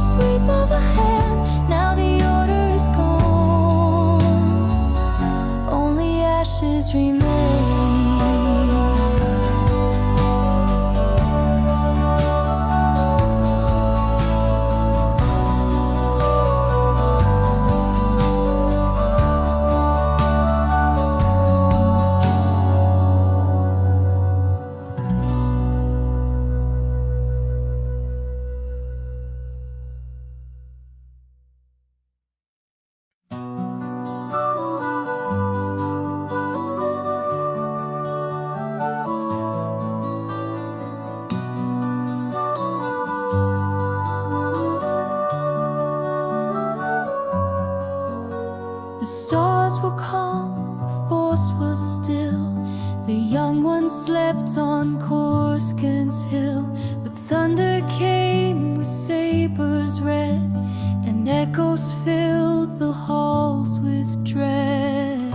sweep of a hand. Now the order is gone, only ashes remain. The stars were calm, the force was still. The young ones slept on Coruscant's hill. But thunder came with sabers red, and echoes filled the halls with dread.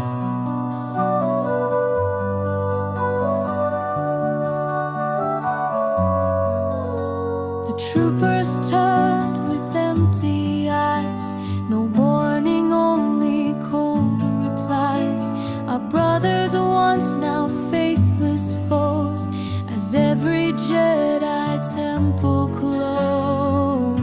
The troopers turned with empty eyes, no warning, only cold replies. Our brothers once, now faceless foes, as every Jedi temple closed.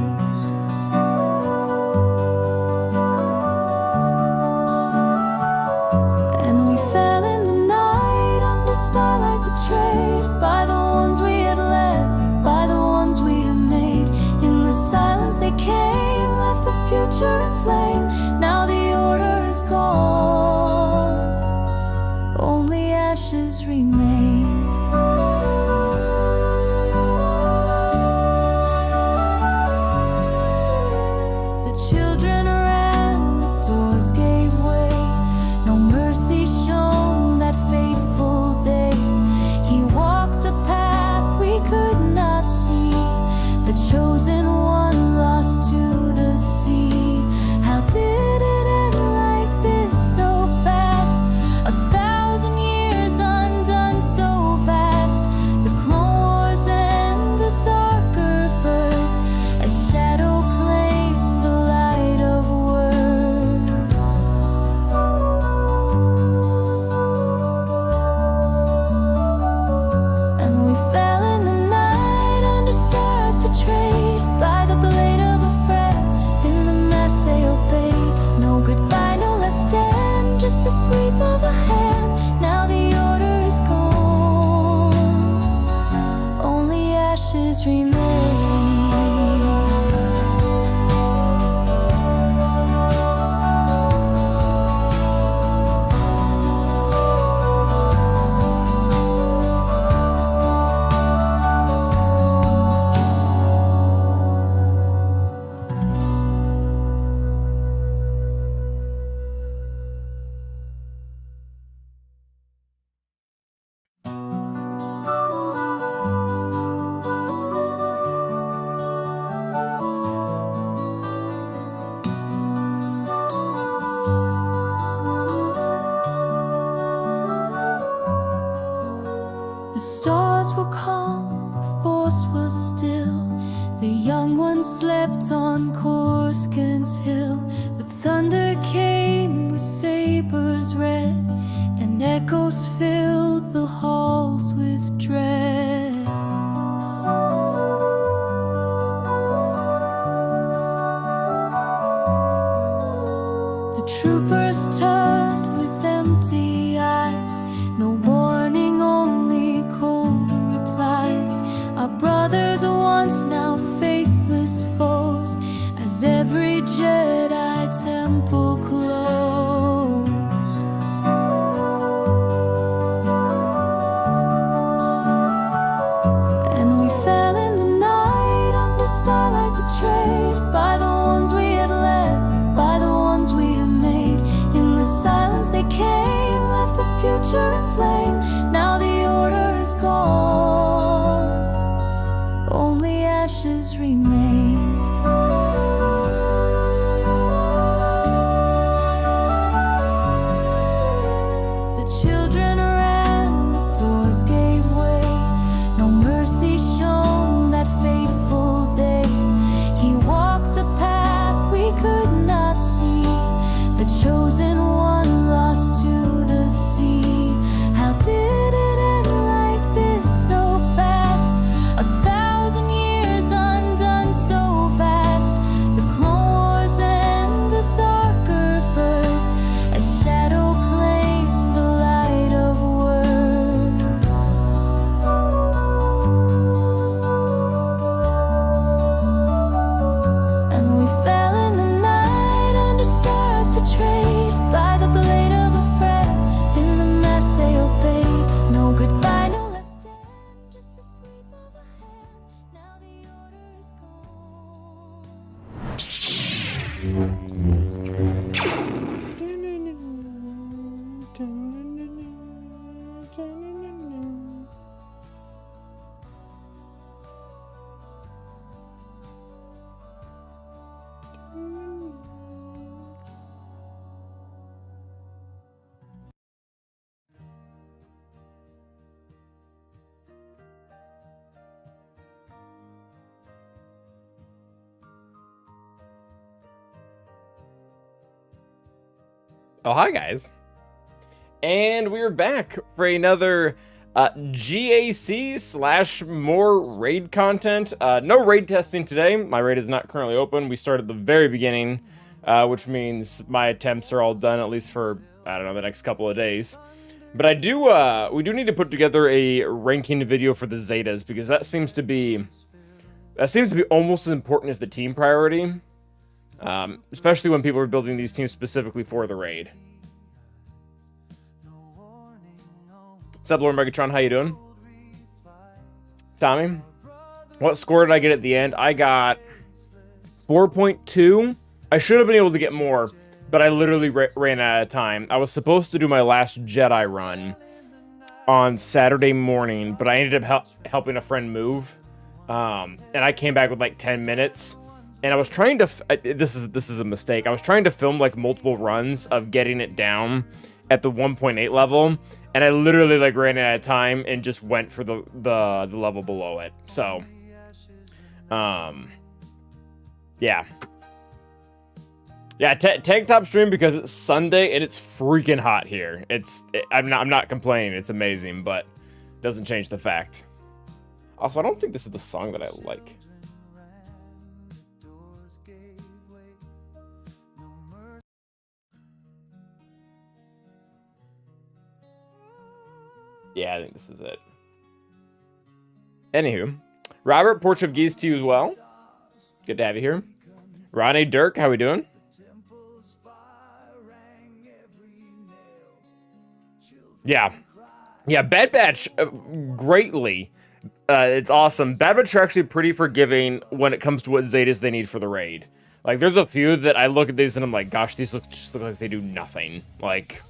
And we fell in the night under starlight, betrayed by the ones we had led, by the ones we had made. In the silence they came, left the future in flame. Now the order is gone, only ashes remain. The children ran, the doors gave way. No mercy shown that fateful day. He walked the path we could not see, the chosen one lost to the sea. How did it end like this so fast? 1,000 years undone so fast. The Clone Wars and a darker birth, as shadow claimed the light of worth. And we fell in the night under stars, betrayed by the blade of a friend. In the mess they obeyed, no goodbye, no last stand, just the sweep of a hand. Now the order is gone, only ashes remain. The stars were calm, the force was still. The young ones slept on Coruscant's hill. But thunder came with sabers red, and echoes filled the halls with dread. The troopers turned with empty eyes, no warning, only cold replies. Our brothers once, now faceless foes, as every Jedi temple closed. And we fell in the night under starlight, betrayed by the ones we had led, by the ones we had made. In the silence they came, left the future in flame. Now the order is gone, only ashes remain. The children ran, the doors gave way. No mercy shown that fateful day. He walked the Oh, hi guys. And we're back for another GAC / more raid content. No raid testing today. My raid is not currently open. We started at the very beginning, which means my attempts are all done, at least for, I don't know, the next couple of days. But I do, we do need to put together a ranking video for the Zetas, because that seems to be almost as important as the team priority. Especially when people are building these teams specifically for the raid. What's up, Lord Megatron? How you doing? Tommy? What score did I get at the end? I got 4.2. I should have been able to get more, but I literally ran out of time. I was supposed to do my last Jedi run on Saturday morning, but I ended up helping a friend move. And I came back with like 10 minutes. And I was trying to, this is a mistake. I was trying to film like multiple runs of getting it down at the 1.8 level. And I literally like ran out of time and just went for the level below it. So, yeah. Yeah, tank top stream because it's Sunday and it's freaking hot here. I'm not complaining. It's amazing, but it doesn't change the fact. Also, I don't think this is the song that I like. Yeah, I think this is it. Anywho, Robert, Portuguese to you as well. Good to have you here. Ronnie, Dirk, how we doing? Yeah. Yeah, Bad Batch, greatly. It's awesome. Bad Batch are actually pretty forgiving when it comes to what Zetas they need for the raid. Like, there's a few that I look at these and I'm like, gosh, these just look like they do nothing. Like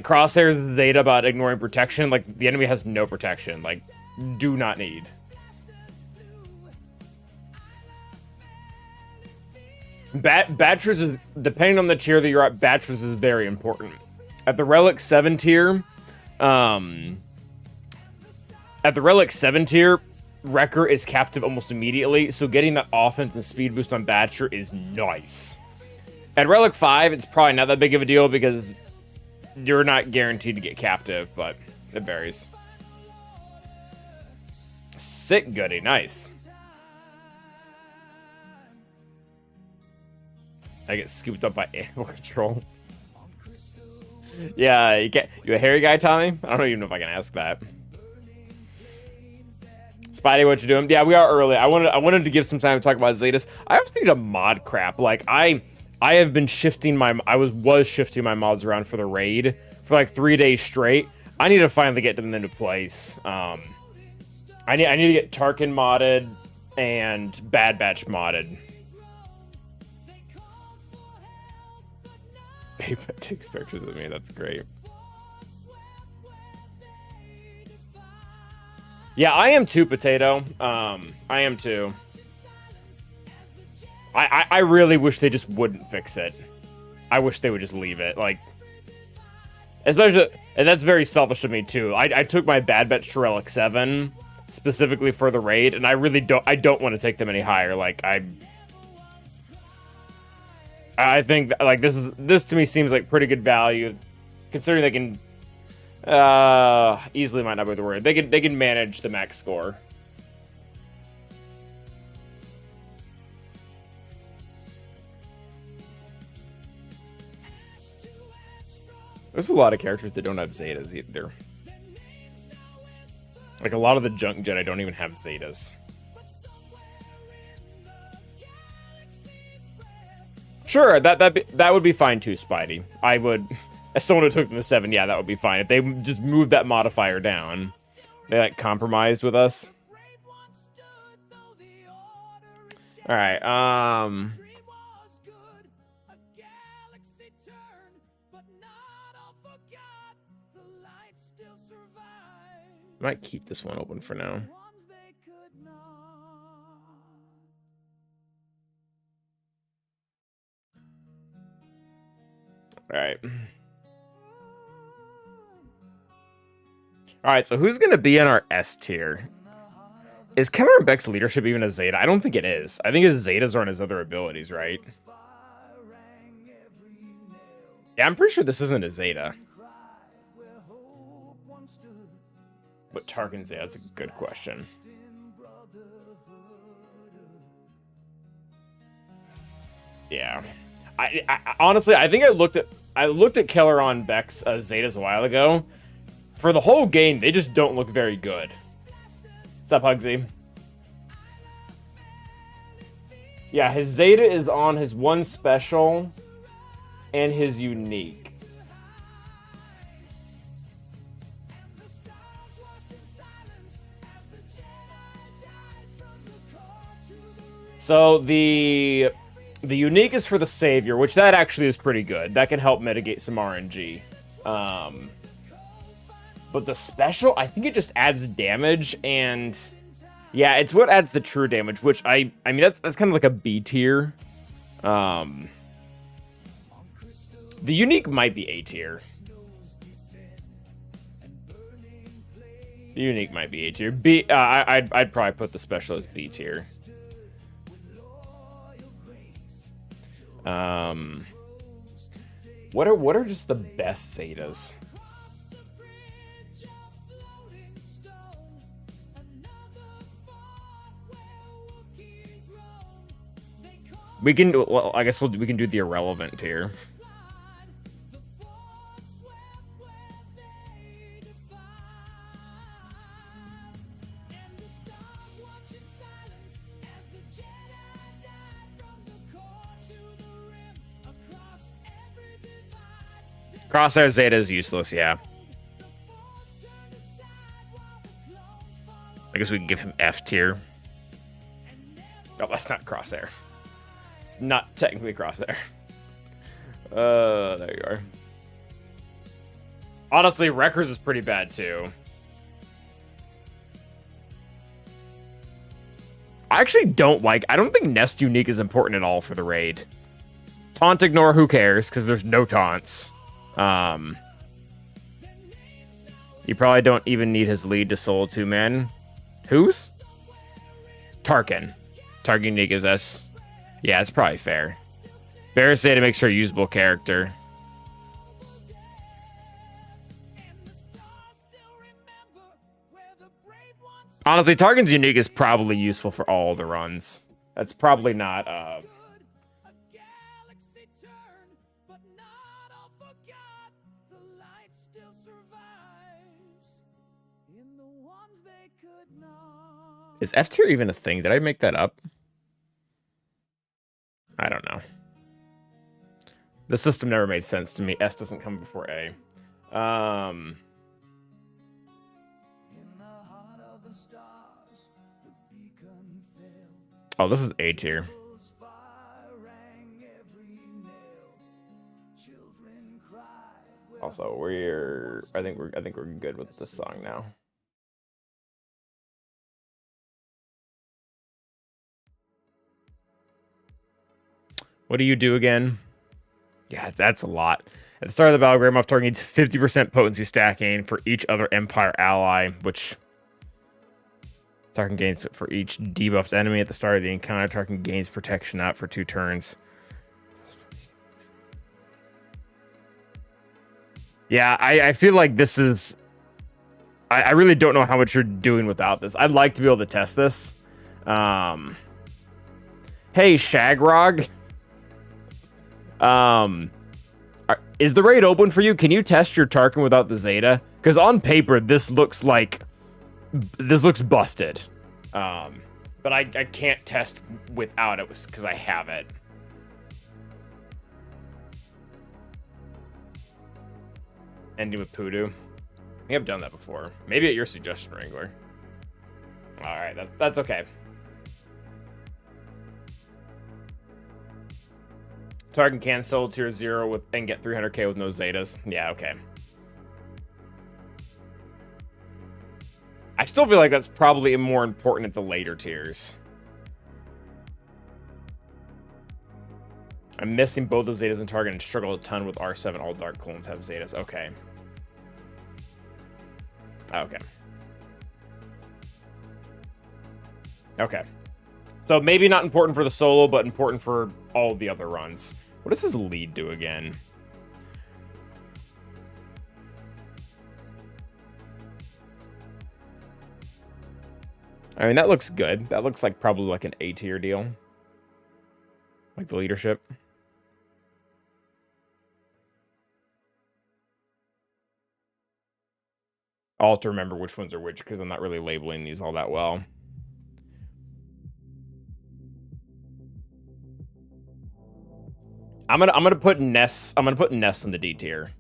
Crosshair's Zeta about ignoring protection. Like, the enemy has no protection. Like, do not need. Batchers is, depending on the tier that you're at, Batchers is very important. At the Relic 7 tier, Wrecker is captive almost immediately, so getting that offense and speed boost on Batcher is nice. At Relic 5, it's probably not that big of a deal because you're not guaranteed to get captive, but it varies. Sick goody, nice. I get scooped up by animal control. Yeah, you a hairy guy, Tommy? I don't even know if I can ask that. Spidey, what you doing? Yeah, we are early. I wanted to give some time to talk about Zetas. I also need a mod crap. Like I have been shifting I was shifting my mods around for the raid for like 3 days straight. I need to finally get them into place. I need to get Tarkin modded and Bad Batch modded. Babe takes pictures of me. That's great. Yeah, I am too, Potato. I am too. I really wish they just wouldn't fix it. I wish they would just leave it. Like, especially, and that's very selfish of me too. I took my Bad Batch to Relic 7 specifically for the raid, and I really don't want to take them any higher. Like, I think that, like, this to me seems like pretty good value, considering they can easily might not be the word. They can manage the max score. There's a lot of characters that don't have Zetas either. Like, a lot of the junk Jedi don't even have Zetas. Sure, that would be fine too, Spidey. I would, as someone who took them to 7, yeah, that would be fine. If they just moved that modifier down. They, like, compromised with us. All right. Might keep this one open for now. All right. All right, so who's going to be in our S tier? Is Keller and Beck's leadership even a Zeta? I don't think it is. I think his Zetas are on his other abilities, right? Yeah, I'm pretty sure this isn't a Zeta. But Tarkin Zeta, that's a good question. Yeah. I honestly, I think I looked at Keller on Beck's Zetas a while ago. For the whole game, they just don't look very good. What's up, Hugsy? Yeah, his Zeta is on his one special and his unique. So the unique is for the Savior, which that actually is pretty good. That can help mitigate some RNG. But the special, I think it just adds damage, and yeah, it's what adds the true damage, which I mean that's kind of like a B tier. The unique might be A tier. The unique might be A tier. B, I'd probably put the special as B tier. What are just the best Zetas? We can, well, I guess we can do the irrelevant tier. Crosshair Zeta is useless, yeah. I guess we can give him F tier. Oh, that's not Crosshair. It's not technically Crosshair. There you are. Honestly, Wreckers is pretty bad too. I actually don't think Nest Unique is important at all for the raid. Taunt Ignore, who cares? Because there's no taunts. You probably don't even need his lead to solo 2-man. Whose? Tarkin. Tarkin Unique is S. Yeah, it's probably fair. Barris Zeta makes her a usable character. Honestly, Tarkin's Unique is probably useful for all the runs. That's probably not, Is F tier even a thing? Did I make that up? I don't know. The system never made sense to me. S doesn't come before A. Oh, this is A tier. Also, I think we're good with this song now. What do you do again? Yeah, that's a lot. At the start of the battle, Grand Moff Tarkin needs 50% potency stacking for each other Empire ally, which Tarkin gains for each debuffed enemy at the start of the encounter. Tarkin gains protection out for 2 turns. Yeah, I feel like this is... I really don't know how much you're doing without this. I'd like to be able to test this. Hey, Shagrog. Is the raid open for you? Can you test your Tarkin without the Zeta? Because on paper, this looks busted. But I can't test without it because I have it. Ending with Poodoo. I think I've done that before. Maybe at your suggestion, Wrangler. All right, that's okay. Target can sell tier 0 with and get 300k with no Zetas. Yeah, okay. I still feel like that's probably more important at the later tiers. I'm missing both the Zetas and target and struggle a ton with R7. All dark clones have Zetas. Okay. Okay. Okay. So maybe not important for the solo, but important for all the other runs. What does his lead do again? I mean, that looks good. That looks like probably like an A tier deal. Like the leadership. I'll have to remember which ones are which because I'm not really labeling these all that well. I'm gonna put Ness. I'm gonna put Ness in the D tier.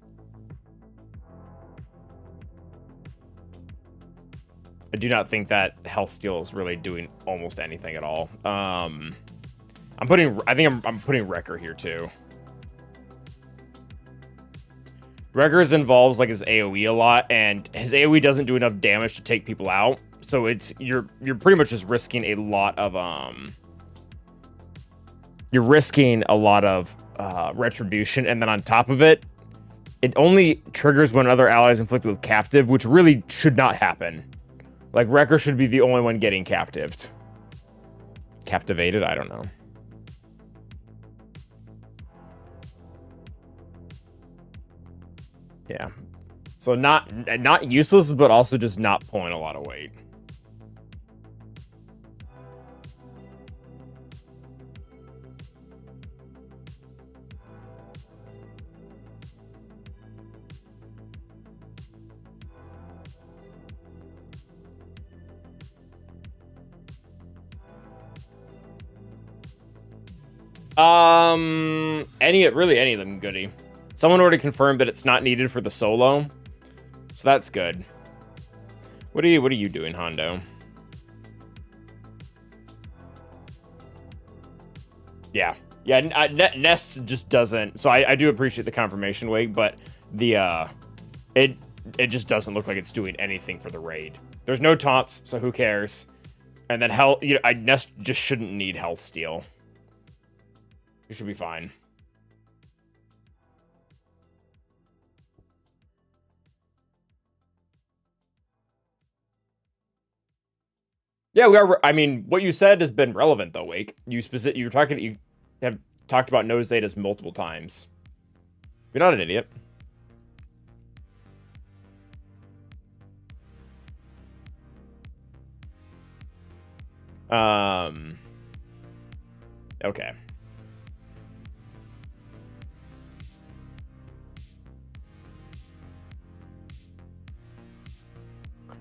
I do not think that health steal is really doing almost anything at all. I think I'm putting Wrecker here too. Wrecker's involves like his AoE a lot, and his AoE doesn't do enough damage to take people out. So it's you're pretty much just risking a lot of retribution, and then on top of it, it only triggers when other allies inflicted with captive, which really should not happen. Like, Wrecker should be the only one getting captived. Captivated? I don't know. Yeah. So not useless, but also just not pulling a lot of weight. Really any of them goody. Someone already confirmed that it's not needed for the solo, so that's good. What are you doing, Hondo? Yeah, Ness just doesn't. So I do appreciate the confirmation, Wig, but the it just doesn't look like it's doing anything for the raid. There's no taunts, so who cares? And then Ness just shouldn't need health steal. You should be fine. Yeah, we are. I mean, what you said has been relevant, though, Wake. You have talked about no Zetas multiple times. You're not an idiot. Okay.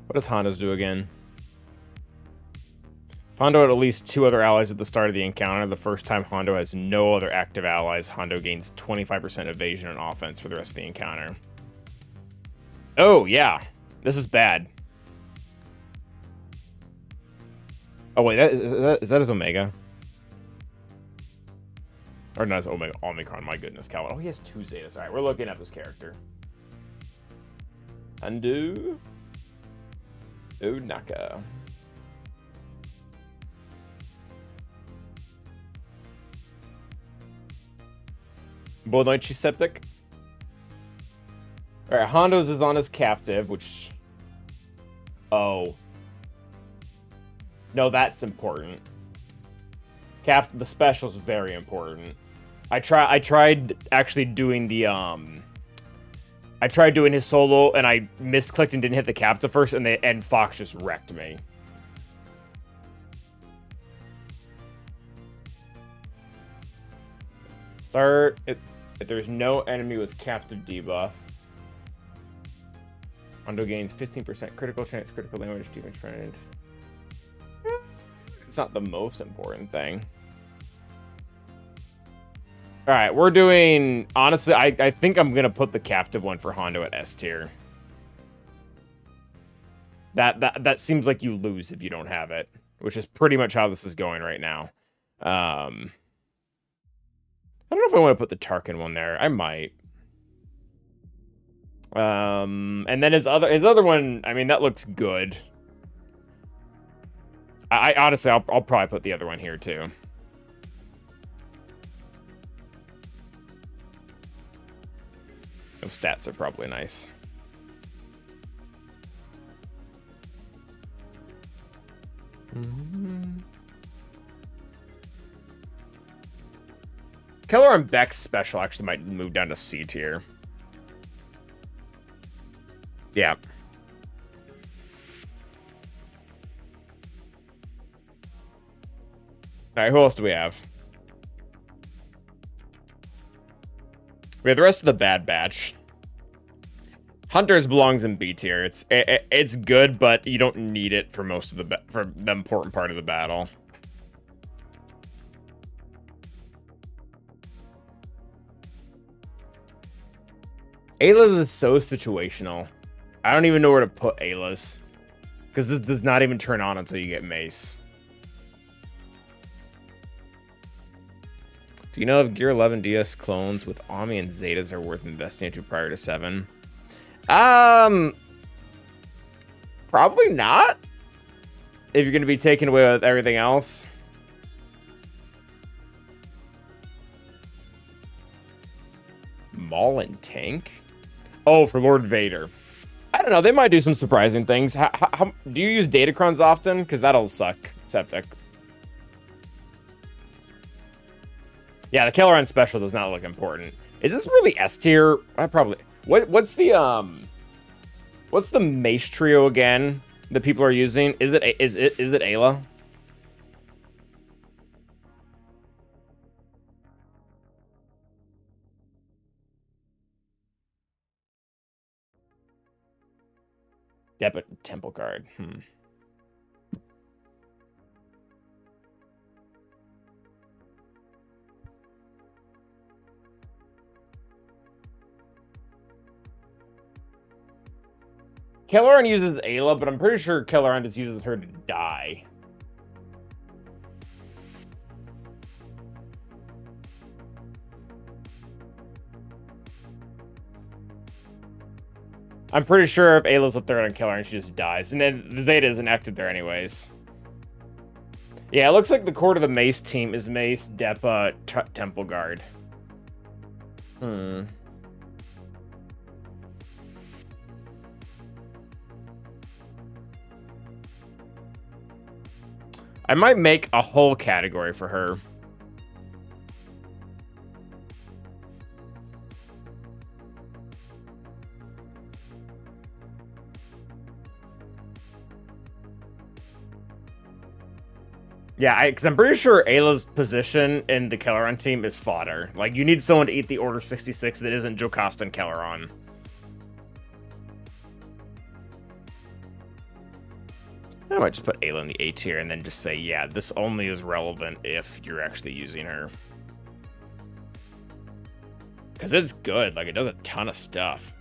What does Hondo's do again? Hondo had at least 2 other allies at the start of the encounter. The first time Hondo has no other active allies, Hondo gains 25% evasion and offense for the rest of the encounter. Oh, yeah. This is bad. Oh, wait, is that his Omega? Or not his Omega, Omicron, my goodness, Calvin. Oh, he has 2 Zetas. All right, we're looking at this character. Undo. Naka. Bolnoichi Septic. Alright, Hondo's is on his captive, which... Oh. No, that's important. The special's very important. I tried actually doing the, I tried doing his solo, and I misclicked and didn't hit the captive first, and Fox just wrecked me. Start... If there's no enemy with captive debuff, Hondo gains 15% critical chance, critical damage, damage range. It's not the most important thing. All right, we're doing... Honestly, I think I'm going to put the captive one for Hondo at S tier. That seems like you lose if you don't have it, which is pretty much how this is going right now. I don't know if I want to put the Tarkin one there. I might. And then his other one, I mean, that looks good. I honestly, I'll probably put the other one here too. Those stats are probably nice. Keller and Beck's special actually might move down to C tier. Yeah. Alright, who else do we have? We have the rest of the Bad Batch. Hunters belongs in B tier. It's good, but you don't need it for most of the important part of the battle. Ayla's is so situational. I don't even know where to put Ayla's, because this does not even turn on until you get Mace. Do you know if Gear 11 DS clones with Ami and Zetas are worth investing into prior to 7? Probably not. If you're going to be taken away with everything else. Maul and Tank? Oh, for Lord Vader. I don't know. They might do some surprising things. How do you use Datacrons often? Because that'll suck. Septic. Yeah, the Kelleran special does not look important. Is this really S tier? I probably. What's the Mace trio again that people are using? Is it Ayla? Debit Temple Guard. Kelleran uses Ayla, but I'm pretty sure Kelleran just uses her to die. I'm pretty sure if Ayla's up there on Kelleran, she just dies. And then the Zeta isn't active there anyways. Yeah, it looks like the core of the Mace team is Mace, Depa, Temple Guard. I might make a whole category for her. Yeah, because I'm pretty sure Ayla's position in the Kelleran team is fodder. Like, you need someone to eat the Order 66 that isn't Jocasta and Kelleran. I might just put Ayla in the A tier and then just say, yeah, this only is relevant if you're actually using her. Because it's good. Like, it does a ton of stuff.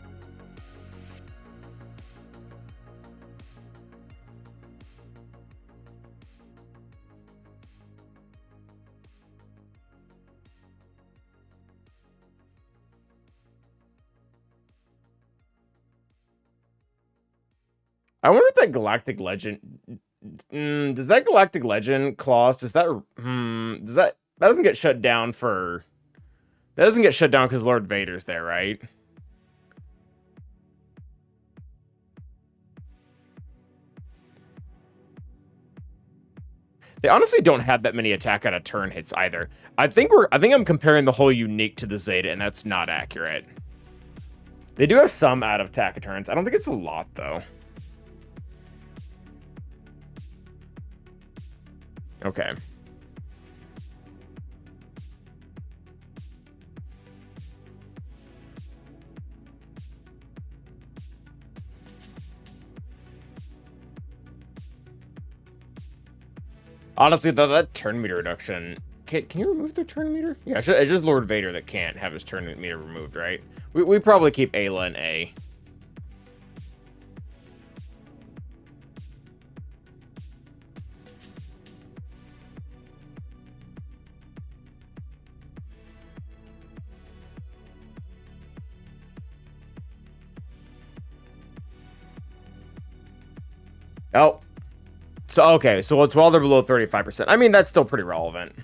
I wonder if that Galactic Legend... does that Galactic Legend clause... Does that... that doesn't get shut down for... That doesn't get shut down because Lord Vader's there, right? They honestly don't have that many attack out of turn hits either. I think I'm comparing the whole unique to the Zeta, and that's not accurate. They do have some out of attack of turns. I don't think it's a lot, though. Okay. Honestly, though, that turn meter reduction... Can you remove the turn meter? Yeah, it's just Lord Vader that can't have his turn meter removed, right? We probably keep Ayla in A. Oh. So, okay. So it's while they're below 35%. I mean, that's still pretty relevant.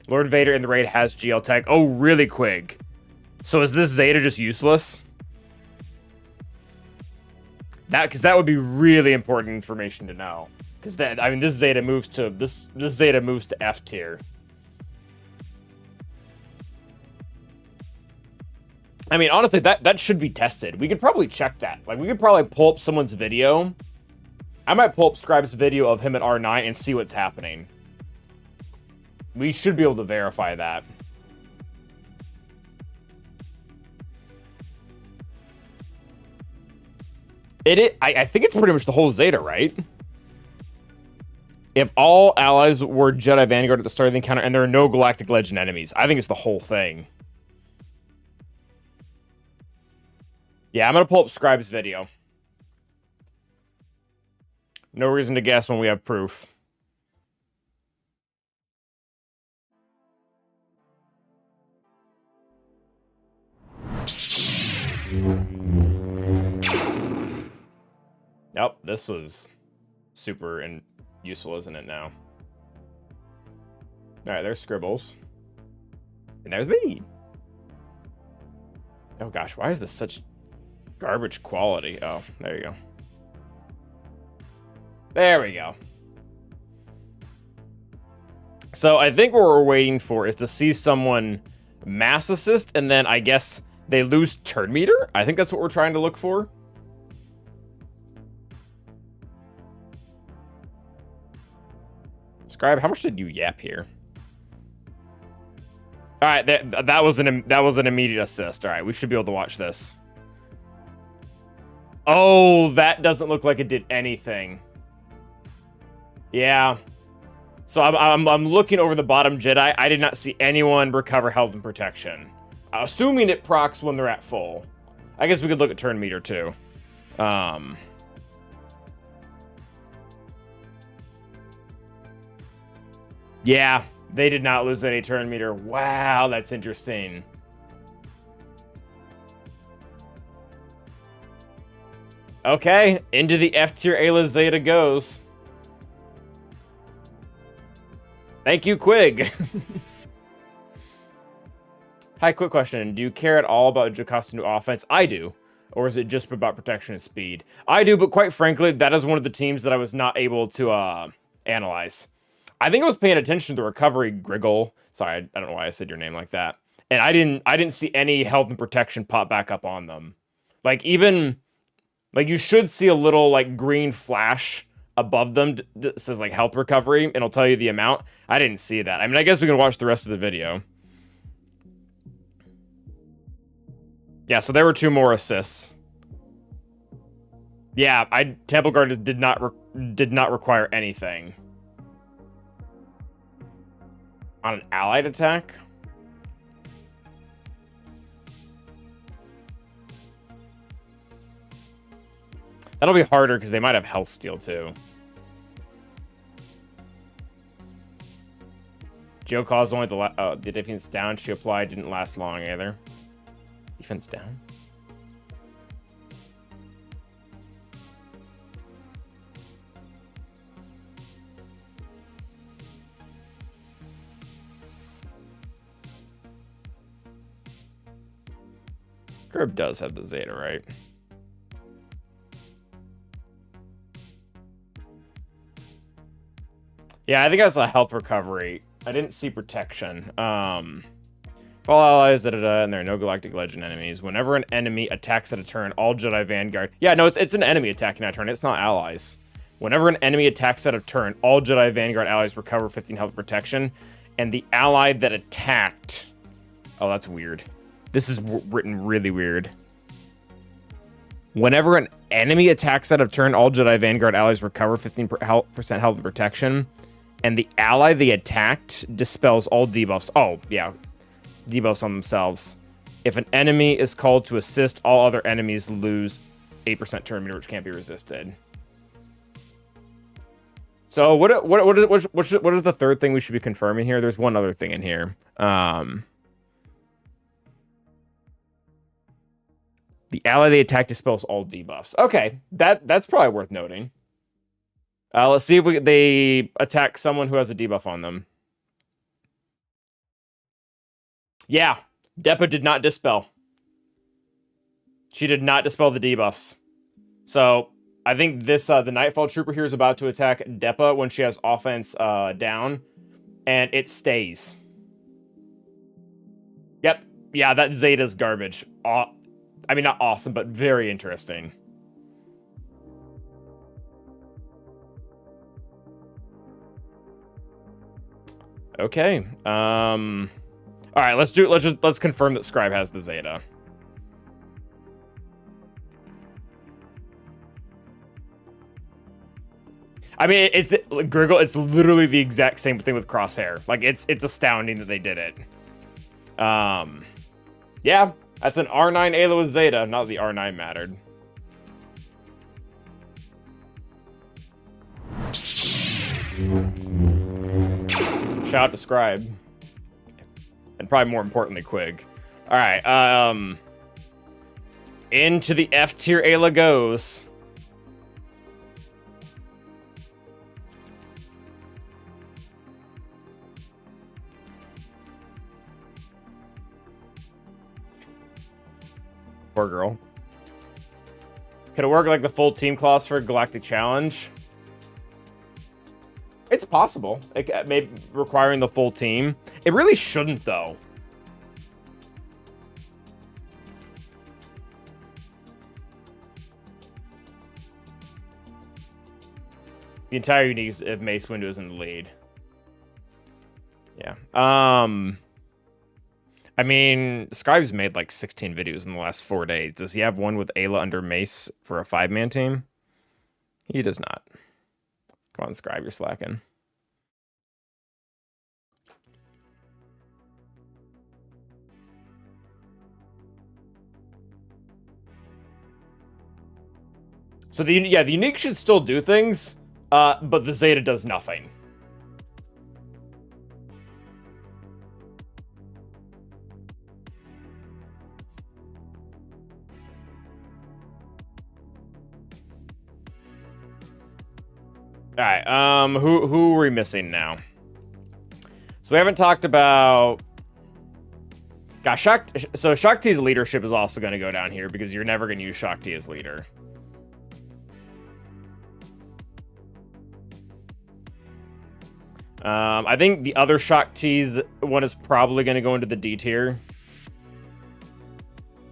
Lord Vader in the raid has GL tech. Oh, really quick. So is this Zeta just useless? Because that would be really important information to know. Because that, I mean, this Zeta moves to this Zeta moves to F tier. I mean, honestly, that should be tested. We could probably check that. Like, we could probably pull up someone's video. I might pull up Scribe's video of him at R9 and see what's happening. We should be able to verify that. I think it's pretty much the whole Zeta, right? If all allies were Jedi Vanguard at the start of the encounter and there are no Galactic Legend enemies, I think it's the whole thing. Yeah, I'm going to pull up Scribe's video. No reason to guess when we have proof. Nope, this was super and useful, isn't it now? Alright, there's Scribbles. And there's me. Oh gosh, why is this such garbage quality? Oh, there you go. There we go. So I think what we're waiting for is to see someone mass assist, and then I guess they lose turn meter? I think that's what we're trying to look for. Scribe, how much did you yap here? All right, that was an immediate assist. All right, we should be able to watch this. Oh, that doesn't look like it did anything. Yeah. So I'm looking over the bottom Jedi. I did not see anyone recover health and protection. Assuming it procs when they're at full. I guess we could look at turn meter too. Yeah, they did not lose any turn meter. Wow, that's interesting. Okay, into the F tier Ayla Zeta goes. Thank you, Quig. Hi, quick question. Do you care at all about Jocasta's new offense? I do. Or is it just about protection and speed? I do, but quite frankly, that is one of the teams that I was not able to analyze. I think I was paying attention to the recovery Griggle. Sorry, I don't know why I said your name like that. And I didn't see any health and protection pop back up on them. Like even like you should see a little like green flash above them that says like health recovery, and it'll tell you the amount. I didn't see that. I mean, I guess we can watch the rest of the video. Yeah, so there were 2 more assists. Yeah, Temple Guard did not require anything. On an allied attack? That'll be harder because they might have health steal too. Geoclaw's only the defense down she applied didn't last long either. Defense down? Grib does have the Zeta, right? Yeah, I think I saw health recovery. I didn't see protection. If all allies, and there are no Galactic Legend enemies. Whenever an enemy attacks at a turn, all Jedi Vanguard... Yeah, no, it's an enemy attacking that turn. It's not allies. Whenever an enemy attacks at a turn, all Jedi Vanguard allies recover 15 health protection. And the ally that attacked... Oh, that's weird. This is written really weird. Whenever an enemy attacks out of turn, all Jedi Vanguard allies recover 15% health and protection. And the ally they attacked dispels all debuffs. Oh, yeah. Debuffs on themselves. If an enemy is called to assist, all other enemies lose 8% turn meter, which can't be resisted. So what is the third thing we should be confirming here? There's one other thing in here. The ally they attack dispels all debuffs. Okay, that's probably worth noting. Let's see if they attack someone who has a debuff on them. Yeah, Depa did not dispel. She did not dispel the debuffs. So I think this the Nightfall Trooper here is about to attack Depa when she has offense down, and it stays. Yep. Yeah, that Zeta's garbage. I mean, not awesome, but very interesting. Okay. All right, let's confirm that Scribe has the Zeta. I mean, Gurgle, it's literally the exact same thing with Crosshair. Like, it's astounding that they did it. Yeah, that's an R9 Ayla with Zeta. Not that the R9 mattered. Shout out to Scribe. And probably more importantly, Quig. Alright, into the F tier Ayla goes. Poor girl. Could it work like the full team class for Galactic Challenge? It's possible. It may be requiring the full team. It really shouldn't, though. The entire unique if Mace window is in the lead. Yeah. I mean, Scribe's made like 16 videos in the last 4 days. Does he have one with Ayla under Mace for a 5-man team? He does not. Come on, Scribe, you're slacking. So the unique should still do things, but the Zeta does nothing. All right, who are we missing now? So we haven't talked about... Gosh, so Shakti's leadership is also going to go down here because you're never going to use Shakti as leader. I think the other Shakti's one is probably going to go into the D tier.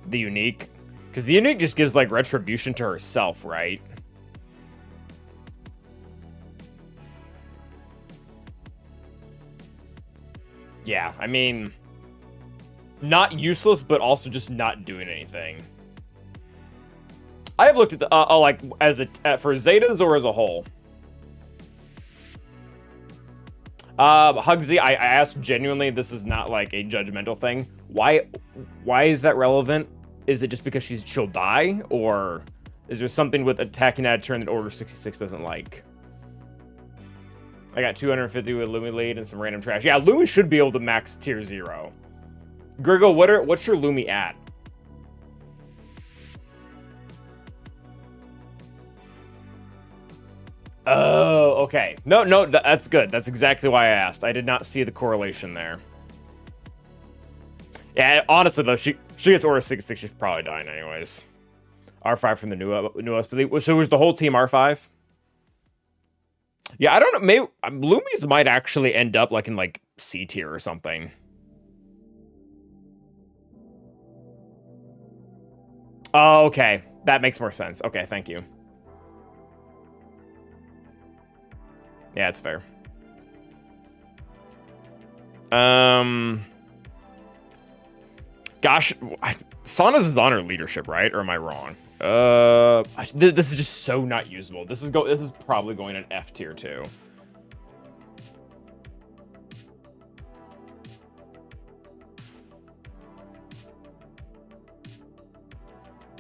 The unique. Because the unique just gives, like, retribution to herself, right? Yeah, I mean... Not useless, but also just not doing anything. I have looked at the... like, as for Zetas or as a whole? Hugsy, I asked genuinely, this is not like a judgmental thing. Why is that relevant? Is it just because she'll die? Or is there something with attacking at a turn that Order 66 doesn't like? I got 250 with Lumi lead and some random trash. Yeah, Lumi should be able to max tier 0. Gurgle, what's your Lumi at? Oh, okay. No, that's good. That's exactly why I asked. I did not see the correlation there. Yeah, honestly, though, she gets Order 66, she's probably dying anyways. R5 from the newest. So was the whole team R5? Yeah, I don't know. Maybe Lumi's might actually end up like in like C tier or something. Oh, okay. That makes more sense. Okay, thank you. Yeah, it's fair. Gosh, Saunas is on her leadership, right? Or am I wrong? This is just so not usable. This is probably going in F tier too.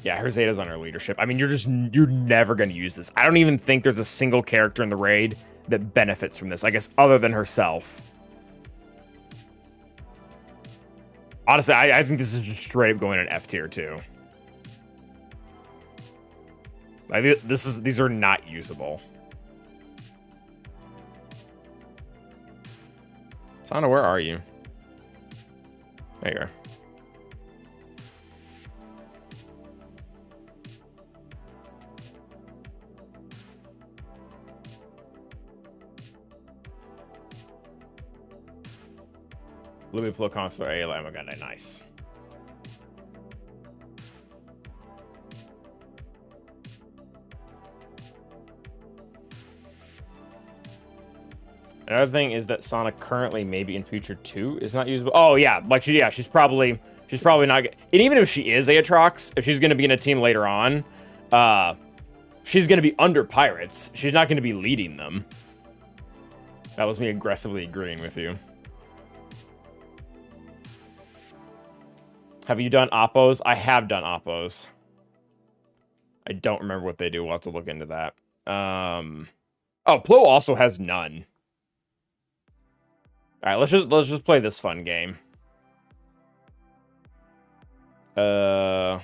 Yeah, her Zeta's on her leadership. I mean, you're never going to use this. I don't even think there's a single character in the raid that benefits from this, I guess, other than herself. Honestly, I think this is just straight up going in F tier too. These are not usable. Sana, where are you? There you are. Lumi Plo Consular A Lamaganda, nice. Another thing is that Sana currently, maybe in future 2, is not usable. Oh yeah, like she's probably not. And even if she is Aatrox, if she's gonna be in a team later on, she's gonna be under Pirates. She's not gonna be leading them. That was me aggressively agreeing with you. Have you done Oppos? I have done Oppos. I don't remember what they do. We'll have to look into that. Oh, Plo also has none. All right, let's just play this fun game. Oh,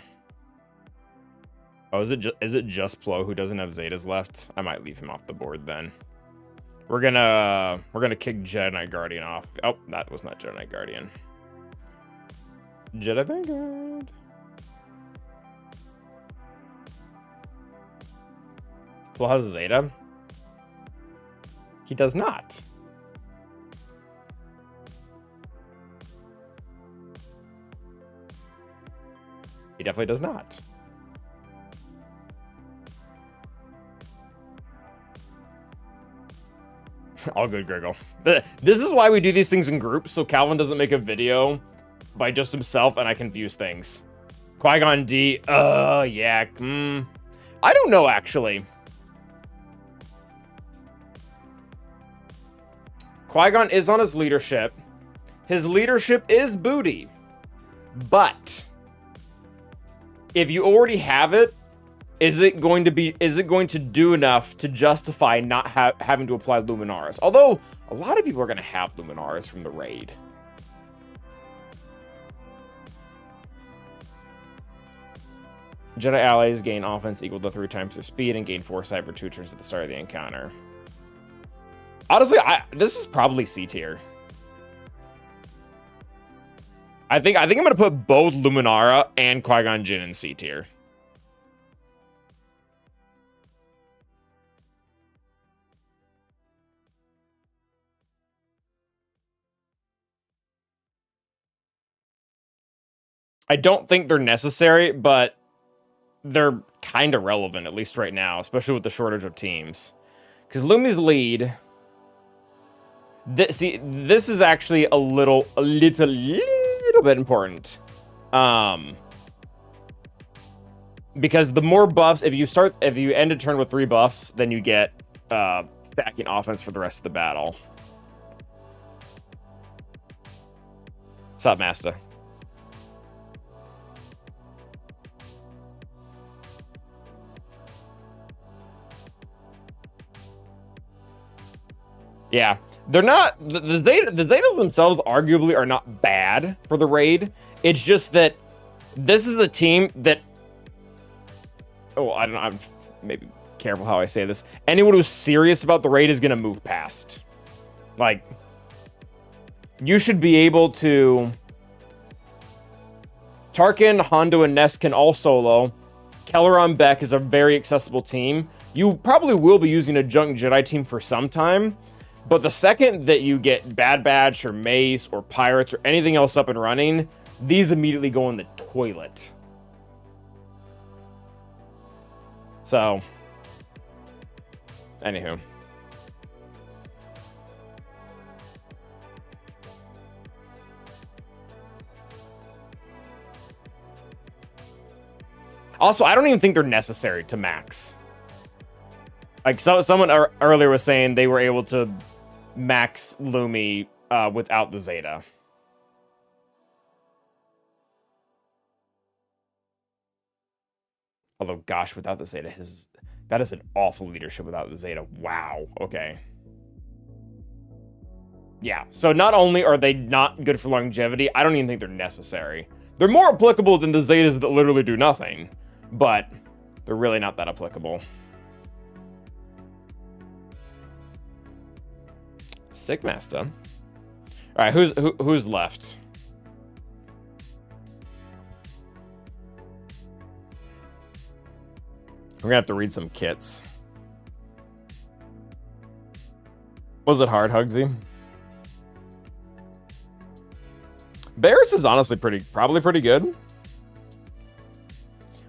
is it just Plo who doesn't have Zetas left? I might leave him off the board then. We're gonna kick Jedi Knight Guardian off. Oh, that was not Jedi Knight Guardian. Jedi Vanguard. Plo has Zeta. He does not. He definitely does not. All good, Gurgle. This is why we do these things in groups, so Calvin doesn't make a video by just himself and I confuse things. Qui-Gon D, yeah, I don't know, actually. Qui-Gon is on his leadership. His leadership is booty. But if you already have it, is it going to do enough to justify not having to apply Luminaris? Although a lot of people are going to have Luminaris from the raid. Jedi allies gain offense equal to 3 times their speed and gain foresight for 2 turns at the start of the encounter. Honestly, this is probably C tier. I think I'm gonna put both Luminara and Qui-Gon Jinn in C tier. I don't think they're necessary, but they're kind of relevant, at least right now, especially with the shortage of teams. Because Lumi's lead... This is actually a little bit important. Because the more buffs, if you end a turn with 3 buffs, then you get stacking offense for the rest of the battle. What's up, Master? Yeah, they're not, the Zetas themselves arguably are not bad for the raid. It's just that this is the team that, oh, I don't know, I'm maybe careful how I say this. Anyone who's serious about the raid is going to move past. Like, you should be able to, Tarkin, Hondo, and Ness can all solo. Kelleron Beck is a very accessible team. You probably will be using a Junk Jedi team for some time. But the second that you get Bad Batch or Mace or Pirates or anything else up and running, these immediately go in the toilet. So, anywho. Also, I don't even think they're necessary to max. Like, someone earlier was saying they were able to max Lumi without the Zeta. Although, gosh, without the Zeta, that is an awful leadership without the Zeta. Wow. Okay. Yeah. So not only are they not good for longevity, I don't even think they're necessary. They're more applicable than the Zetas that literally do nothing, but they're really not that applicable. Sick Master. All right, who's left? We're gonna have to read some kits. Was it hard, Hugsy? Barris is honestly probably pretty good.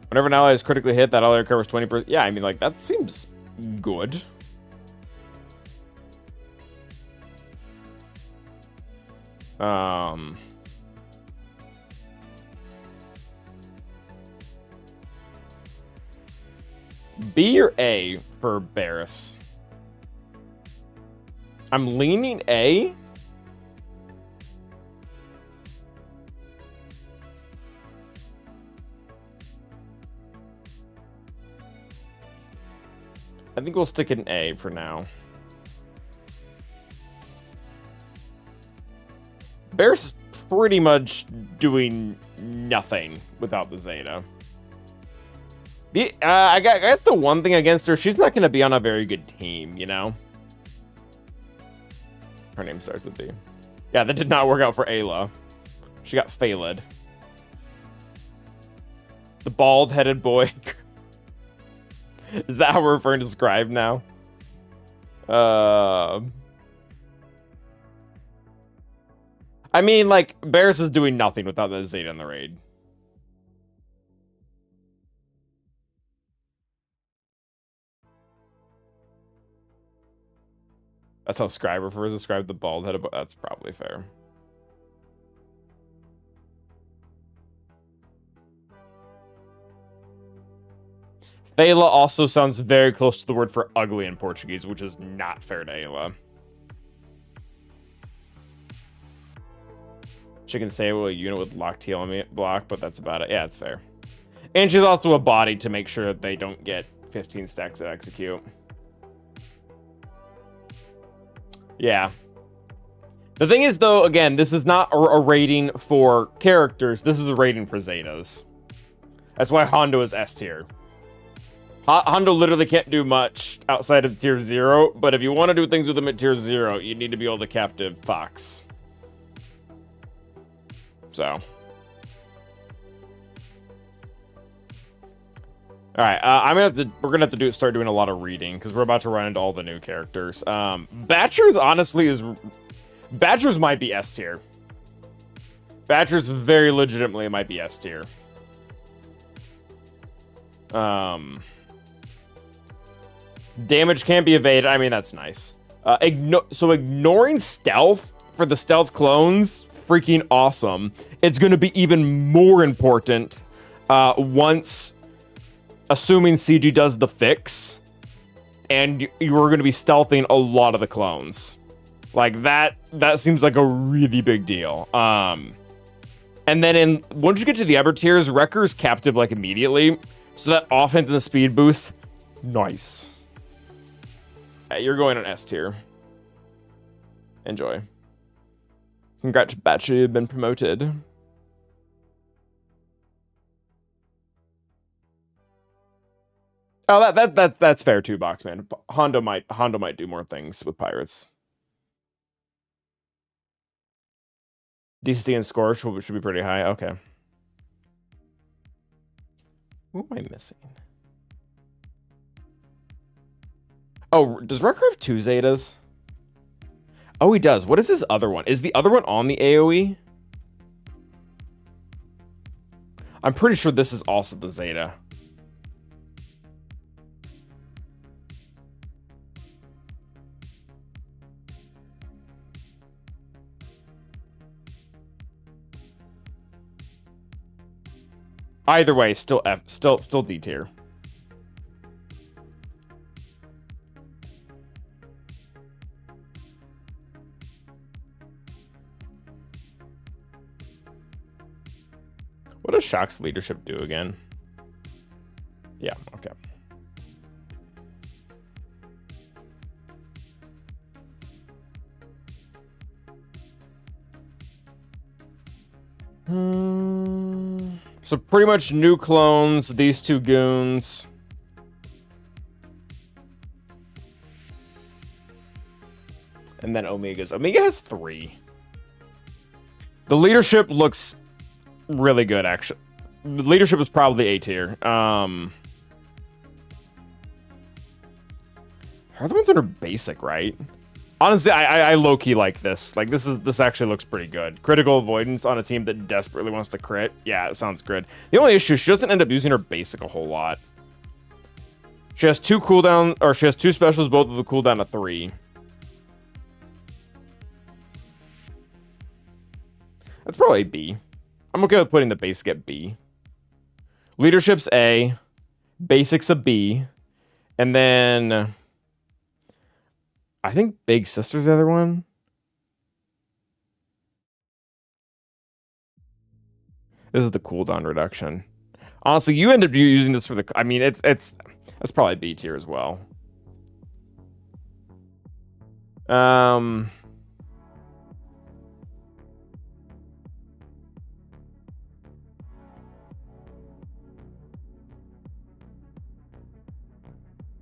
Whenever an ally is critically hit, that ally recovers 20%. Yeah, I mean, like, that seems good. B or A for Barris? I'm leaning A. I think we'll stick an A for now. Barris is pretty much doing nothing without the Zeta. I guess the one thing against her, she's not going to be on a very good team, you know? Her name starts with B. Yeah, that did not work out for Ayla. She got failed. The bald-headed boy. Is that how we're referring to Scribe now? I mean, like, Barris is doing nothing without the Zeta in the raid. That's how Scribe refers to Scribe, the bald-headed boy. That's probably fair. Ayla also sounds very close to the word for ugly in Portuguese, which is not fair to Ayla. She can say, well, a unit with locked TL block, but that's about it. Yeah, it's fair. And she's also a body to make sure they don't get 15 stacks to execute. Yeah. The thing is, though, again, this is not a rating for characters. This is a rating for Zetas. That's why Hondo is S tier. Hondo literally can't do much outside of tier 0, but if you want to do things with him at tier 0, you need to be able to captive Fox. So. Alright, we're gonna have to start doing a lot of reading, because we're about to run into all the new characters. Batchers, honestly, Batchers might be S tier. Batchers very legitimately might be S tier. Damage can't be evaded. I mean, that's nice. So ignoring stealth for the stealth clones, freaking awesome. It's going to be even more important once, assuming CG does the fix, and you're going to be stealthing a lot of the clones. Like, that seems like a really big deal. And then once you get to the upper tiers, Wrecker's captive, like, immediately. So that offense and the speed boost, nice. You're going on S tier. Enjoy. Congrats, Batch, you've been promoted. Oh, that's fair too, Boxman. Hondo might do more things with pirates. DCT and score should be pretty high. Okay. What am I missing? Oh, does Wrecker have 2 Zetas? Oh, he does. What is his other one? Is the other one on the AoE? I'm pretty sure this is also the Zeta. Either way, still D tier. What does Shock's leadership do again? Yeah, okay. So pretty much new clones, these 2 goons. And then Omegas. Omega has 3. The leadership looks really good, actually. The leadership is probably A tier. Are the ones that are basic, right? Honestly, I low-key like this. Like, this actually looks pretty good. Critical avoidance on a team that desperately wants to crit. Yeah, it sounds good. The only issue is she doesn't end up using her basic a whole lot. She has 2 cooldown, or she has 2 specials, both of the cooldown of 3. That's probably B. I'm okay with putting the basic at B. Leadership's A. Basics a B. And then I think Big Sister's the other one. This is the cooldown reduction. Honestly, you end up using this for the... I mean, that's probably B tier as well.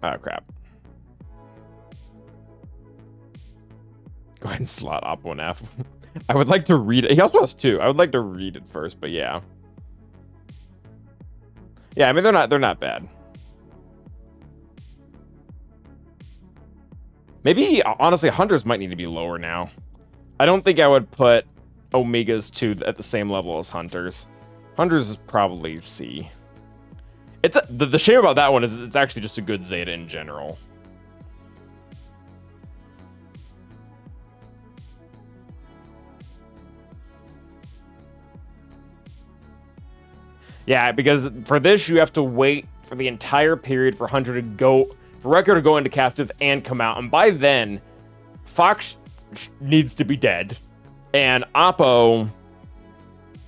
Oh, crap. Go ahead and slot Oppo and F. I would like to read it. He also has 2. I would like to read it first, but yeah. Yeah, I mean, they're not bad. Maybe, honestly, Hunters might need to be lower now. I don't think I would put Omegas 2 at the same level as Hunters. Hunters is probably C. It's the shame about that one is it's actually just a good Zeta in general. Yeah, because for this you have to wait for the entire period for Hunter to go, for Wrecker to go into captive and come out, and by then, Fox needs to be dead, and Oppo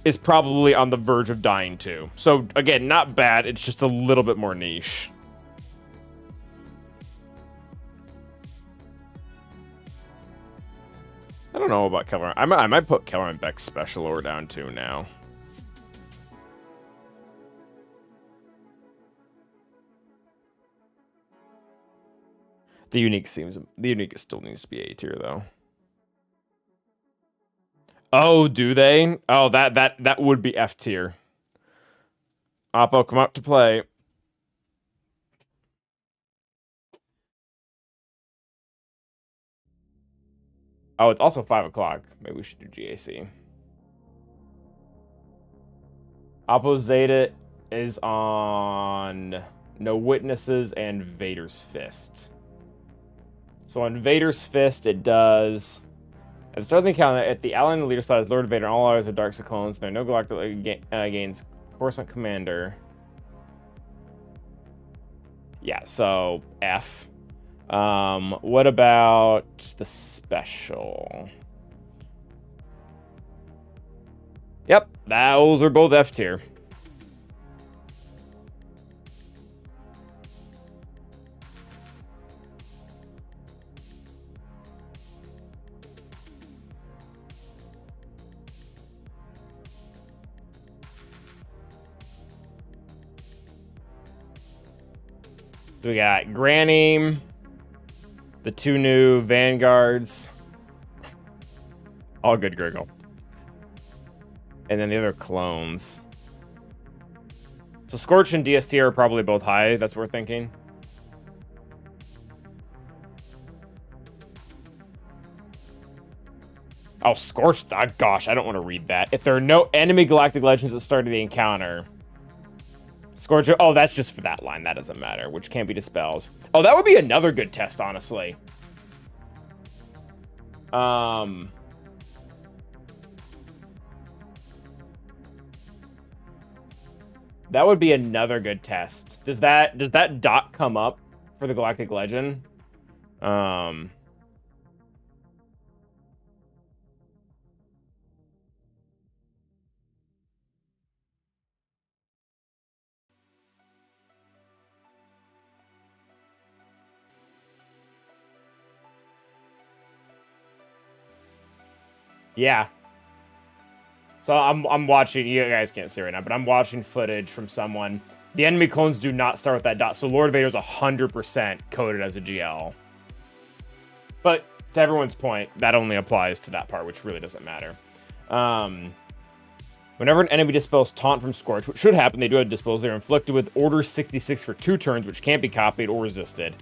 is probably on the verge of dying too. So again, not bad. It's just a little bit more niche. I don't know about Keller. I might put Keller and Beck special or down too now. The unique still needs to be A tier though. Oh, do they? Oh, that would be F tier. Oppo, come up to play. Oh, it's also 5 o'clock. Maybe we should do GAC. Oppo Zeta is on No Witnesses and Vader's Fist. So on Vader's Fist, it does... At the start of the encounter, at the ally on the leader side is Lord Vader, and all allies are Dark Side clones. There are no galactic gains Coruscant Commander. Yeah, so F. What about the special? Yep, those are both F tier. So we got Granny, the 2 new vanguards, all good Gurgle, and then the other clones. So Scorch and DST are probably both high. That's what we're thinking. Oh, Scorch. Oh, gosh, I don't want to read that. If there are no enemy galactic legends at the start of the encounter. Scorch. Oh, that's just for that line. That doesn't matter, which can't be dispelled. Oh, that would be another good test, honestly. That would be another good test. Does that dot come up for the galactic legend? Yeah. So I'm watching, you guys can't see right now, but I'm watching footage from someone. The enemy clones do not start with that dot, so Lord Vader's 100% coded as a GL. But to everyone's point, that only applies to that part, which really doesn't matter. Whenever an enemy dispels taunt from Scorch, which should happen, they do have dispels, they're inflicted with Order 66 for 2 turns, which can't be copied or resisted.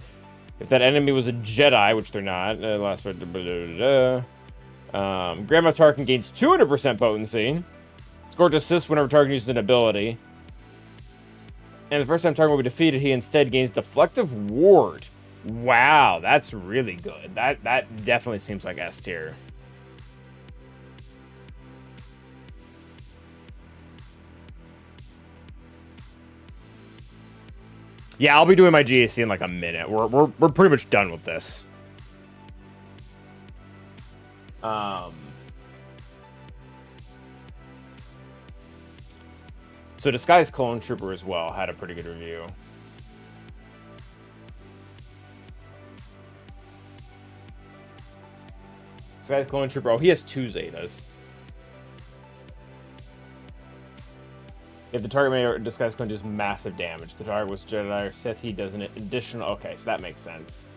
If that enemy was a Jedi, which they're not, last word, Grandma Tarkin gains 200% potency. Scorch assists whenever Tarkin uses an ability. And the first time Tarkin will be defeated, he instead gains Deflective Ward. Wow, that's really good. That definitely seems like S tier. Yeah, I'll be doing my GAC in like a minute. We're pretty much done with this. So Disguised Clone Trooper as well had a pretty good review. Disguised Clone Trooper, oh, he has 2 Zetas. If the target made a Disguised Clone does massive damage. If the target was Jedi or Sith, he does an additional... Okay, so that makes sense.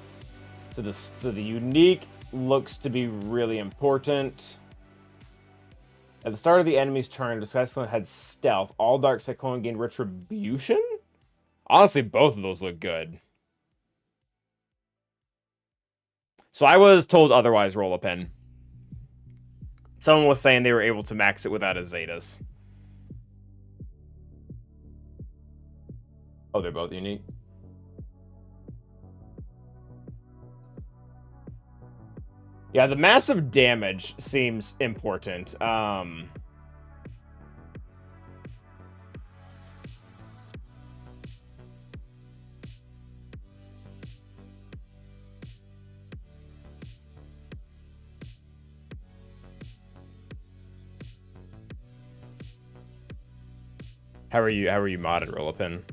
So the unique looks to be really important. At the start of the enemy's turn, Disguised Clone had Stealth. All Dark Side Clone gained Retribution? Honestly, both of those look good. So I was told otherwise, roll a pin. Someone was saying they were able to max it without a Zetas. Oh, they're both unique. Yeah, the massive damage seems important. How are you modded, roll a pin?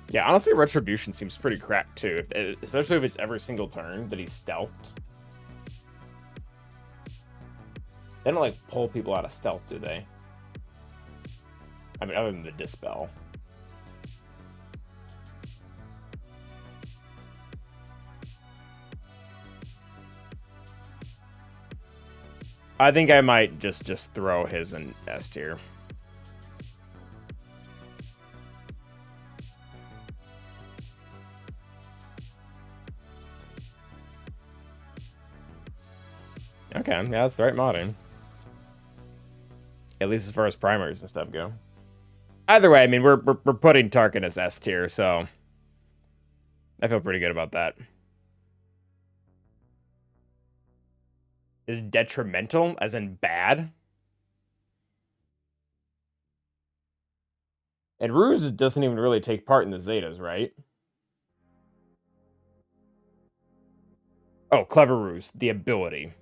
Yeah, honestly, Retribution seems pretty cracked, too. Especially if it's every single turn that he's stealthed. They don't, like, pull people out of stealth, do they? I mean, other than the Dispel. I think I might just throw his in S tier. Okay, yeah, that's the right modding. At least as far as primaries and stuff go. Either way, I mean, we're putting Tarkin as S tier, so I feel pretty good about that. Is detrimental, as in bad? And Ruse doesn't even really take part in the Zetas, right? Oh, Clever Ruse, the ability.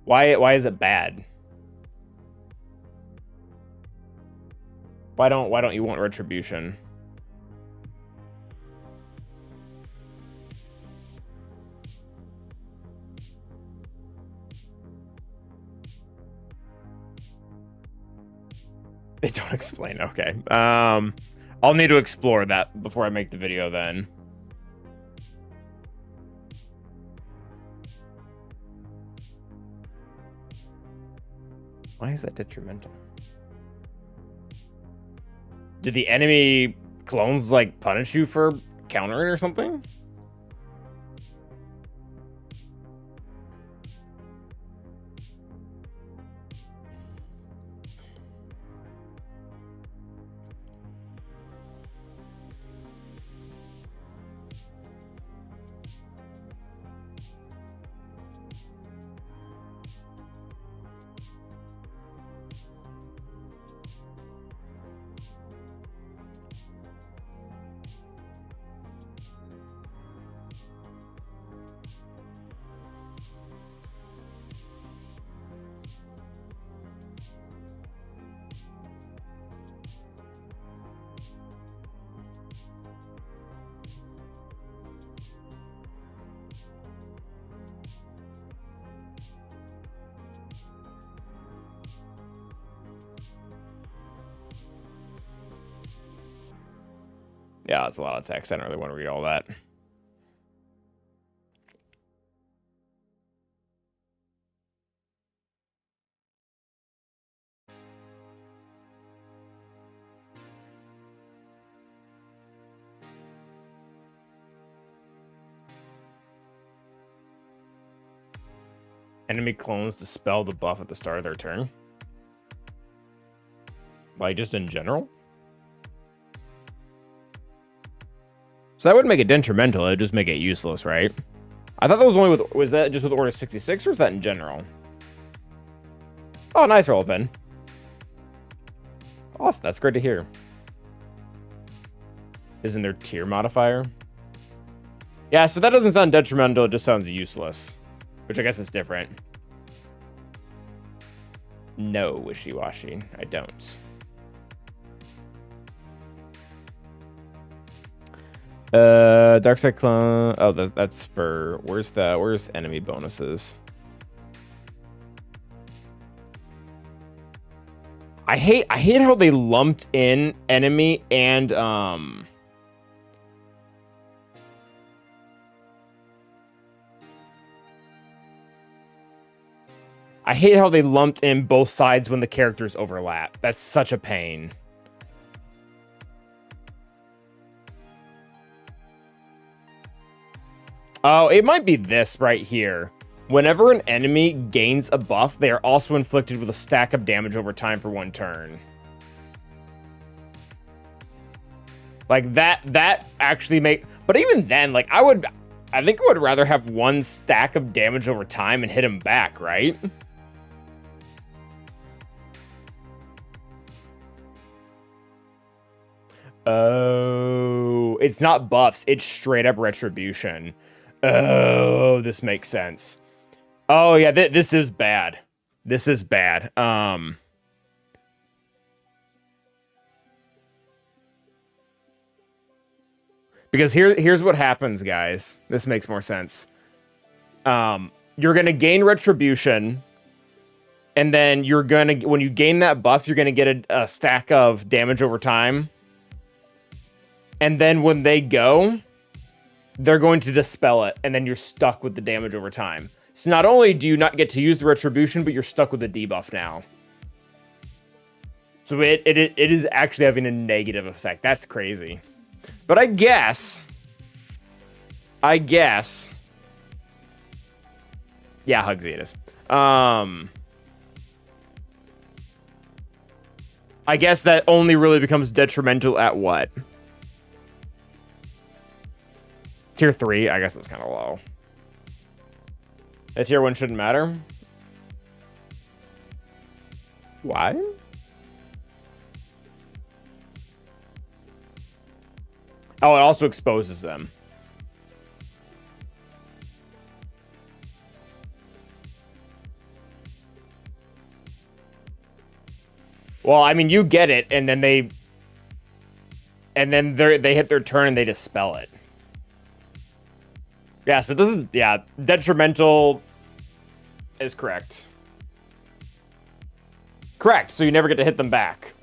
Why is it bad? Why don't you want Retribution? They don't explain. Okay. I'll need to explore that before I make the video then. Why is that detrimental? Did the enemy clones, like, punish you for countering or something? Yeah, that's a lot of text. I don't really want to read all that. Enemy clones dispel the buff at the start of their turn. Like, just in general? So that wouldn't make it detrimental, it'd just make it useless, right? I thought that was only with... Was that just with Order 66, or is that in general? Oh, nice roll, Ben. Awesome, that's great to hear. Isn't there tier modifier? Yeah, so that doesn't sound detrimental, it just sounds useless. Which I guess is different. No, wishy-washy. I don't. Dark Side Clone. Oh, that's for... Where's enemy bonuses? I hate how they lumped in enemy and I hate how they lumped in both sides when the characters overlap. That's such a pain. Oh, it might be this right here. Whenever an enemy gains a buff, they are also inflicted with a stack of damage over time for 1 turn. Like that actually make... But even then, like I think I would rather have 1 stack of damage over time and hit him back, right? Oh, it's not buffs. It's straight up retribution. Oh, this makes sense. Oh, yeah, this is bad. This is bad. Because here's what happens, guys. This makes more sense. You're going to gain retribution, and then you're going to... When you gain that buff, you're going to get a stack of damage over time. And then when they go, they're going to dispel it, and then you're stuck with the damage over time. So not only do you not get to use the retribution, but you're stuck with the debuff now. So it is actually having a negative effect. That's crazy. But I guess... Yeah, hug Zetas. I guess that only really becomes detrimental at what? Tier 3, I guess that's kind of low. That tier 1 shouldn't matter. Why? Oh, it also exposes them. Well, I mean, you get it, and then they hit their turn and they dispel it. Yeah, so this is, yeah, detrimental is correct. Correct, so you never get to hit them back.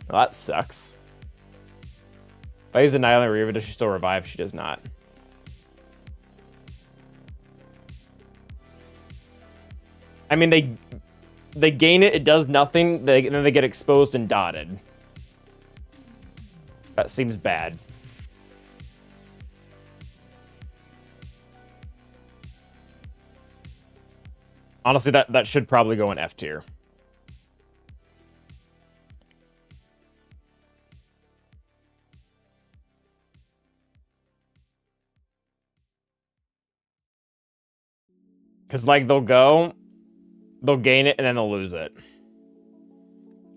Well, that sucks. If I use Annihilate Reaver, does she still revive? She does not. I mean, they gain it, it does nothing, and then they get exposed and dotted. That seems bad. Honestly, that should probably go in F tier. Because, like, they'll gain it, and then they'll lose it.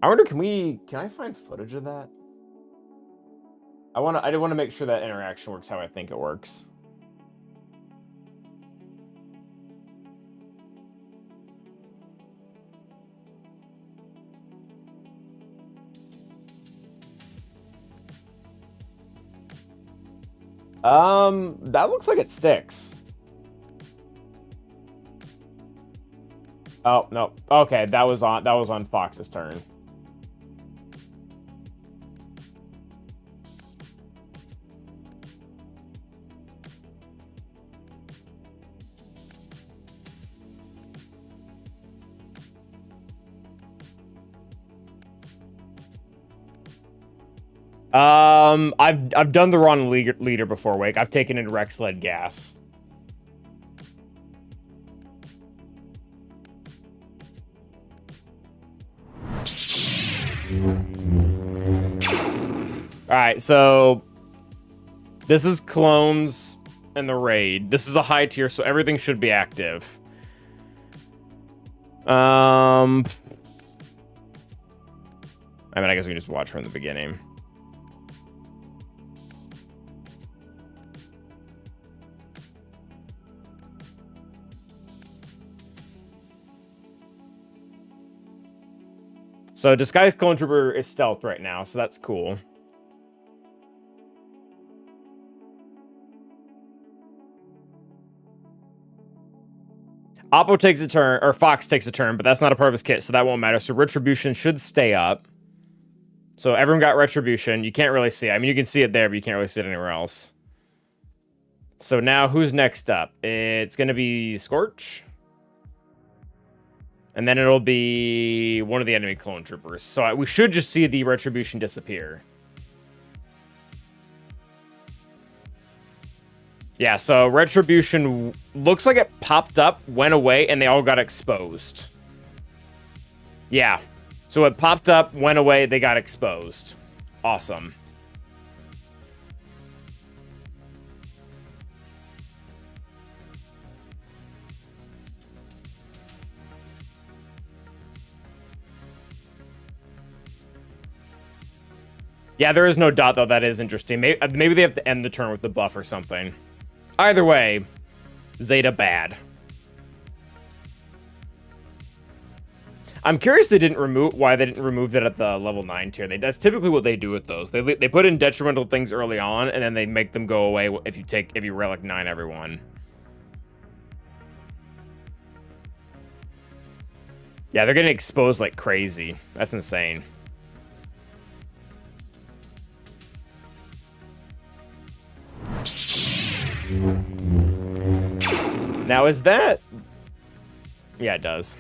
I wonder, can I find footage of that? I want to make sure that interaction works how I think it works. That looks like it sticks. Oh, no. Okay, that was on Fox's turn. I've done the wrong leader before, Wake. I've taken in Rex-led gas. Alright, so this is clones and the raid. This is a high tier, so everything should be active. I mean, I guess we can just watch from the beginning. So Disguised Clone Trooper is stealth right now, so that's cool. Oppo takes a turn, or Fox takes a turn, but that's not a part of his kit, so that won't matter. So Retribution should stay up. So everyone got Retribution. You can't really see it. I mean, you can see it there, but you can't really see it anywhere else. So now, who's next up? It's going to be Scorch. And then it'll be one of the enemy clone troopers. So we should just see the Retribution disappear. Yeah, so Retribution looks like it popped up, went away, and they all got exposed. Yeah. So it popped up, went away, they got exposed. Awesome. Yeah, there is no dot, though. That is interesting. Maybe they have to end the turn with the buff or something. Either way, Zeta bad. I'm curious why they didn't remove that at the level 9 tier. That's typically what they do with those. They put in detrimental things early on, and then they make them go away if you relic 9 everyone. Yeah, they're getting exposed like crazy. That's insane. Now, is that... Yeah, it does.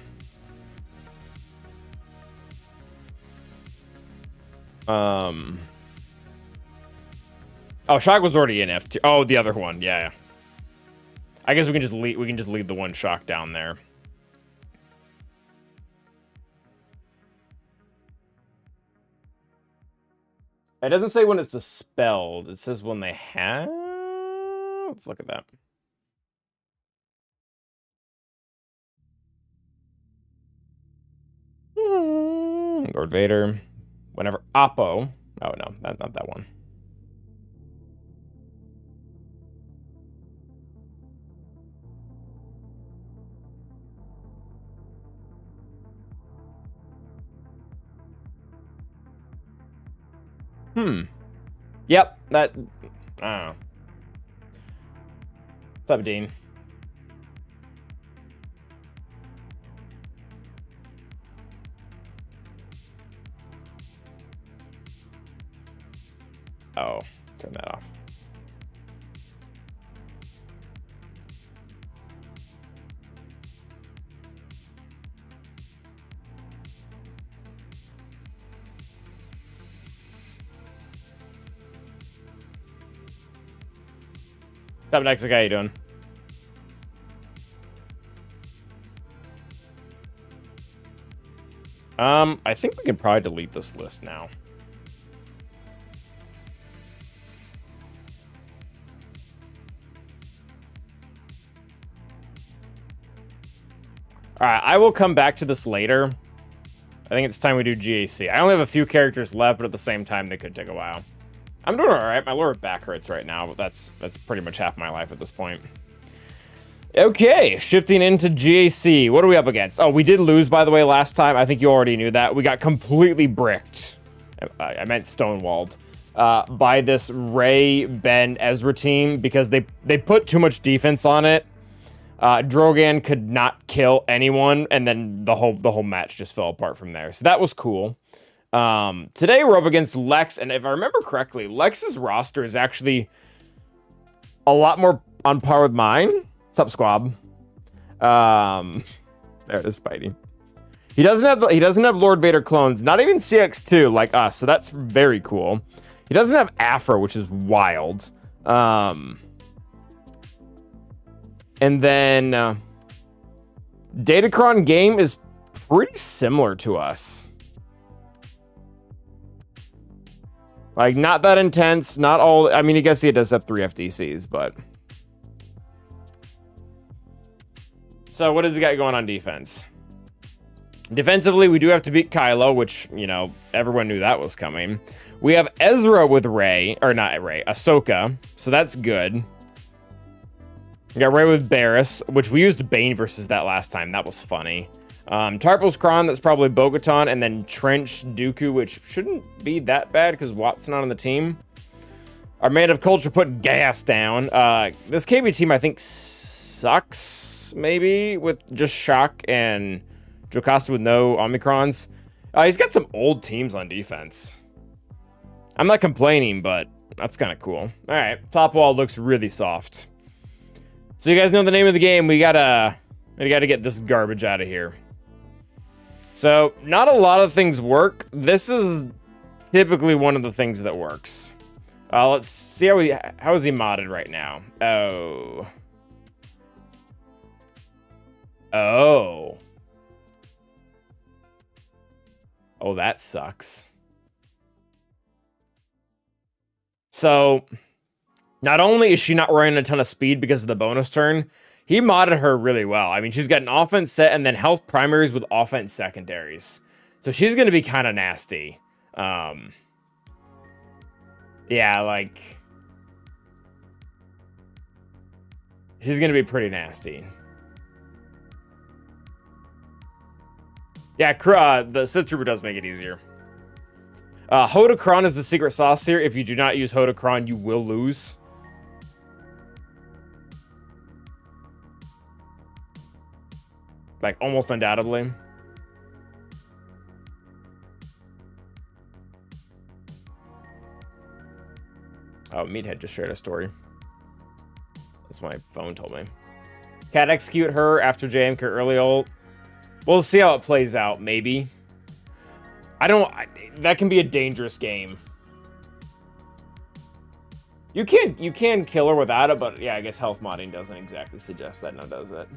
Oh, Shock was already in F tier. Oh, the other one. Yeah. I guess we can just leave the one Shock down there. It doesn't say when it's dispelled. It says when they have... Let's look at that. Lord Vader. Whenever Oppo... Oh, no, that's not that one. Yep, that... I don't know. What's up, Dean? Oh, turn that off. What's up, next guy? How you doing? I think we can probably delete this list now. Alright, I will come back to this later. I think it's time we do GAC. I only have a few characters left, but at the same time, they could take a while. I'm doing alright. My lower back hurts right now, but that's pretty much half my life at this point. Okay, shifting into GAC. What are we up against? Oh, we did lose, by the way, last time. I think you already knew that. We got completely bricked. I meant stonewalled. By this Rey, Ben, Ezra team because they put too much defense on it. Drogan could not kill anyone, and then the whole match just fell apart from there. So that was cool. Today we're up against Lex, and if I remember correctly, Lex's roster is actually a lot more on par with mine. What's up, Squab? There it is, Spidey. He doesn't have Lord Vader clones, not even CX2 like us, so that's very cool. He doesn't have Afro, which is wild. And then Datacron game is pretty similar to us. Like, not that intense, not all... I mean, I guess it does have 3 FDCs, but... So, what does he got going on defense? Defensively, we do have to beat Kylo, which, you know, everyone knew that was coming. We have Ezra with Rey, or not Rey, Ahsoka, so that's good. We got Rey with Barriss, which we used Bane versus that last time. That was funny. Tarpos Kron, that's probably Bo-Katan, and then Trench Dooku, which shouldn't be that bad because Watt's not on the team. Our Man of Culture put gas down. This KB team, I think, sucks, maybe, with just Shock and Jocasta with no Omicrons. He's got some old teams on defense. I'm not complaining, but that's kind of cool. All right, top wall looks really soft. So you guys know the name of the game. We gotta get this garbage out of here. So not a lot of things work. This is typically one of the things that works. Let's see how is he modded right now? Oh, that sucks. So, not only is she not running a ton of speed because of the bonus turn, he modded her really well. I mean, she's got an offense set and then health primaries with offense secondaries. So she's going to be kind of nasty. Yeah, like... she's going to be pretty nasty. Yeah, the Sith Trooper does make it easier. Hodokron is the secret sauce here. If you do not use Hodokron, you will lose. Like, almost undoubtedly. Oh, Meathead just shared a story. That's what my phone told me. Can't execute her after JMK early ult. We'll see how it plays out, maybe. That can be a dangerous game. You can kill her without it, but yeah, I guess health modding doesn't exactly suggest that now, does it?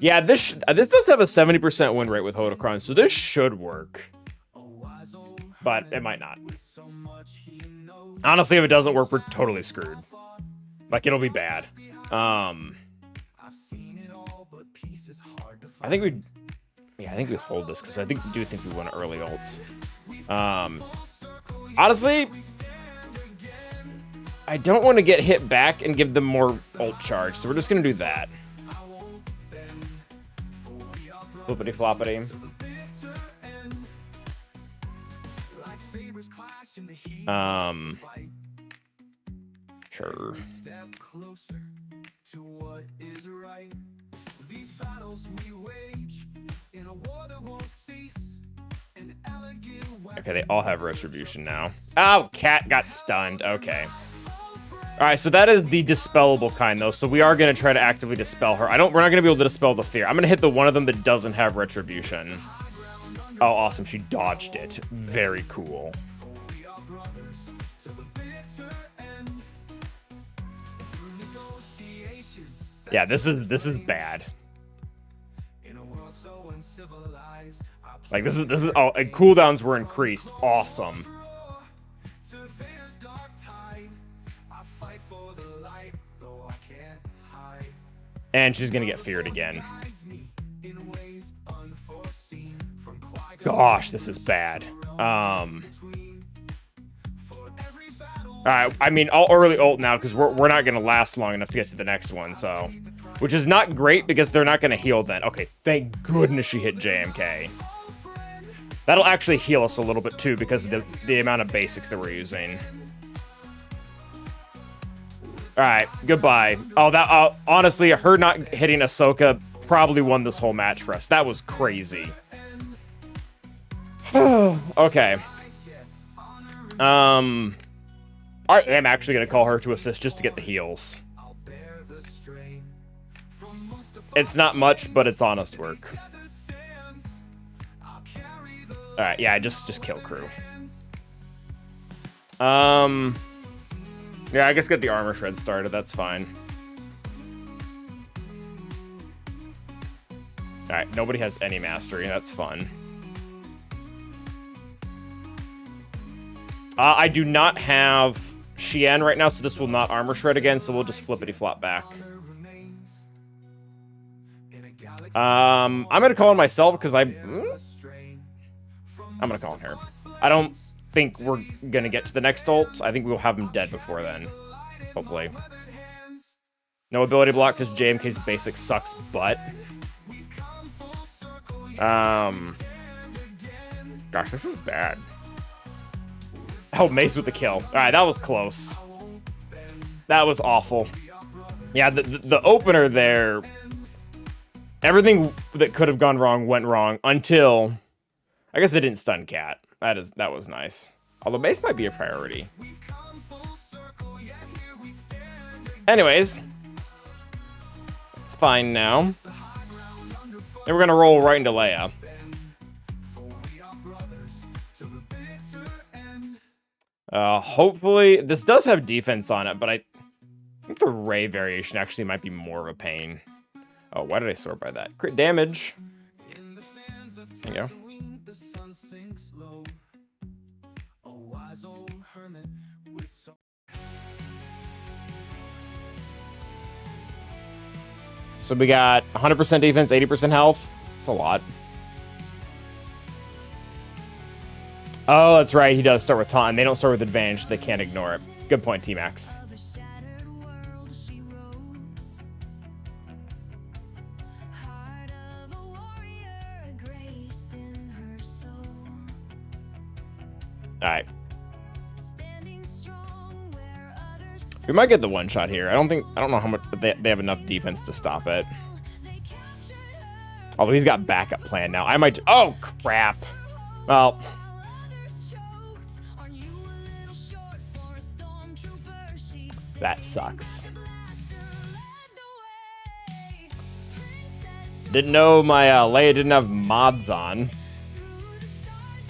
Yeah, this does have a 70% win rate with Hodokron, so this should work. But it might not. Honestly, if it doesn't work, we're totally screwed. Like, it'll be bad. I think we hold this because I do think we want early ults. Honestly, I don't want to get hit back and give them more ult charge, so we're just gonna do that. Flippity floppity. Sure. Okay, they all have retribution now. Oh, Cat got stunned. Okay. All right, so that is the dispellable kind, though. So we are going to try to actively dispel her. We're not going to be able to dispel the fear. I'm going to hit the one of them that doesn't have retribution. Oh, awesome. She dodged it. Very cool. Yeah, this is bad. Like this is oh, and cooldowns were increased. Awesome. And she's gonna get feared again. Gosh, this is bad. All right, I mean, I'll early ult now because we're not gonna last long enough to get to the next one, so, which is not great because they're not gonna heal then. Okay, thank goodness she hit JMK. That'll actually heal us a little bit too because of the amount of basics that we're using. All right, goodbye. Oh, that honestly, her not hitting Ahsoka probably won this whole match for us. That was crazy. Okay. All I am actually going to call her to assist just to get the heals. It's not much, but it's honest work. Alright, yeah, just kill crew. Yeah, I guess get the armor shred started, that's fine. Alright, nobody has any mastery, that's fun. I do not have Xian right now, so this will not armor shred again, so we'll just flippity flop back. I'm gonna call on myself because I'm gonna call on her. I don't think we're gonna get to the next ult. I think we'll have him dead before then. Hopefully. No ability block because JMK's basic sucks butt. Gosh, this is bad. Oh, Mace with the kill. Alright, that was close. That was awful. Yeah, the opener there, everything that could have gone wrong went wrong until, I guess they didn't stun Cat. That was nice. Although Mace might be a priority. Anyways, it's fine now. And we're gonna roll right into Leia. Hopefully, this does have defense on it, but I think the Ray variation actually might be more of a pain. Oh, why did I sort by that? Crit damage. There you go. So we got 100% defense, 80% health. It's a lot. Oh, that's right. He does start with taunt. They don't start with advantage. They can't ignore it. Good point, T-Max. All right. We might get the one shot here. I don't know how much they have enough defense to stop it. Although he's got backup plan now. I might. Oh crap. Well. That sucks. Didn't know my Leia didn't have mods on.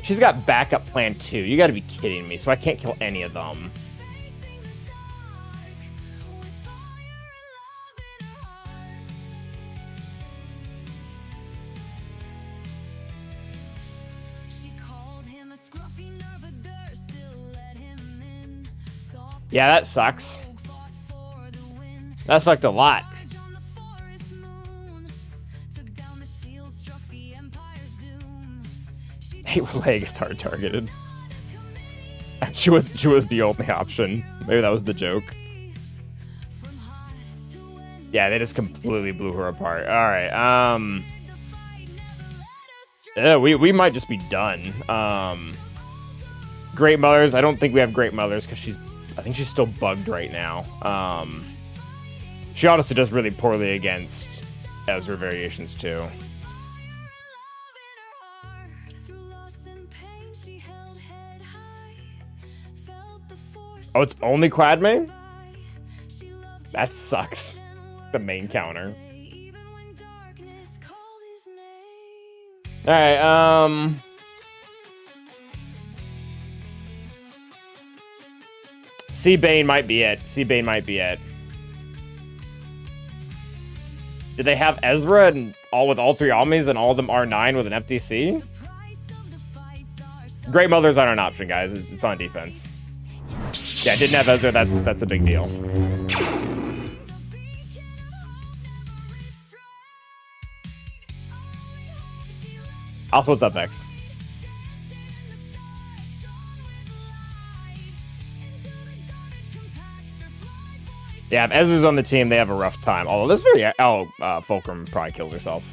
She's got backup plan too. You gotta be kidding me. So I can't kill any of them. Yeah, that sucks. That sucked a lot. I hate when Leia gets hard targeted. She was the only option. Maybe that was the joke. Yeah, they just completely blew her apart. All right. Yeah, we might just be done. Great Mothers. I don't think we have Great Mothers because I think she's still bugged right now. She honestly does really poorly against Ezra variations too. Oh, it's only Quadme? That sucks. The main counter. Alright, C-Bane might be it. C-Bane might be it. Did they have Ezra and with all three armies and all of them R9 with an FTC? Great Mothers aren't an option, guys. It's on defense. Yeah, didn't have Ezra. That's a big deal. Also, what's up, X? Yeah, if Ezra's on the team, they have a rough time. Although this video, Fulcrum probably kills herself.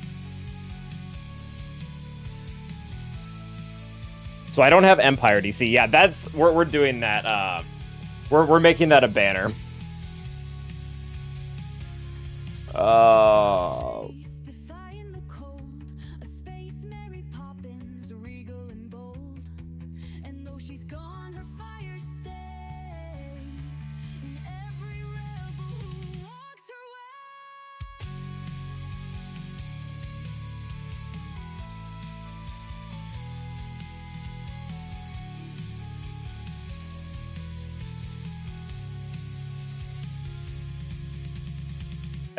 So I don't have Empire DC. Yeah, we're doing that. We're making that a banner.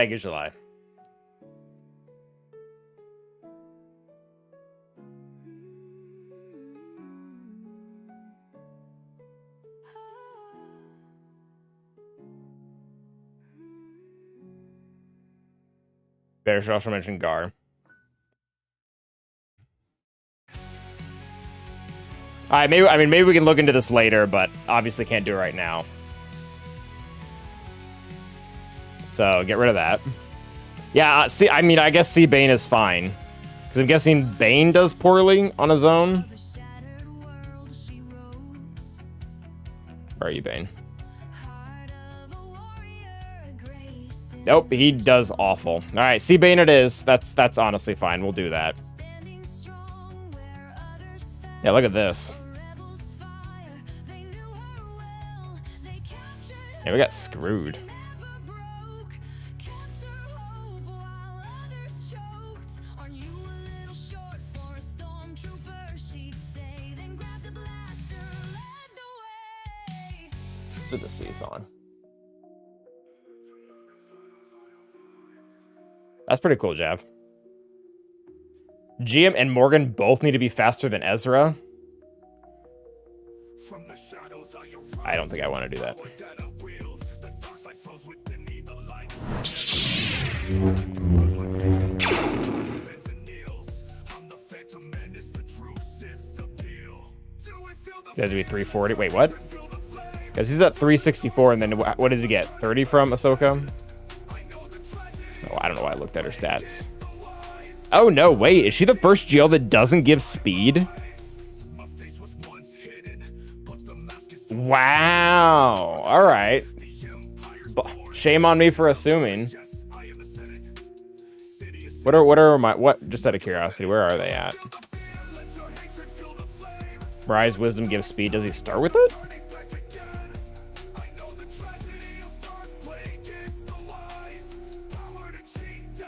Thank you, July. Better should also mention Gar. All right, maybe we can look into this later, but obviously can't do it right now. So get rid of that. Yeah, I guess C Bane is fine, because I'm guessing Bane does poorly on his own. Where are you, Bane? Nope, he does awful. All right, C Bane it is. That's honestly fine. We'll do that. Yeah, look at this. Yeah, we got screwed. Let's do the C song. That's pretty cool, Jav. GM and Morgan both need to be faster than Ezra. I don't think I want to do that. He has to be 340. Wait, what? Because he's at 364, and then what does he get? 30 from Ahsoka? Oh, I don't know why I looked at her stats. Oh, no, wait. Is she the first GL that doesn't give speed? Wow. All right. Shame on me for assuming. Just out of curiosity, where are they at? Rise, Wisdom, Give Speed. Does he start with it?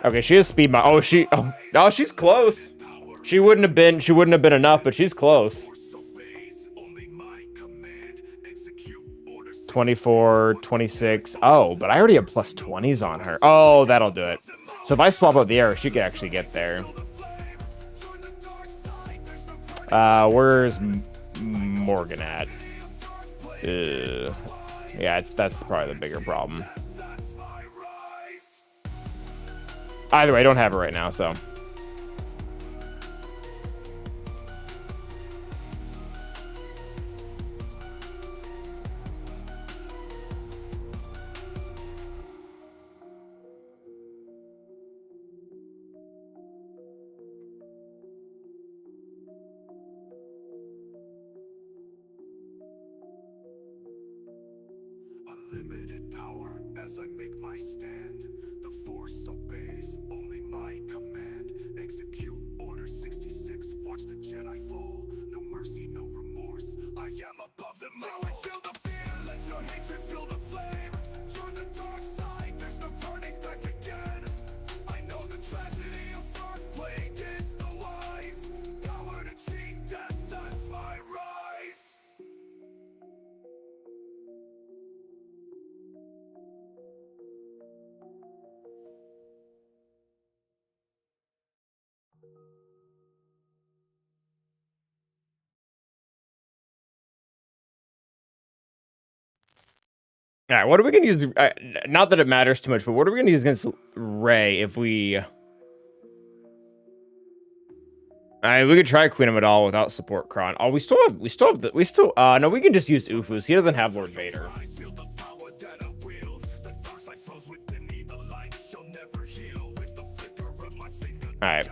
Okay, she has speed. Oh, she's close. She wouldn't have been enough, but she's close. 24, 26. Oh, but I already have plus 20s on her. Oh, that'll do it. So if I swap out the arrow, she could actually get there. Where's Morgan at? Yeah, that's probably the bigger problem. Either way, I don't have it right now, so. Unlimited power as I make my stand. The force obeys only my command. Execute order 66. Watch the Jedi fall. No mercy, no remorse. I am above them all. Feel the fear, let your hatred fill the flame. Join the dark side, there's no turning back again. I know the tragedy of Darth Plague is the lies. Power to cheat death, that's my rise. All right, what are we going to use? Not that it matters too much, but what are we going to use against Rey if we... we could try Queen Amidala without support Kron. Oh, no, we can just use Ufus. He doesn't have Lord Vader. All right,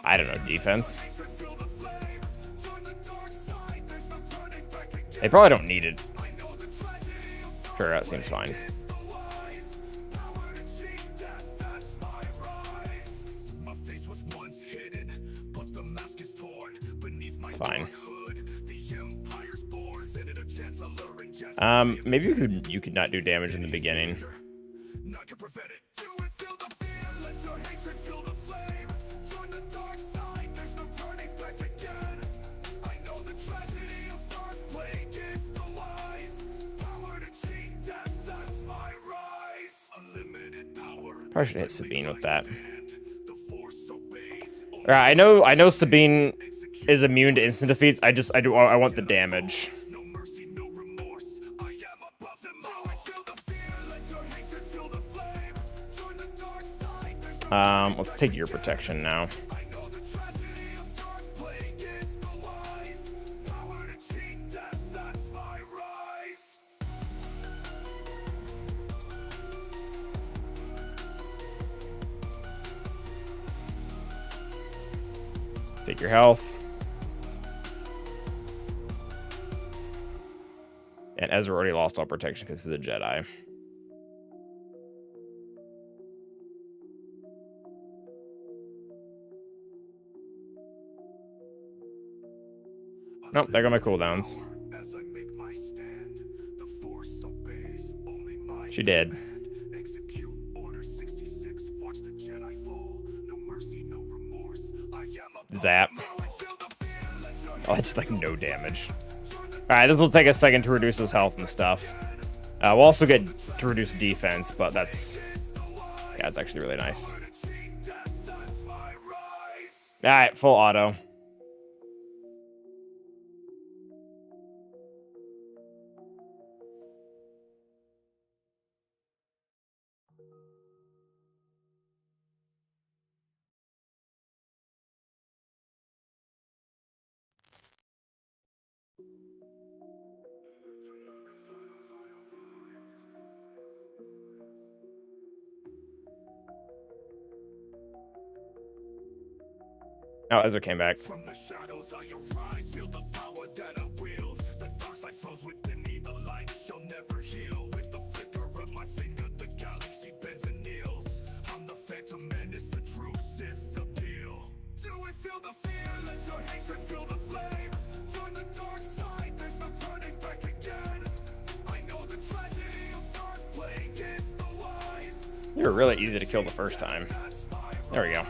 I don't know, defense. They probably don't need it. Sure, that seems fine. It's fine. Maybe you could not do damage in the beginning. Probably should hit Sabine with that. Alright, I know Sabine is immune to instant defeats. I want the damage. Let's take your protection now. Take your health. And Ezra already lost all protection because he's a Jedi. Nope, there go my cooldowns. She did. Zap. Oh, that's like no damage. Alright, this will take a second to reduce his health and stuff. We'll also get to reduce defense, but that's... yeah, it's actually really nice. Alright, full auto. Oh, Ezra came back. From the shadows I arise, feel the power that I wield. The dark side flows within me, the light shall never heal. With the flicker of my finger, the galaxy bends and kneels. I'm the phantom menace, the true Sith appeal. Do it, feel the fear, let your hatred feel the flame. Join the dark side, there's no turning back again. I know the tragedy of dark plague is the wise. You were really easy to kill the first time. There we go.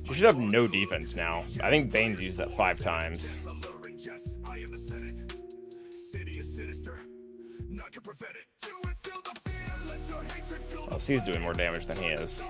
You should have no defense now. I think Bane's used that 5 times. Well, C's doing more damage than he is.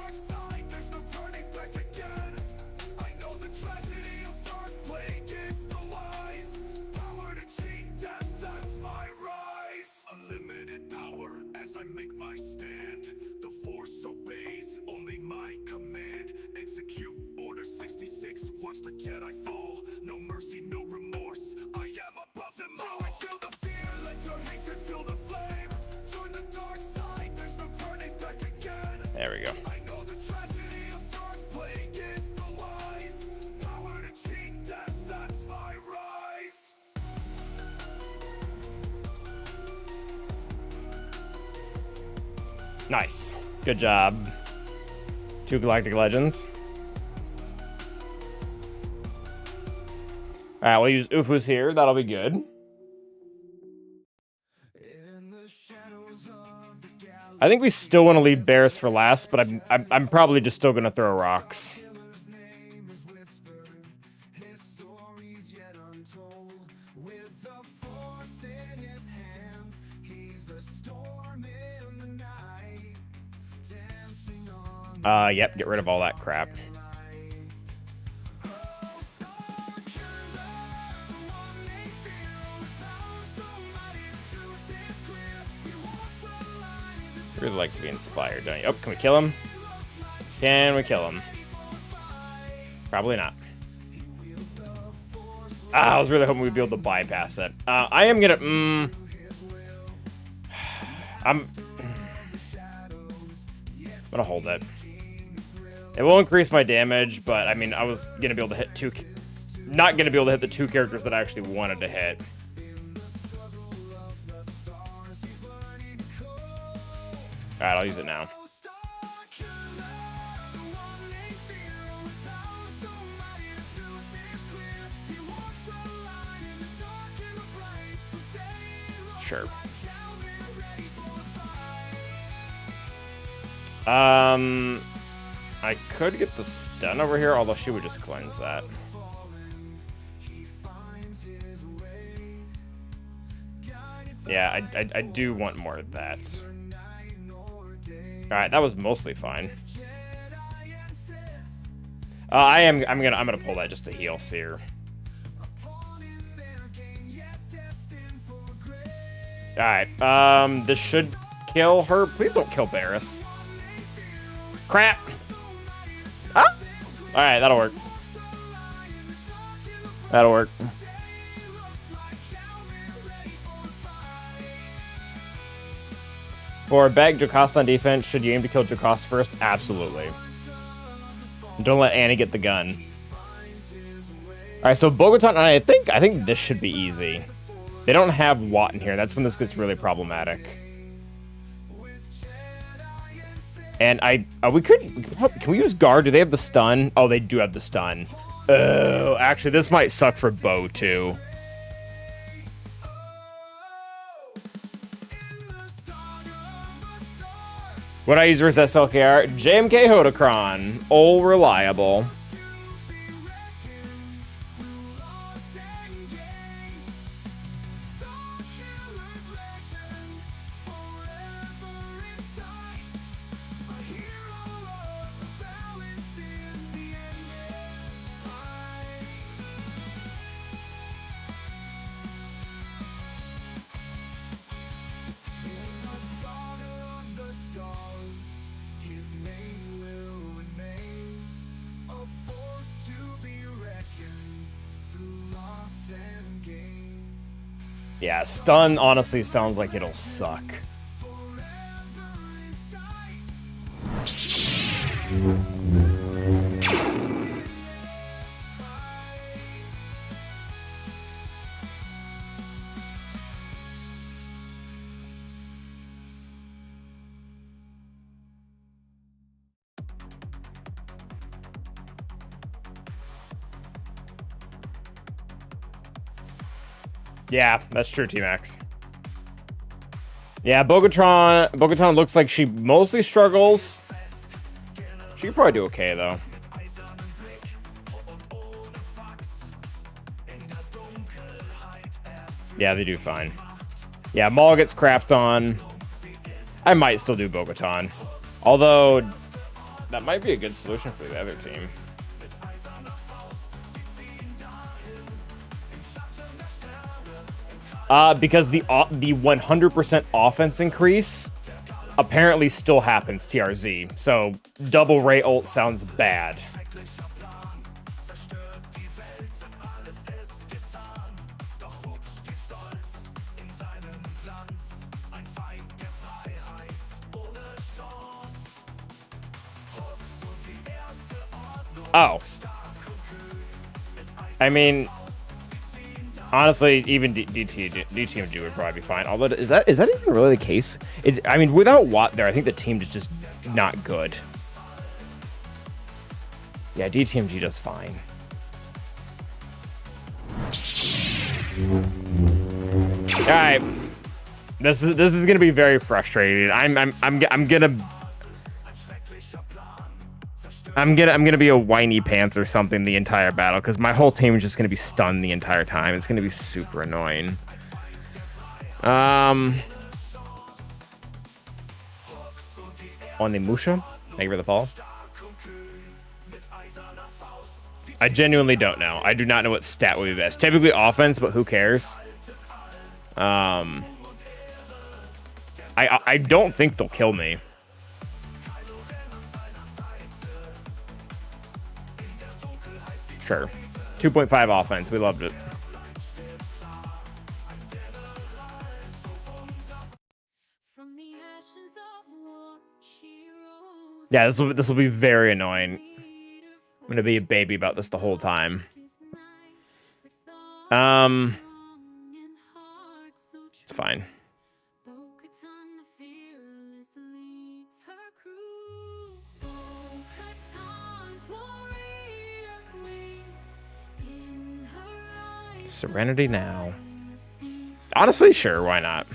Unlimited power as I make my stand. The force obeys, only my command. Execute order 66, watch the Jedi fall. No mercy, no remorse, I am above them all. Feel the fear, let your hatred feel the flame. Join the dark side, there's no turning back again. There we go. I know the tragedy of dark plague is the wise. Power to cheat death, that's my rise. Nice. Good job. 2 Galactic Legends. Alright, we'll use Ufus here. That'll be good. I think we still want to leave Bears for last, but I'm probably just still going to throw rocks. Yep, get rid of all that crap. Really like to be inspired, don't you? Oh, can we kill him? Can we kill him? Probably not. I was really hoping we'd be able to bypass it. I am gonna... I'm gonna hold it. It will increase my damage, but I mean, I was gonna be able to hit not gonna be able to hit the 2 characters that I actually wanted to hit. Alright, I'll use it now. Sure. I could get the stun over here, although she would just cleanse that. Yeah, I do want more of that. All right, that was mostly fine. I'm gonna pull that just to heal Seer. All right, this should kill her. Please don't kill Barris. Crap. Ah. All right, that'll work. That'll work. For bag Jocasta on defense, should you aim to kill Jocasta first? Absolutely. Don't let Annie get the gun. All right, so Bogota, and I think this should be easy. They don't have Watt in here. That's when this gets really problematic. And can we use guard? Do they have the stun? Oh, they do have the stun. Oh, actually, this might suck for Bo too. What I use versus SLKR? JMK Hodocron. All reliable. Yeah, stun honestly sounds like it'll suck. Yeah, that's true, T-Max. Yeah, Bogotan looks like she mostly struggles. She could probably do okay, though. Yeah, they do fine. Yeah, Maul gets crapped on. I might still do Bogotan. Although, that might be a good solution for the other team. Because the 100% offense increase apparently still happens TRZ. So double Ray ult sounds bad. Oh. I mean, honestly, even DTMG would probably be fine. Although, is that even really the case? I mean, without Watt there, I think the team is just not good. Yeah, DTMG does fine. All right, this is gonna be very frustrating. I'm gonna be a whiny pants or something the entire battle because my whole team is just gonna be stunned the entire time. It's gonna be super annoying. Onimusha, thank you for the follow. I genuinely don't know. I do not know what stat would be best. Typically offense, but who cares? I don't think they'll kill me. Sure. 2.5 offense. We loved it. Yeah, this will be very annoying. I'm gonna be a baby about this the whole time. It's fine. Serenity now. Honestly, sure, why not?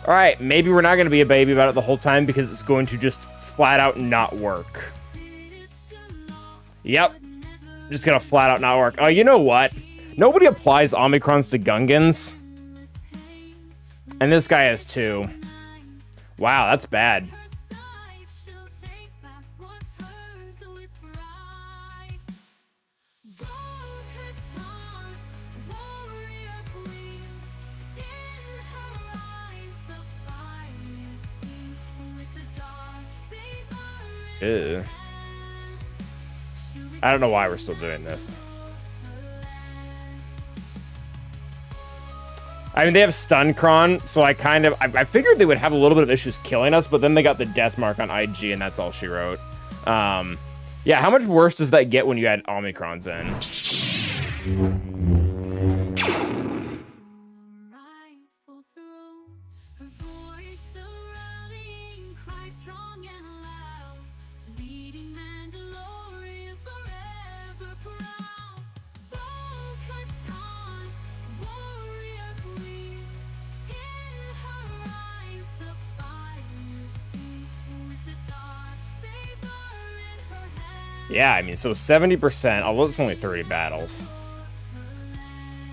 All All right, maybe we're not going to be a baby about it the whole time because it's going to just flat out not work. Yep. Just going to flat out not work. Oh, you know what? Nobody applies Omicrons to Gungans. And this guy has 2. Wow, that's bad. Ew. I don't know why we're still doing this. I mean, they have stun cron, so I figured they would have a little bit of issues killing us, but then they got the death mark on IG, and that's all she wrote. Yeah, how much worse does that get when you add Omicrons in? Yeah, I mean, so 70%, although it's only 30 battles.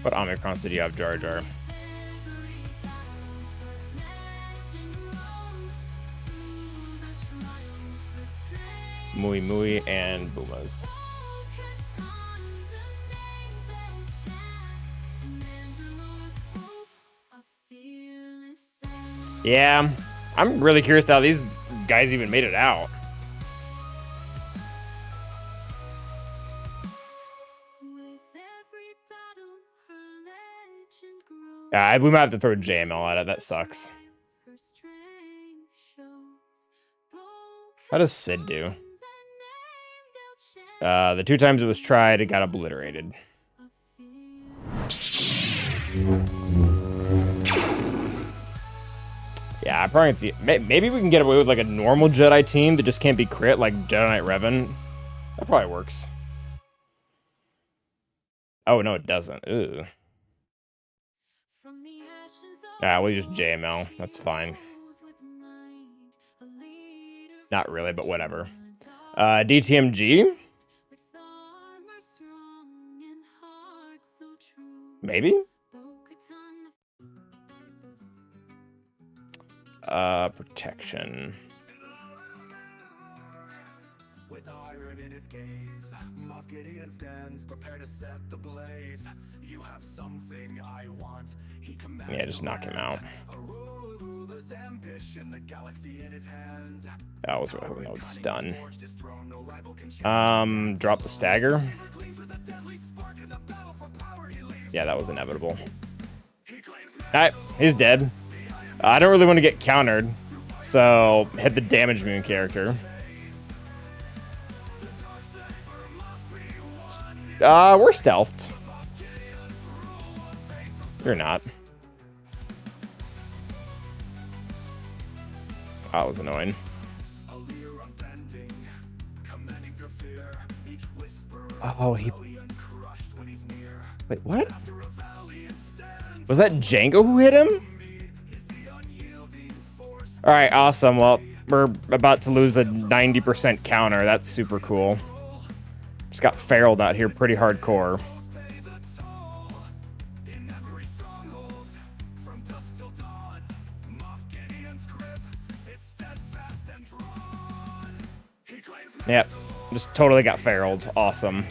What Omicrons did you have, Jar Jar? Mui Mui and Boomas. Yeah, I'm really curious how these guys even made it out. Yeah, we might have to throw JML at it. That sucks. How does Sid do? The 2 times it was tried, it got obliterated. Yeah, I probably can see. Maybe we can get away with like a normal Jedi team that just can't be crit, like Jedi Knight Revan. That probably works. Oh no, it doesn't. Ooh. We'll use JML. That's fine. Not really, but whatever. DTMG? Maybe? Protection. With iron in his gaze, Moff Gideon stands, prepare to set the blaze. You have something I want. He commands. Yeah, just knock him out. Ambition, the galaxy in his hand. That was what I would stun. Drop the stagger. Yeah, that was inevitable. Alright, he's dead. I don't really want to get countered, so hit the damage moon character. We're stealthed. You're not. That was annoying. Oh, he... Wait, what? Was that Django who hit him? Alright, awesome. Well, we're about to lose a 90% counter. That's super cool. Just got feraled out here pretty hardcore. Yep, just totally got feraled. Awesome.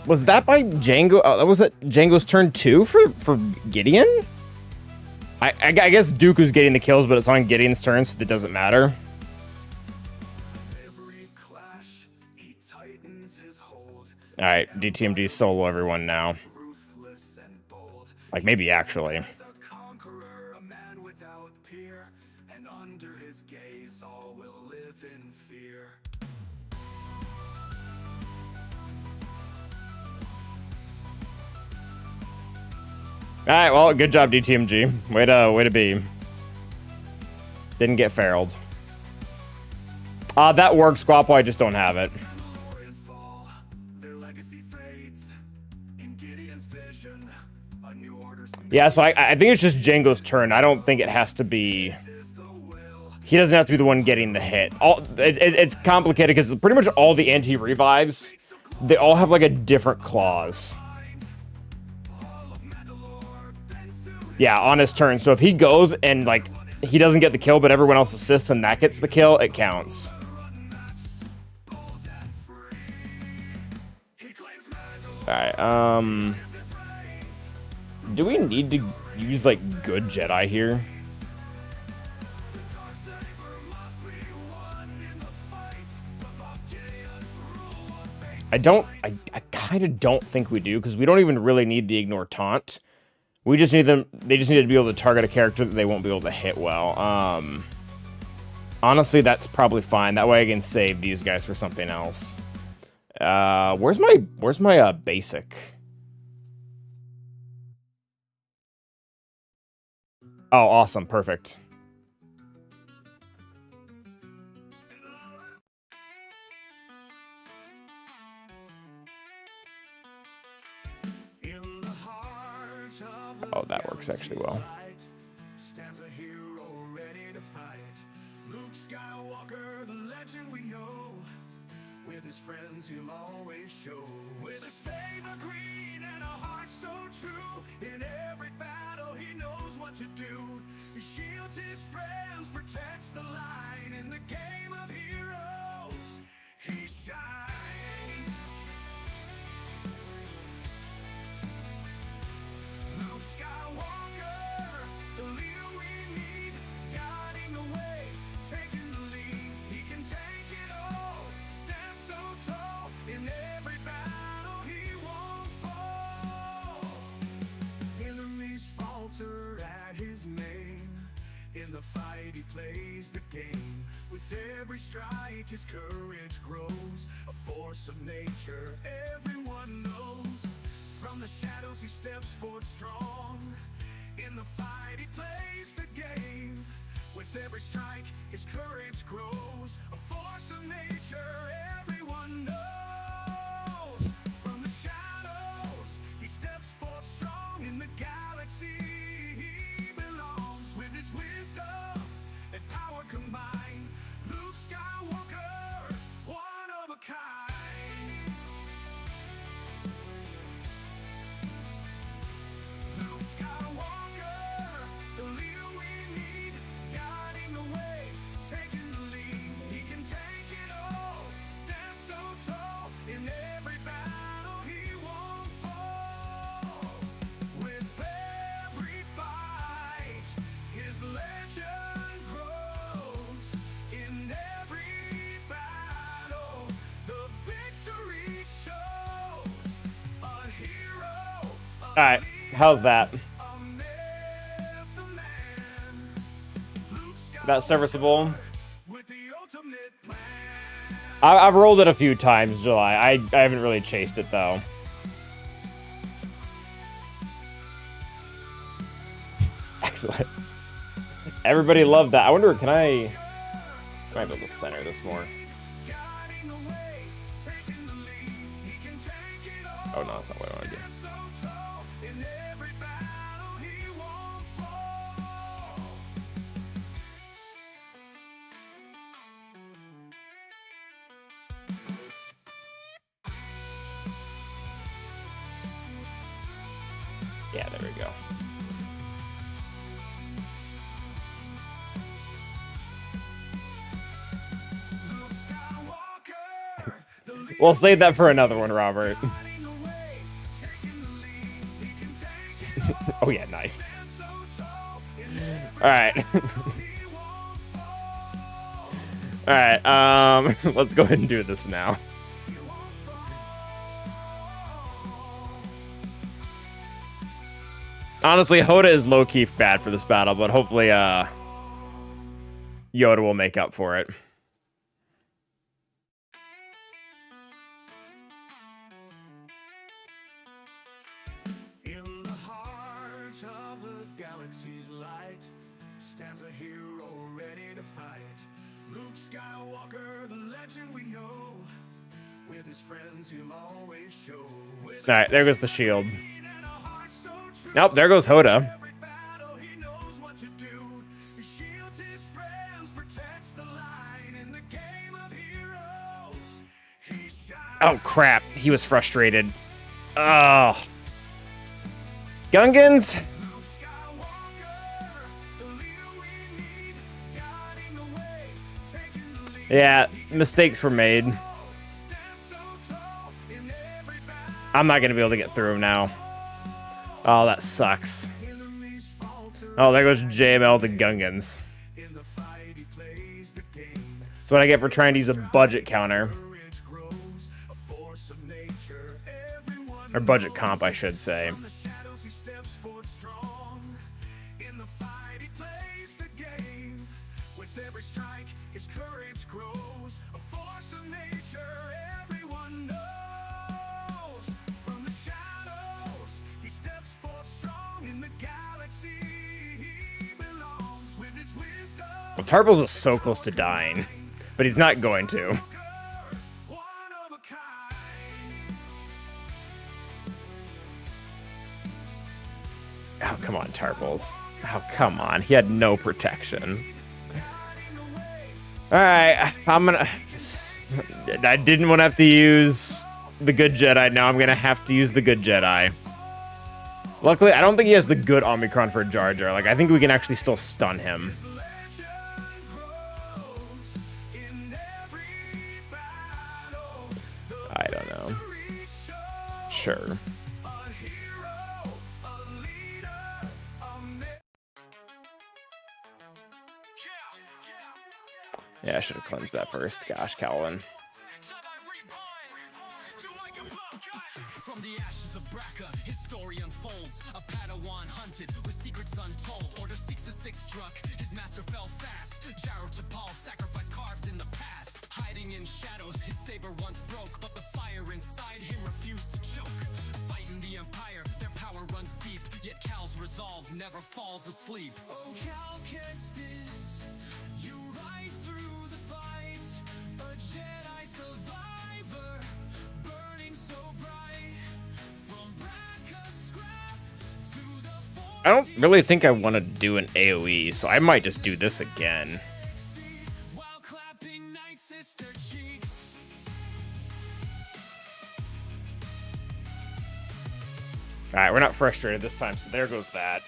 Was that by Django? Oh, that was that Django's turn 2 for Gideon? I guess Duke was getting the kills, but it's on Gideon's turn, so it doesn't matter. All right, DTMG solo everyone now. Like, maybe actually. All right, well, good job, DTMG. Way to be. Didn't get feraled. That works, Squappo. I just don't have it. Yeah, so I think it's just Django's turn. I don't think it has to be... He doesn't have to be the one getting the hit. It's complicated because pretty much all the anti-revives, they all have like a different clause. Yeah, on his turn. So if he goes and like he doesn't get the kill, but everyone else assists and that gets the kill, it counts. Alright, do we need to use like good Jedi here? I kind of don't think we do, because we don't even really need the ignore taunt. We just need them, they just need to be able to target a character that they won't be able to hit well. Honestly, that's probably fine. That way I can save these guys for something else. Where's my basic? Oh, awesome. Perfect. Oh, that works actually well. Stands a hero ready to fight. Luke Skywalker, the legend we know. With his friends he'll always show. With a saber green and a heart so true. In every battle he knows what to do. He shields his friends, protects the line. In the game of heroes, he shines. Luke Skywalker, the leader we need, guiding the way, taking the lead. He can take it all, stand so tall. In every battle he won't fall. Enemies falter at his name. In the fight he plays the game. With every strike his courage grows. A force of nature everyone knows. From the shadows he steps forth strong. In the fight he plays the game. With every strike his courage grows. A force of nature everyone knows. From the shadows he steps forth strong. In the galaxy he belongs. With his wisdom and power combined, Luke Skywalker, one of a kind. Luke Skywalker, the leader we need, guiding the way, taking the lead. He can take it all, stand so tall. In every battle he won't fall. With every fight, his legend grows. In every battle, the victory shows. A hero, All right, how's that? That's serviceable. with the ultimate plan. I've rolled it a few times, July. I haven't really chased it though. Excellent. Everybody loved that. I wonder, can I might be able to center this more. Guiding the way, taking the lead. He can take it all. Oh no, that's not what I want to do. So tall, in every battle he won't fall. Yeah, there we go. Luke Skywalker, the leader We'll save that for another one, Robert. guiding the way, taking the lead. He can take it all. Oh yeah, nice. Stand so tall, in every All right. battle he won't fall. All right. Let's go ahead and do this now. He won't fall. Honestly, Hoda is low-key bad for this battle, but hopefully, Yoda will make up for it. In the heart of the galaxy's light stands a hero ready to fight. Luke Skywalker, the legend we know. With his friends, he'll always show. All right, there goes the shield. Nope, there goes Hoda. Oh crap, he was frustrated. Oh. Gungans? Yeah, mistakes were made. I'm not gonna be able to get through him now. Oh, that sucks. Oh, there goes JML the Gungans. That's what I get for trying to use a budget counter. Or budget comp, I should say. Well, Tarples is so close to dying, but he's not going to. Oh, come on, Tarples. Oh, come on. He had no protection. Alright, I didn't want to have to use the good Jedi. Now I'm going to have to use the good Jedi. Luckily, I don't think he has the good Omicron for Jar Jar. Like, I think we can actually still stun him. I don't know. Sure. Yeah, I should have cleansed that first. Gosh, Calvin. From the ashes of Braca, his story unfolds. A Padawan hunted with secrets untold. Order 666 struck, his master fell fast. Jaro Tapal, sacrifice carved in the past. Hiding in shadows, his saber once broke, but the fire inside him refused to choke. Fighting the Empire, their power runs deep. Yet Cal's resolve never falls asleep. Oh, Cal Kestis, you rise through the fight. A Jedi survivor, burning so bright. From Braca scrap to the I don't really think I want to do an AoE, so I might just do this again. while clapping Night Sister cheeks. Alright, we're not frustrated this time, so there goes that.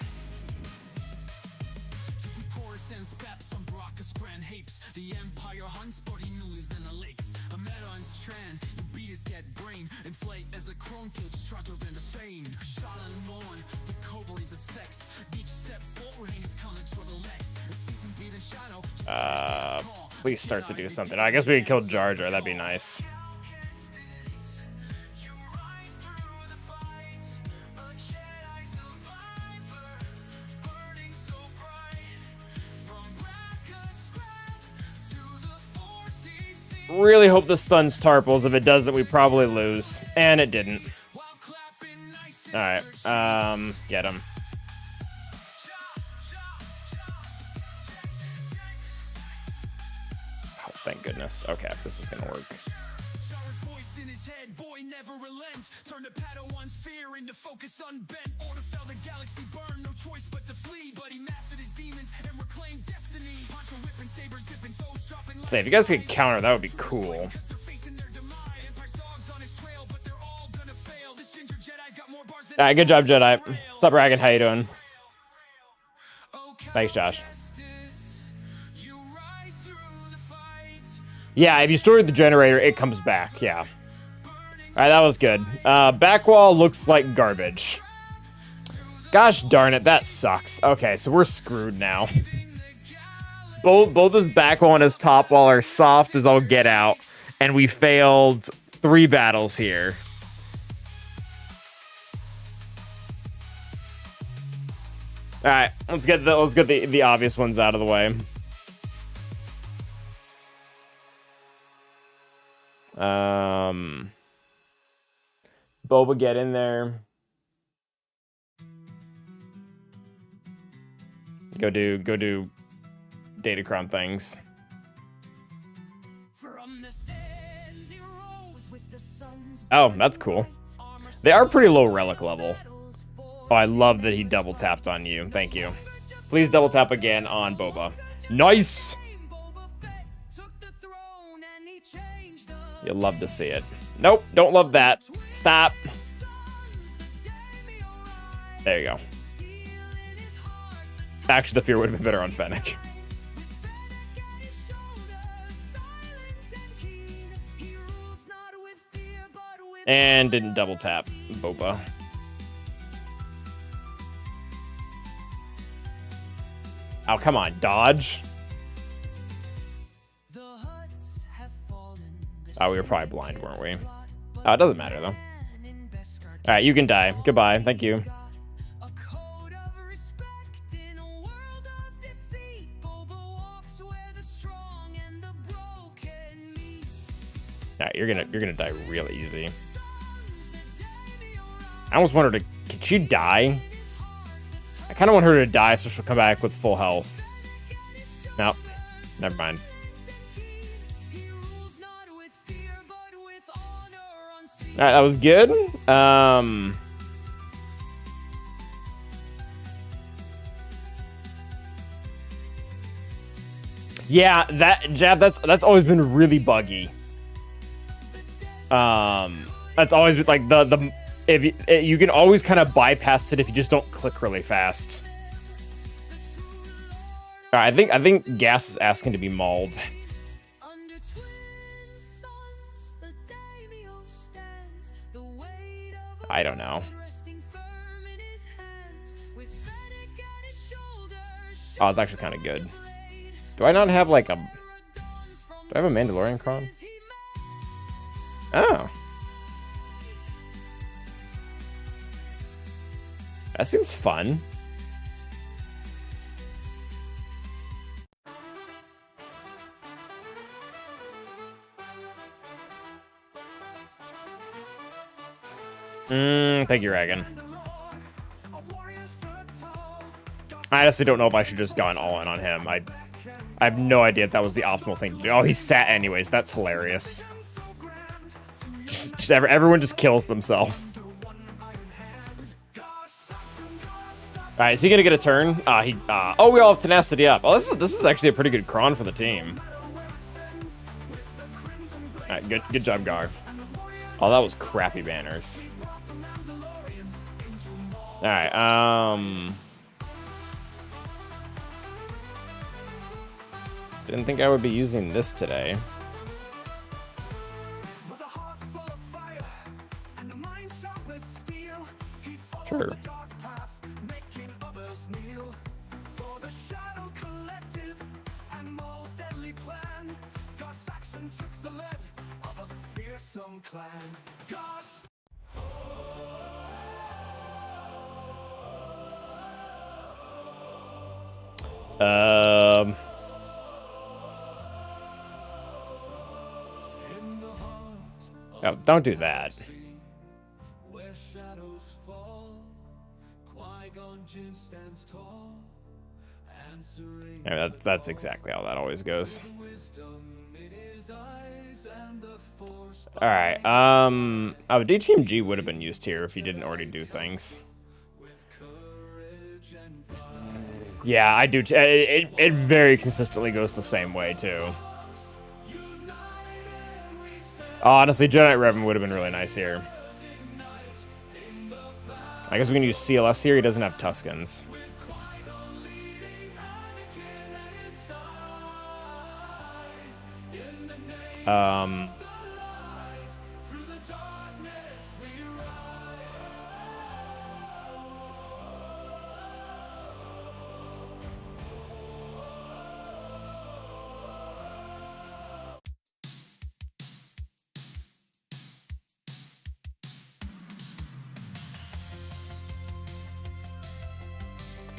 Chorus and speps on Braca Spran Hapes. The Empire hunts, but he news in the lakes. A meta on Strand, you beat his get brain. Inflate as a crone kid, struggled in the fame. Shot and mourn, the Kobolds at sex. Each step forward, his coming to the legs. If he's in beat and shadow, just Please start to do something. I guess we could kill Jar Jar, that'd be nice. you rise through the fight. A Jedi survivor, burning so bright. From Braca scrap to the Force he sees. Really hope this stuns Tarples. If it doesn't, we probably lose. And it didn't. While clapping Night Sister Alright, get him. Oh, thank goodness. Okay, this is gonna work. Jara's voice in his head, boy never relent. Turn the Padawan's fear into focus unbent. Order fell, the galaxy burned, no choice but to flee. But he mastered his demons and reclaimed destiny. Poncho whipping, saber zipping, foes dropping. Say, if you guys could counter, that would be cool. They're facing their demise. Empire's dogs on his trail, but they're all gonna fail. This ginger Jedi's got more bars than Alright, good job, Jedi. What's up, Ragan? How you doing? Oh, Thanks, Josh. Kestis, you rise through the fight. Yeah, if you store the generator, it comes back. Yeah. Alright, that was good. Back wall looks like garbage. Gosh darn it, that sucks. Okay, so we're screwed now. Both his back wall and his top wall are soft as all get out, and we failed 3 battles here. All right, let's get the obvious ones out of the way. Boba, get in there. Go do Datacron things. Oh, that's cool. They are pretty low relic level. Oh, I love that he double tapped on you. Thank you. Please double tap again on Boba. Nice! You'll love to see it. Nope, don't love that. Stop. There you go. Actually, the fear would have been better on Fennec. And didn't double tap Boba. Oh, come on, dodge. Oh, we were probably blind, weren't we? Oh, it doesn't matter, though. All right, you can die. Goodbye. Thank you. All right, you're gonna die real easy. I almost want her to. Can she die? I kind of want her to die so she'll come back with full health. Nope. Never mind. All right, that was good. Yeah, that jab. That's always been really buggy. That's always been like the if you can always kind of bypass it if you just don't click really fast. All right, I think Gas is asking to be mauled. I don't know. Oh, it's actually kind of good. Do I not have like a... Do I have a Mandalorian crown? Oh. That seems fun. Thank you, Reagan. I honestly don't know if I should just gone all in on him. I have no idea if that was the optimal thing to do. Oh, he sat anyways. That's hilarious. Everyone just kills themselves. All right, is he gonna get a turn? Oh, we all have tenacity up. Oh, this is actually a pretty good cron for the team. All right, good job, Gar. Oh, that was crappy banners. All right, didn't think I would be using this today. Sure. Oh, don't do that. Yeah, that's exactly how that always goes. All right. Oh, D Team G would have been used here if he didn't already do things. Yeah, I do. It very consistently goes the same way too. Honestly, Jedi Revan would have been really nice here. I guess we can use CLS here. He doesn't have Tuscans.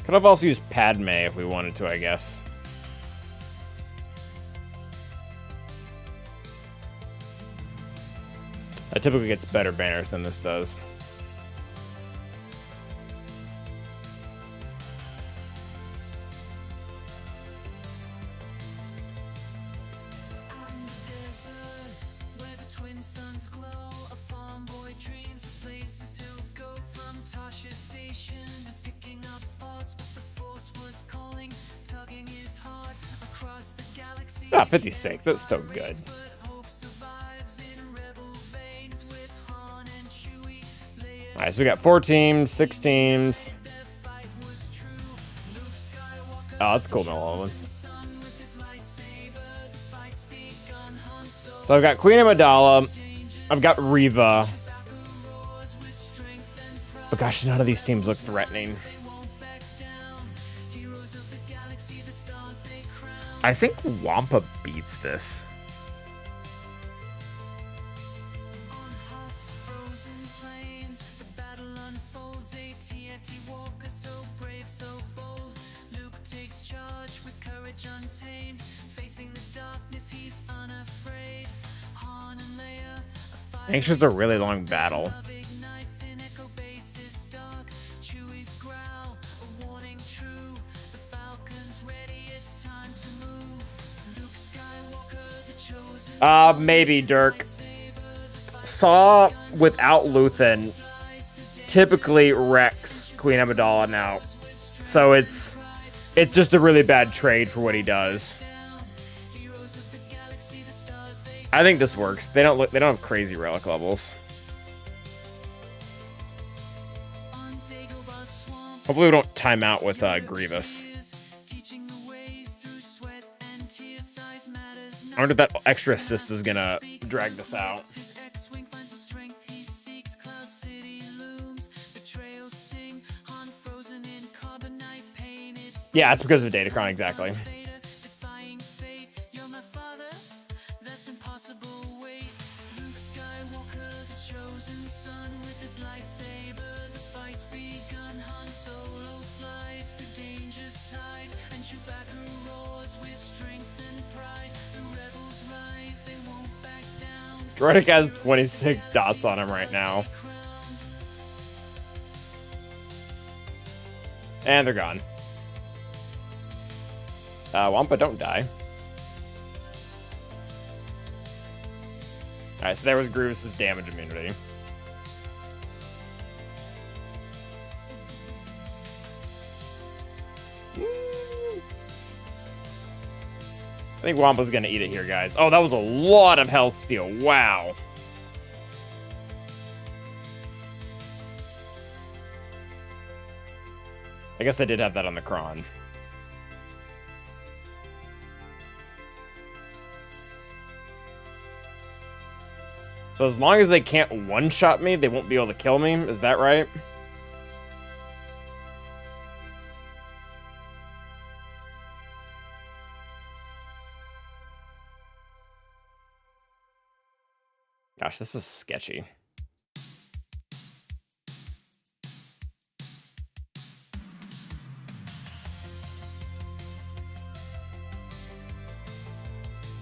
Could have also used Padme if we wanted to, I guess. That typically gets better banners than this does. Ah, 56. That's still good. Alright, so we got 4 teams, 6 teams. Oh, that's cool, no ones. So I've got Queen Amidala. I've got Riva. But gosh, none of these teams look threatening. I think Wampa beats this. I think it's just a really long battle. Maybe Dirk. Saw without Luthen typically wrecks Queen Amidala now. So it's just a really bad trade for what he does. I think this works. They don't have crazy relic levels. Hopefully we don't time out with Grievous. I wonder if that extra assist is gonna drag this out. Yeah, it's because of Datacron, exactly. Droidic has 26 dots on him right now. And they're gone. Wampa, don't die. Alright, so there was Grievous's damage immunity. I think Wampa's gonna eat it here, guys. Oh, that was a lot of health steal. Wow. I guess I did have that on the Kron. So as long as they can't one-shot me, they won't be able to kill me. Is that right? Gosh, this is sketchy.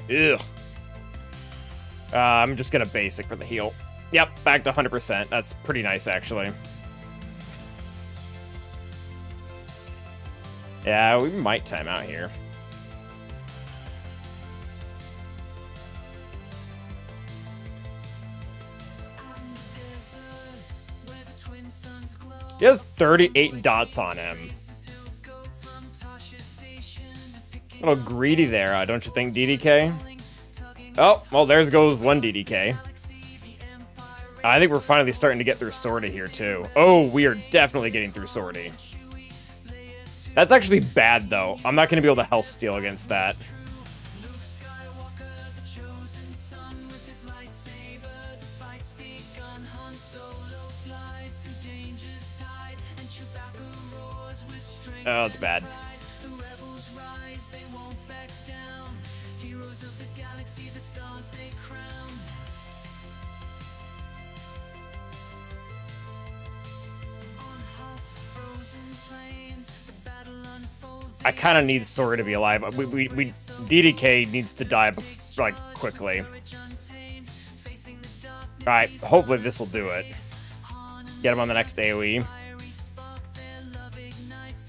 Ugh. I'm just gonna basic for the heal. Yep, back to 100%. That's pretty nice, actually. Yeah, we might time out here. He has 38 dots on him. A little greedy there, don't you think, DDK? Oh, well, there goes one DDK. I think we're finally starting to get through Sortie here, too. Oh, we are definitely getting through Sortie. That's actually bad, though. I'm not going to be able to health steal against that. Oh, it's bad. I kind of need Sora to be alive. DDK needs to die, like, quickly. Alright, hopefully this will do it. Get him on the next AoE.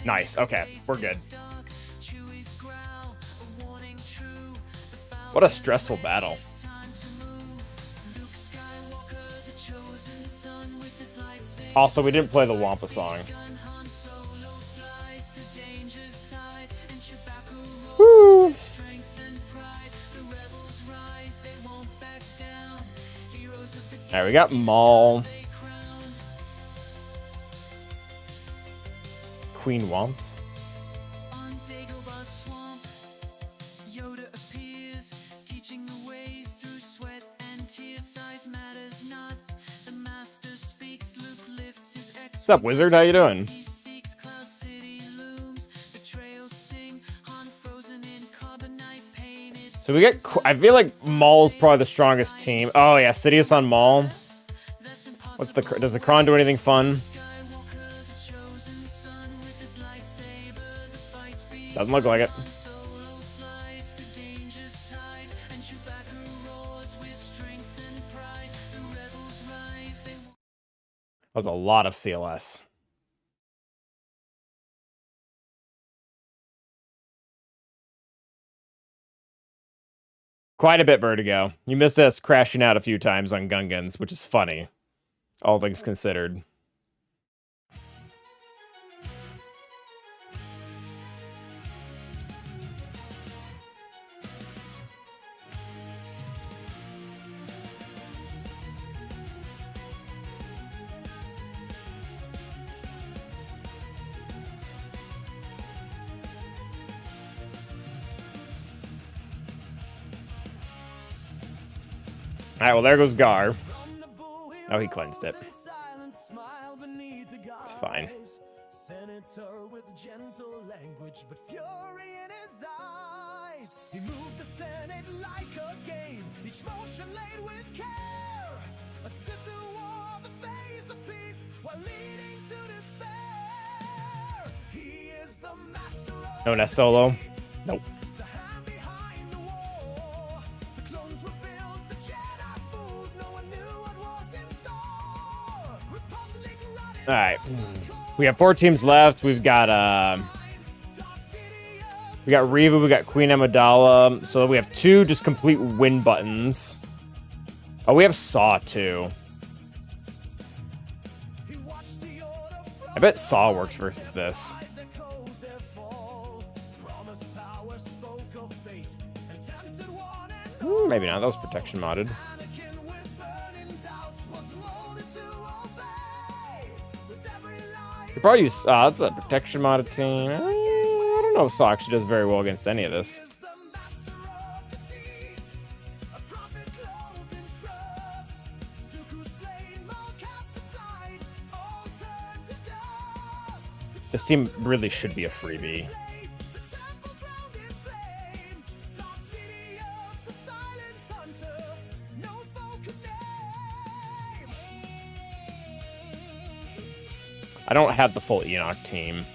Nice, okay, we're good. What a stressful battle. Also, we didn't play the Wampa song. Woo! Alright, we got Maul. Queen Womps. On Dagobah swamp, Yoda appears, teaching the ways through sweat and tears. Size matters not. The master speaks. Luke lifts his X. What's up, wizard? How you doing? He seeks. Cloud City looms. Betrayal sting. Han frozen in carbonite painted. So we get. I feel like Maul's probably the strongest team. Oh yeah, Sidious on Maul. That's impossible. What's the? Does the Kron do anything fun? Skywalker, the chosen son with his lightsaber. The fights begin. Doesn't look like it. Solo flies the dangerous tide, and Chewbacca roars with strength and pride. The rebels rise, they That was a lot of CLS. Quite a bit Vertigo. You missed us crashing out a few times on Gungans, which is funny, all things considered. Alright, well, there goes Gar. Oh, he cleansed it. It's fine. Senator with gentle language, but fury in his eyes. He moved the Senate like a game, each motion laid with care. A Sith who wore the face of peace while leading to despair. He is the master of No Nest Solo. Nope. the hand behind the war. The clones were built, the Jedi food, no one knew what was in store. Republic running. Alright. We have 4 teams left. We've got Reva, we got Queen Amidala. So we have 2 just complete win buttons. Oh, we have Saw too. I bet Saw works versus this. Maybe not. That was protection modded. You probably use that's a protection modded team. I don't know if Saw actually does very well against any of this. This team really should be a freebie. I don't have the full Enoch team.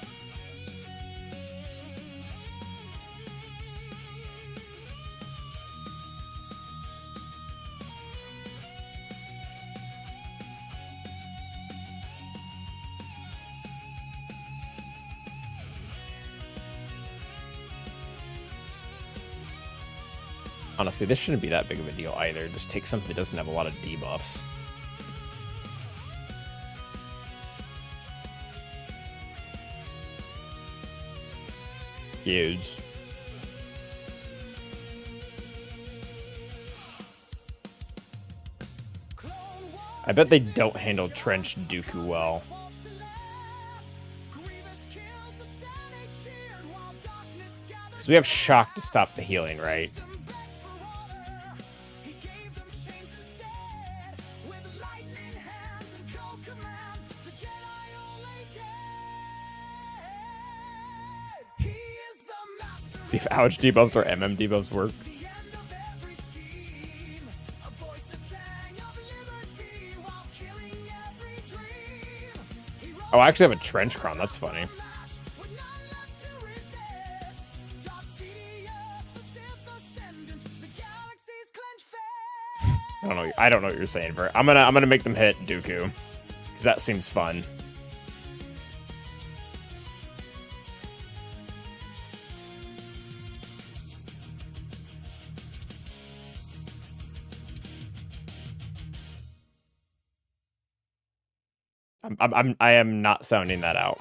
Honestly, this shouldn't be that big of a deal either. Just take something that doesn't have a lot of debuffs. Huge. I bet they don't handle Trench Dooku well. Because we have Shock to stop the healing, right? See if ouch debuffs or MM debuffs work. Oh, I actually have a trench crown. That's funny. I don't know what you're saying, Vert. I'm gonna make them hit Dooku, because that seems fun. I am not sounding that out.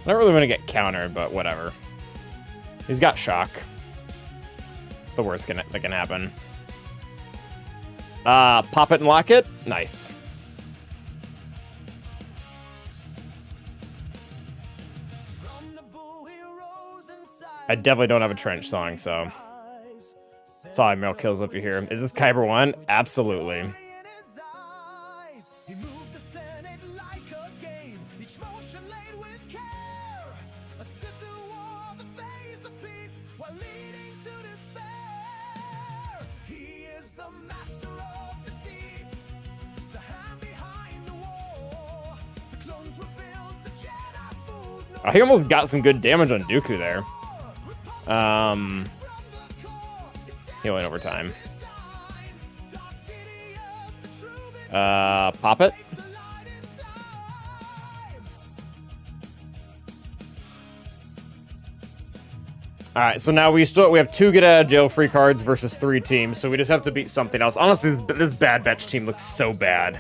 Not really want to get countered, but whatever. He's got shock. It's the worst that can happen. Pop it and lock it. Nice. I definitely don't have a trench song, so. Solid mill kills if you hear. Is this Kyber 1? Absolutely. Oh, he almost got some good damage on Dooku there. Healing over time. Pop it. All right, so now we have 2 get out of jail free cards versus 3 teams, so we just have to beat something else. Honestly, this Bad Batch team looks so bad.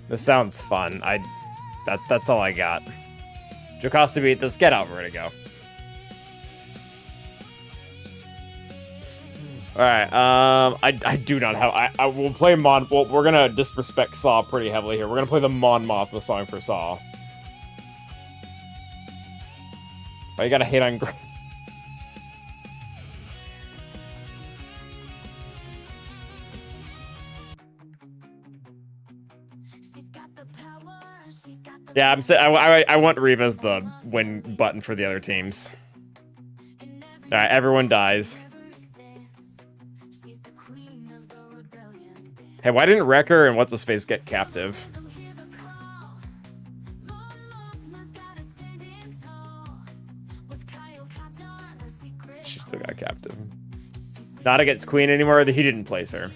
This sounds fun. That's all I got. Jocasta beat this. Get out, Vertigo. All right. I do not have. I will play Mon. Well, we're gonna disrespect Saw pretty heavily here. We're gonna play the Mon Mothma song for Saw. Oh, you gotta hate on. Yeah, I want Reva as the win button for the other teams. All right, everyone dies. Hey, why didn't Wrecker and what's his face get captive? She still got captive. Not against Queen anymore. He didn't place her.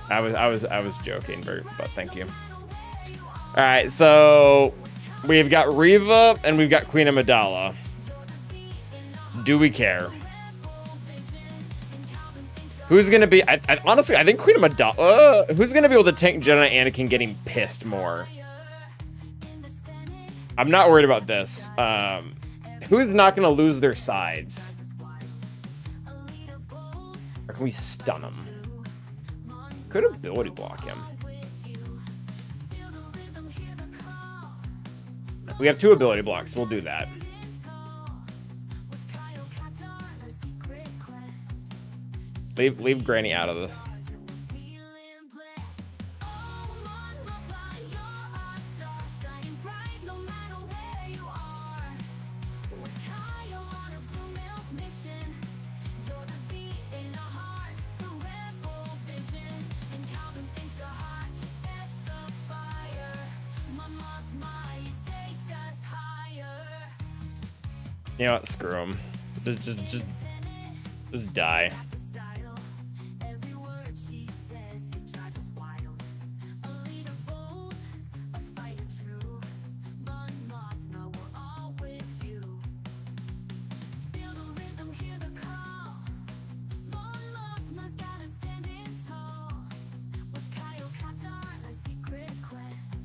I was joking, but thank you. All right, so we've got Reva and we've got Queen Amidala. Do we care? Who's gonna be? Honestly, I think Queen Amidala. Who's gonna be able to tank Jedi Anakin getting pissed more? I'm not worried about this. Who's not gonna lose their sides? Or can we stun them? Could ability block him. We have 2 ability blocks. We'll do that. Leave Granny out of this. You know what? Screw him. Just die.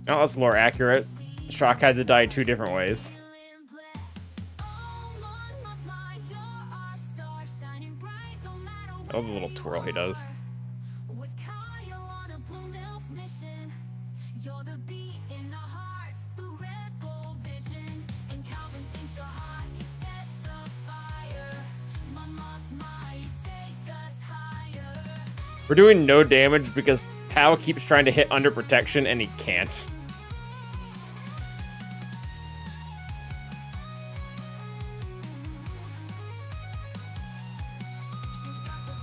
Oh, that's lore accurate. Shock had to die 2 different ways. I love the little twirl he does. We're doing no damage because Pow keeps trying to hit under protection and he can't.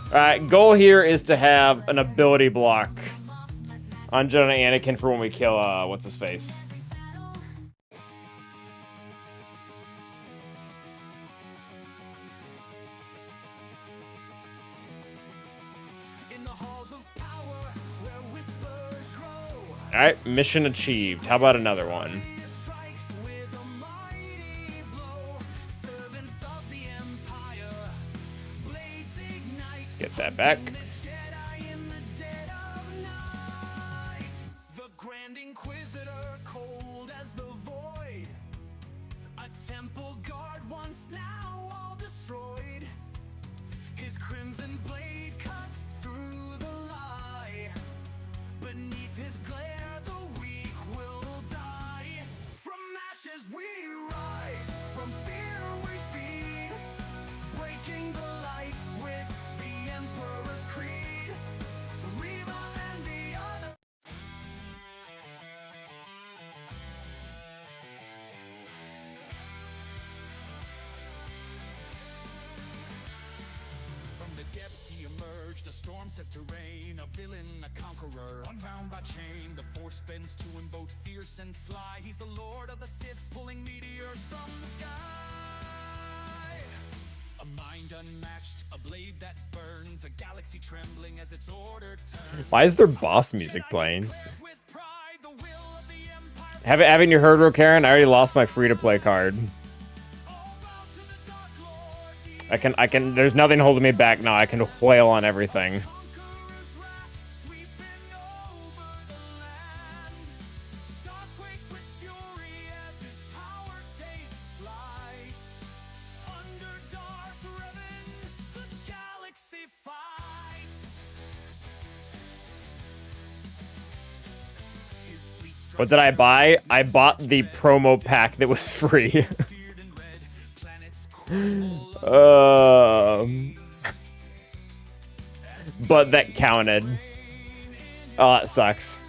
Alright, goal here is to have an ability block on Jedi and Anakin for when we kill, what's his face? In the halls of power where whispers grow. Alright, mission achieved. How about another one? Strikes with a mighty blow. Servants of the Empire. Blades ignite. Get that back. Jedi in the dead of night. The Grand Inquisitor, cold as the void. A temple guard once now all destroyed. His crimson blade cuts through the lie. Beneath his glare, the weak will die. From ashes we rise, from fear we feed. Breaking the light with the Emperor's creed. Reva and the other. From the depths he emerged, a storm set to rain, a villain, a conqueror, unbound by chain. The force bends to him, both fierce and sly. He's the lord of the Sith, pulling meteors from the sky. A mind unmatched, a blade that burns, a galaxy trembling as its order turns. Why is there boss music playing? With pride, the will of the Empire. Haven't you heard, Karen? I already lost my free-to-play card. All bow to the Dark Lord. I can, there's nothing holding me back now. I can whale on everything. Conqueror's wrath sweeping over the land. Stars quake with fury as his power takes flight. Under Darth Revan, the galaxy fights. His fleet strikes What did I buy? I bought the promo pack that was free. feared and red. Planets crumble. But that counted. Oh, that sucks.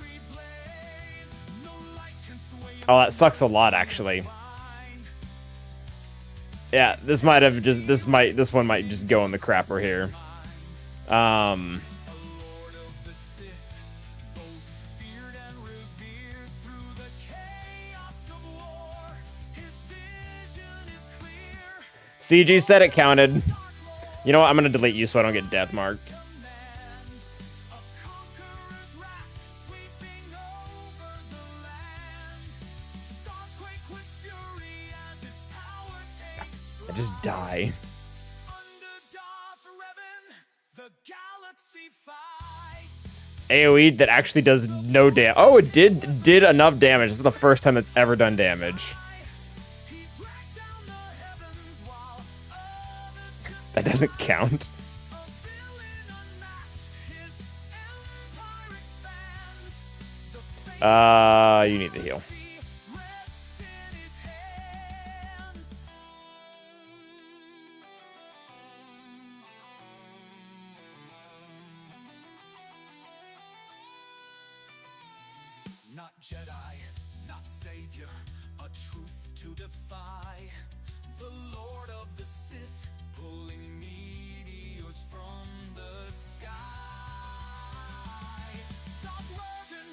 No light can sway Oh, that sucks a lot, actually. mind. Yeah, this one might just go in the crapper here. A lord of the Sith, both feared and revered through the chaos of war. His vision is clear. CG said it counted. You know what? I'm gonna delete you so I don't get death marked. A conqueror's wrath sweeping over the land. Stars quake with fury as his power takes I just die. Under Darth Revan, the galaxy fights. AoE that actually does no damage. Oh, it did enough damage. This is the first time it's ever done damage. He drags down the heavens while others just That doesn't count. a villain unmatched. His empire expands. The fate You need the heal. rests in his hands. Not Jedi, not savior, a truth to defy. The Lord of the Sith, pulling meteors from the sky. Darth Revan,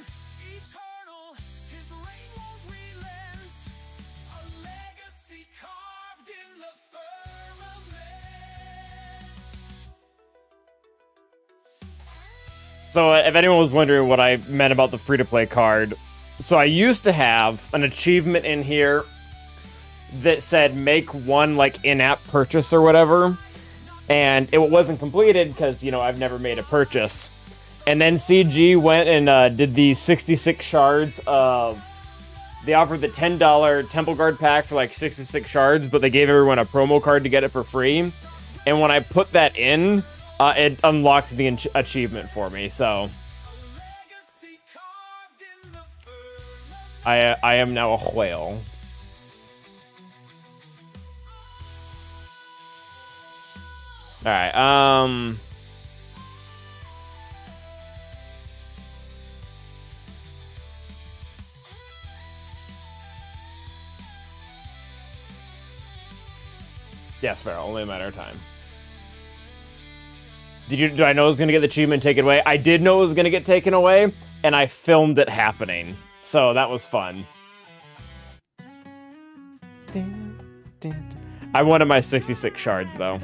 eternal, his reign won't relent. A legacy carved in the firmament. So if anyone was wondering what I meant about the free-to-play card, so I used to have an achievement in here that said make one like in-app purchase or whatever, and it wasn't completed because, you know, I've never made a purchase. And then CG went and did the 66 shards of... They offered the $10 Temple Guard pack for like 66 shards, but they gave everyone a promo card to get it for free. And when I put that in, it unlocked the achievement for me, so... Legacy carved in the firmament. I am now a whale. Alright, yes, Farrell, only a matter of time. Did I know it was gonna get the achievement taken away? I did know it was gonna get taken away, and I filmed it happening. So that was fun. I wanted my 66 shards, though.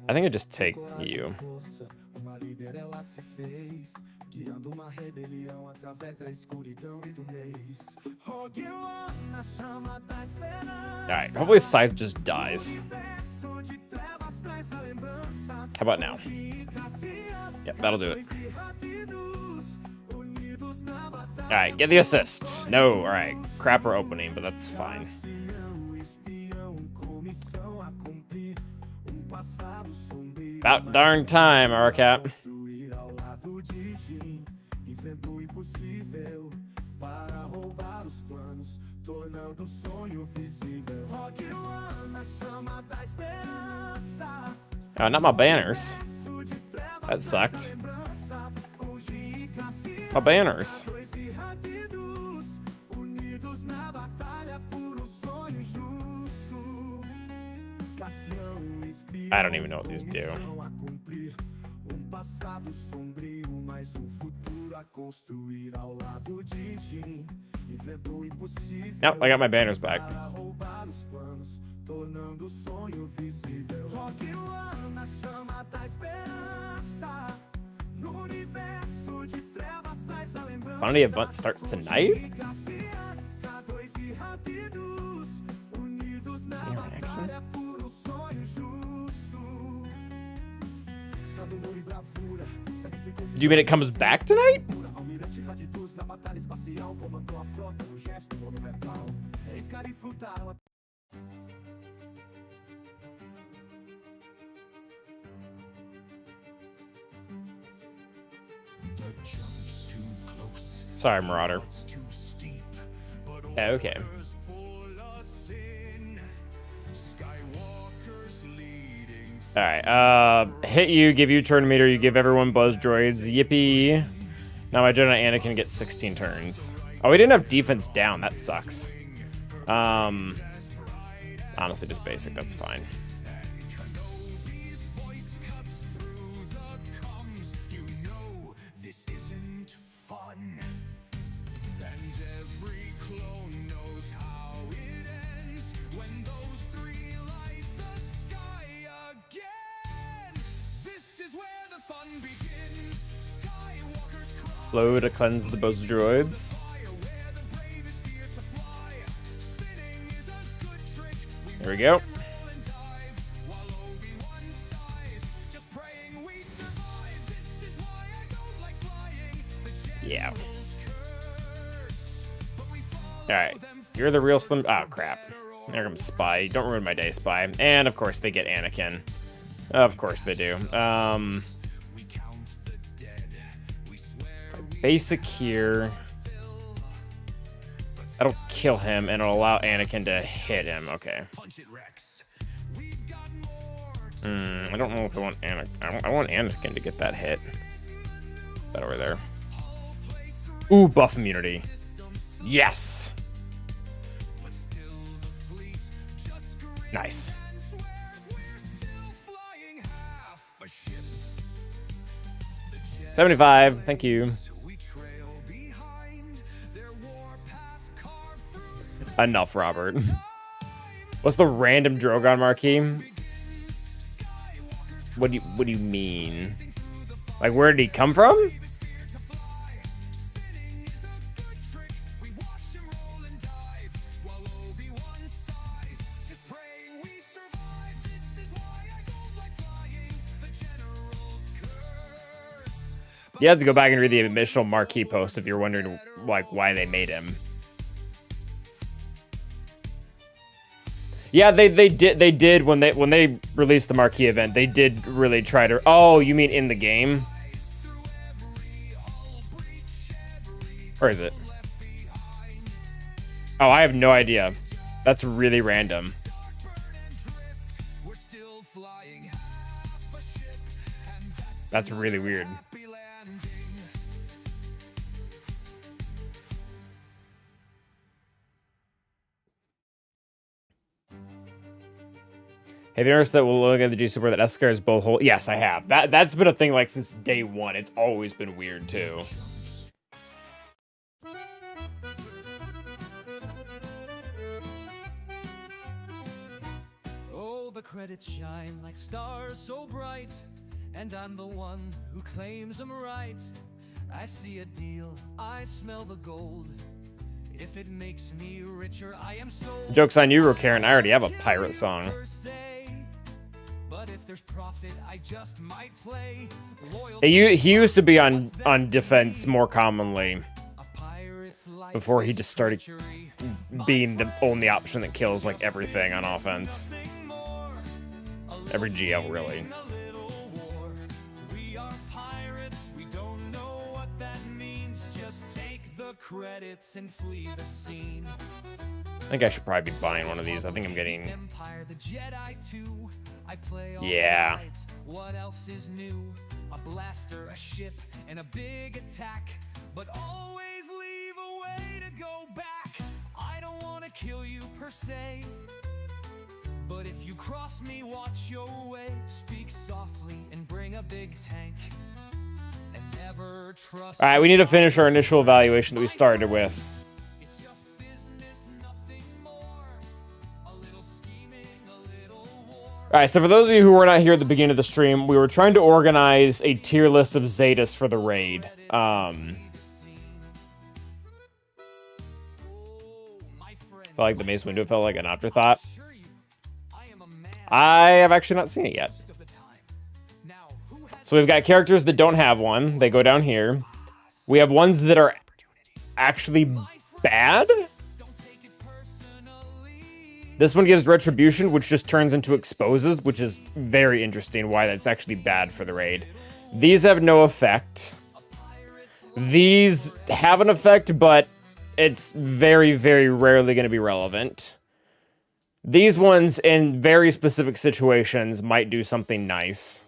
I think I just take you. Alright, hopefully Scythe just dies. How about now? Yep, that'll do it. Alright, get the assist. No, alright. Crapper opening, but that's fine. About darn time, our cap. Oh, not my banners. That sucked. My banners. I don't even know what these do. Nope, I got my banners back. Funny event starts tonight? Do you mean it comes back tonight? Sorry, Marauder. Okay. Alright, hit you, give you turn meter, you give everyone buzz droids. Yippee. Now my Jedi Anakin gets 16 turns. Oh, we didn't have defense down. That sucks. Honestly, just basic. That's fine. Flow to cleanse the buzz droids. There we go. Yeah. Alright. You're the real Slim. Oh, crap. There comes Spy. Don't ruin my day, Spy. And, of course, they get Anakin. Of course they do. Basic here. That'll kill him, and it'll allow Anakin to hit him. Okay. I don't know if I want Anakin. I want Anakin to get that hit. That over there. Ooh, buff immunity. Yes. Nice. 75. Thank you. Enough, Robert. What's the random Drogon marquee? What do you mean? Like, where did he come from? You have to go back and read the initial marquee post if you're wondering, like, why they made him. Yeah, they did when they released the marquee event. They did really try to. Oh, you mean in the game? Or is it? Oh, I have no idea. That's really random. That's really weird. Have you noticed that we'll look at the G Super that Escar is both whole? Yes, I have. That's been a thing like since day one. It's always been weird too. Oh, the credits shine like stars so bright, and I'm the one who claims I'm right. I see a deal, I smell the gold. If it makes me richer, I am sold. Joke's on you, Karen. I already have a pirate song. But if there's profit, I just might play. He used to be on defense more commonly before he just started being the only option that kills like everything on offense. Every GL, really. We are pirates, we don't know what that means. Just take the credits and flee the scene. I think I should probably be buying one of these. I think I'm getting... Empire, the Jedi 2. I play all Yeah. sides. What else is new? A blaster, a ship, and a big attack. But always leave a way to go back. I don't want to kill you per se. But if you cross me, watch your way. Speak softly and bring a big tank. And never trust. All right, we need to finish our initial evaluation that we started with. It's just business, nothing more. A little scheming, a little war. All right, so for those of you who were not here at the beginning of the stream, we were trying to organize a tier list of Zetas for the raid. Felt like the Mace window felt like an afterthought. I have actually not seen it yet. So we've got characters that don't have one. They go down here. We have ones that are actually bad. This one gives retribution, which just turns into exposes, which is very interesting why that's actually bad for the raid. These have no effect. These have an effect, but it's very, very rarely going to be relevant. These ones, in very specific situations, might do something nice.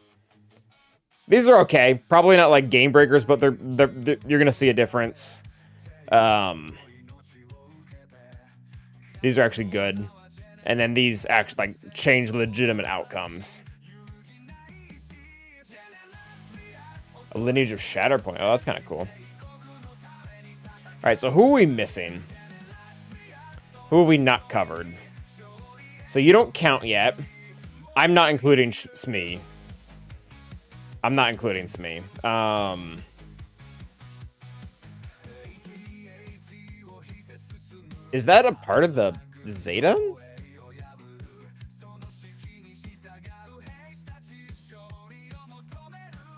These are okay. Probably not like game breakers, but they're you're going to see a difference. These are actually good. And then these actually like change legitimate outcomes. A lineage of Shatterpoint. Oh, that's kind of cool. All right, so who are we missing? Who have we not covered? So you don't count yet. I'm not including Smee. I'm not including Smee. Is that a part of the Zeta?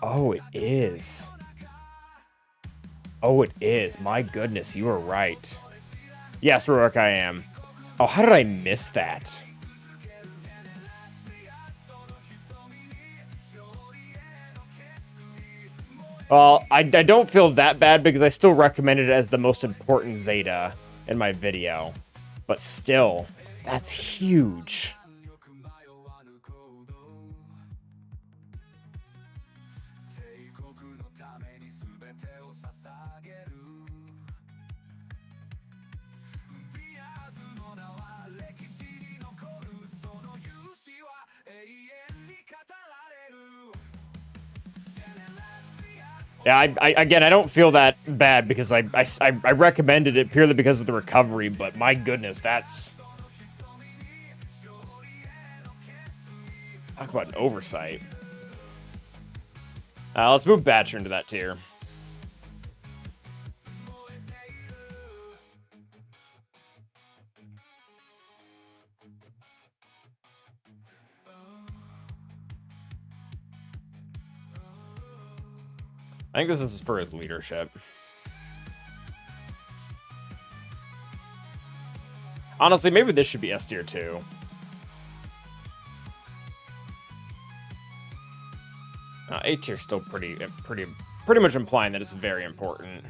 Oh, it is. Oh, it is. My goodness, you are right. Yes, Rurik, I am. Oh, how did I miss that? Well, I don't feel that bad because I still recommended it as the most important Zeta in my video. But still, that's huge. Yeah, again, I don't feel that bad because I recommended it purely because of the recovery, but my goodness, that's... Talk about an oversight. Let's move Batcher into that tier. I think this is for his leadership. Honestly, maybe this should be S tier too. A tier still pretty much implying that it's very important.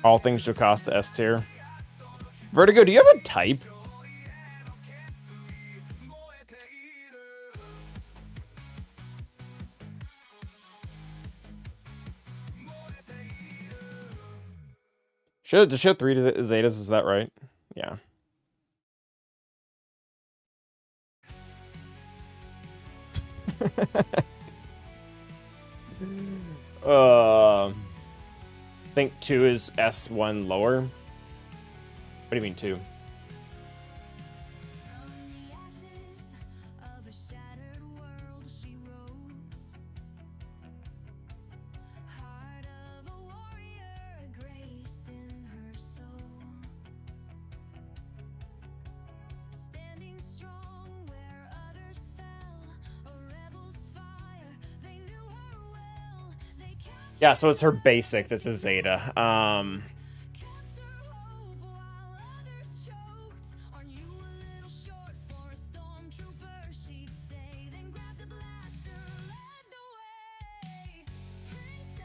All things Jocasta S tier. Vertigo, do you have a type? Does she have 3 Zetas? Is that right? Yeah. I think 2 is S1 lower. What do you mean 2? From the ashes of a shattered world she rose. Heart of a warrior, grace in her soul. Standing strong where others fell, a rebel's fire, they knew her well. They kept Yeah, so it's her basic that's a Zeta. kept her hope while others choked. Aren't you a little short for a stormtrooper? She'd say, then grab the blaster, led the way.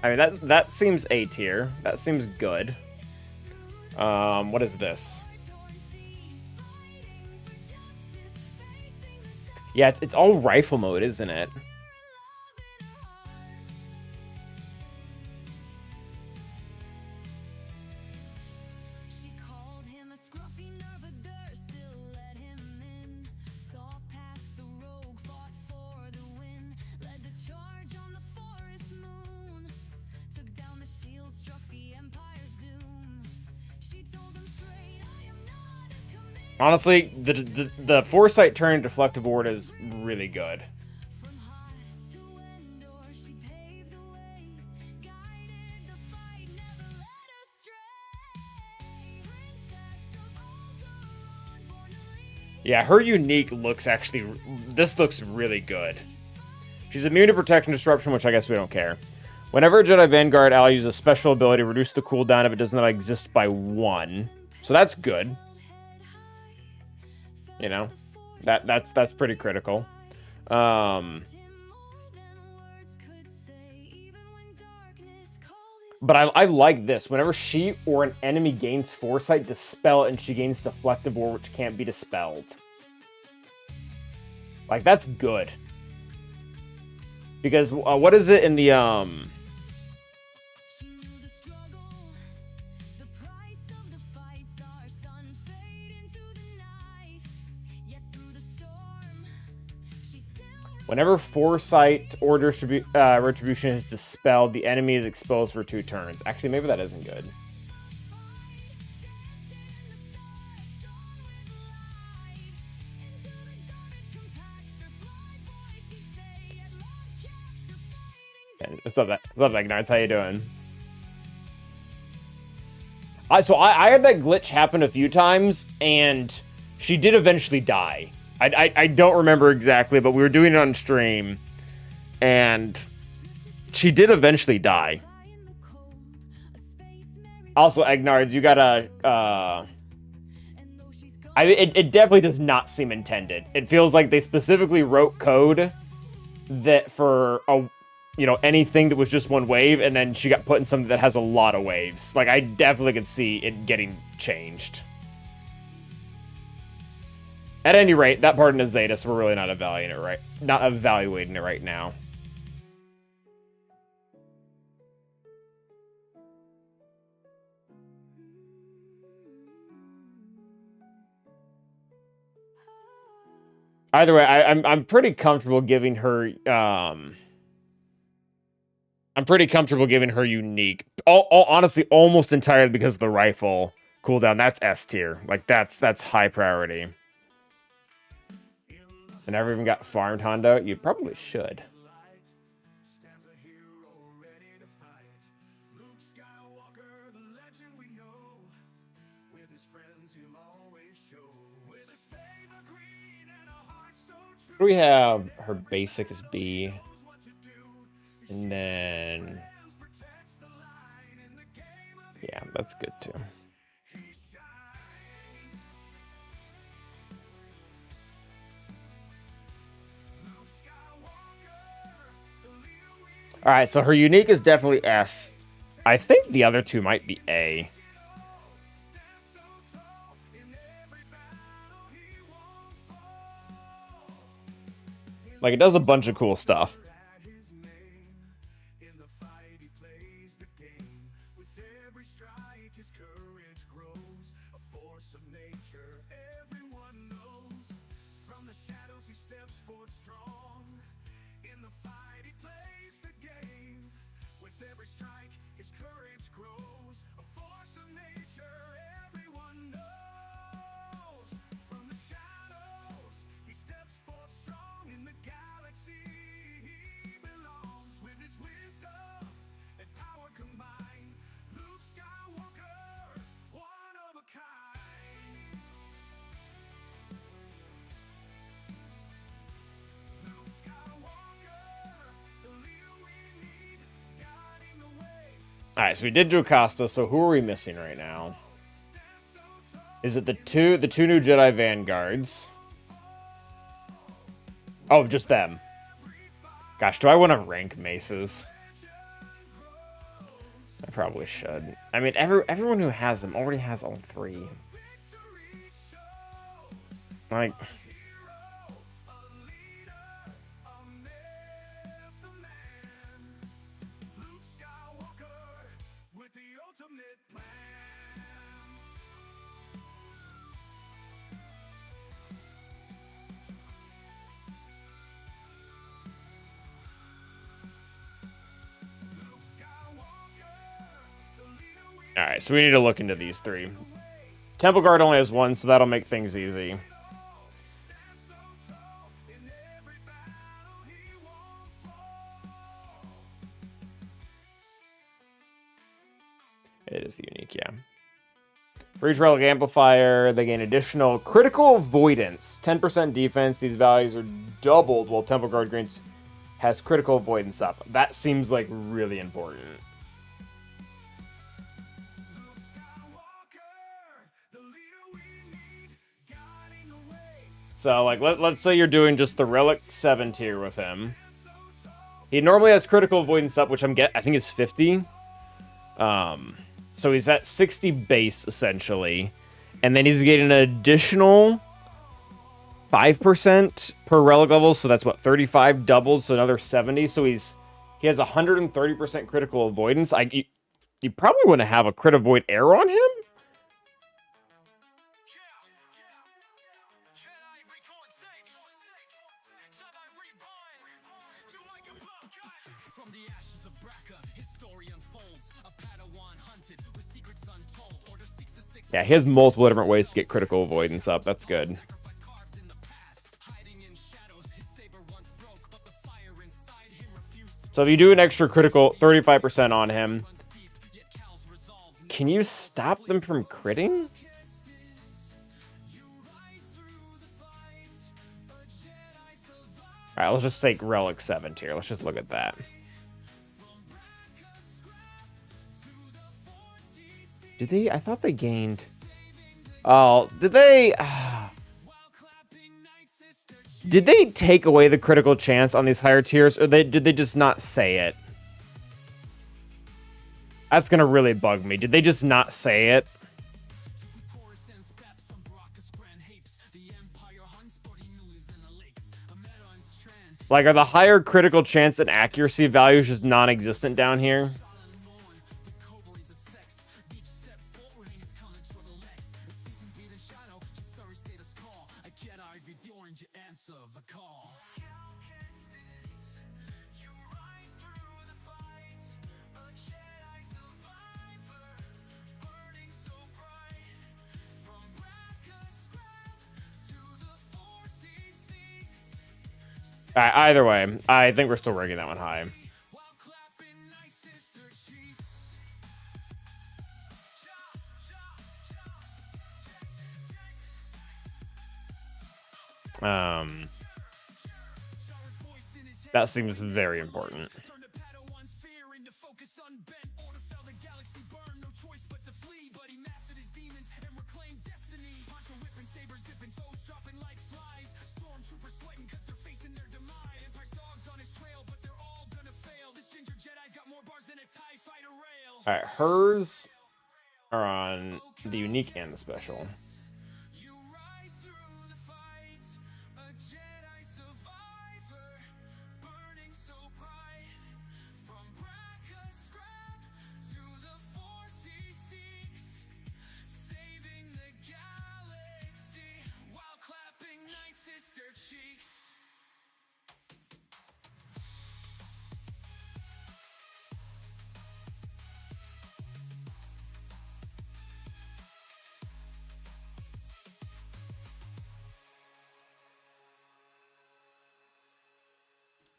I mean, that seems A tier. That seems good. What is this? Torn seas, fighting for justice, facing the dark Yeah, it's all rifle mode, isn't it? love in her heart. She called him a scruffy nervadur, still let him in. Saw past the rogue, fought for the win. Led the charge on the forest moon. Took down the shield, struck the empire's doom. She told him straight, I am not a command. Honestly, the foresight turn deflective ward is really good. From hot to Endor, she paved the way. Guided the fight, never led astray. Princess of Alderaan, born to lead. Yeah, her unique looks actually... This looks really good. She's immune to protection disruption, which I guess we don't care. Whenever a Jedi Vanguard ally uses a special ability, reduce the cooldown if it does not exist by 1. So that's good. You know, that's pretty critical. Him more than words could say, even when darkness called his But I like this. Whenever she or an enemy gains foresight, dispel it, and she gains deflective ward, which can't be dispelled. Like, that's good. Because what is it in the She knew the struggle, the price of the fight. Saw her son fade into the night. Yet through the storm, she still whenever foresight or retribution is dispelled, the enemy is exposed for 2 turns. Actually, maybe that isn't good. What's up, Ignite? How you doing? I had that glitch happen a few times, and she did eventually die. I don't remember exactly, but we were doing it on stream, and she did eventually die. Also, Agnards, you gotta, it definitely does not seem intended. It feels like they specifically wrote code that for anything that was just 1 wave, and then she got put in something that has a lot of waves. Like, I definitely could see it getting changed. At any rate, that part in a Zeta, so we're really not evaluating it right now. Either way, I'm pretty comfortable giving her unique. Honestly, almost entirely because of the rifle cooldown. That's S tier. Like, that's high priority. I never even got farmed Hondo. You probably should. Stands a hero ready to fight. Luke Skywalker, the legend we know. With his friends, he'll always show. With a saber green and a heart so true. We have her basic is B, Knows what to do. and then Protects the line in the game of yeah, that's good too. he shines. Luke Skywalker, the leader we All right, so her unique is definitely S. I think the other 2 might be A. Like, it does a bunch of cool stuff. at his name. In the fight he plays the game. With every strike his courage grows. A force of nature everyone knows. From the shadows he steps forth strong. In the fight he plays the game. With every strike his courage grows. A force of nature everyone knows. From the shadows he steps forth strong. In the galaxy he belongs. With his wisdom and power combined, Luke Skywalker, one of a kind. Luke Skywalker, the leader we need, guiding the way. All right, so we did Jocasta. So who are we missing right now? Is it the two new Jedi vanguards? Oh, just them. Gosh, do I want to rank maces? I probably should. I mean, everyone who has them already has all three. Like, Luke Skywalker with the ultimate plan. Luke Skywalker, the leader we all right, so we need to look into these three. Temple Guard only has one, so that'll make things easy. stand so tall. In every battle he won't fall. It is the unique, yeah. For each relic amplifier, they gain additional critical avoidance. 10% defense. These values are doubled while Temple Guard has critical avoidance up. That seems like really important. Luke Skywalker, the leader we need, guiding the way. So, like, let's say you're doing just the Relic 7 tier with him. He normally has critical avoidance up, which I think is 50. So he's at 60 base, essentially. And then he's getting an additional 5% per relic level, so that's what, 35 doubled, so another 70. So he has 130% critical avoidance. You probably want to have a crit avoid air on him. From the ashes of Braca, his story unfolds. A Padawan hunted with secrets untold. Order 66 Yeah, he has multiple different ways to get critical avoidance up. That's good. sacrifice carved in the past. Hiding in shadows, his saber once broke, but the fire inside him refused to So if you do an extra critical 35% on him, deep. Yet Cal's resolve can you stop them from critting? All right, let's just take Relic 7 tier. Let's just look at that. Did they? I thought they gained. Oh, did they? Did they take away the critical chance on these higher tiers, or did they just not say it? That's gonna really bug me. Did they just not say it? Like, are the higher critical chance and accuracy values just non-existent down here? Either way, I think we're still ranking that one high. That seems very important. All right, hers are on the unique and the special.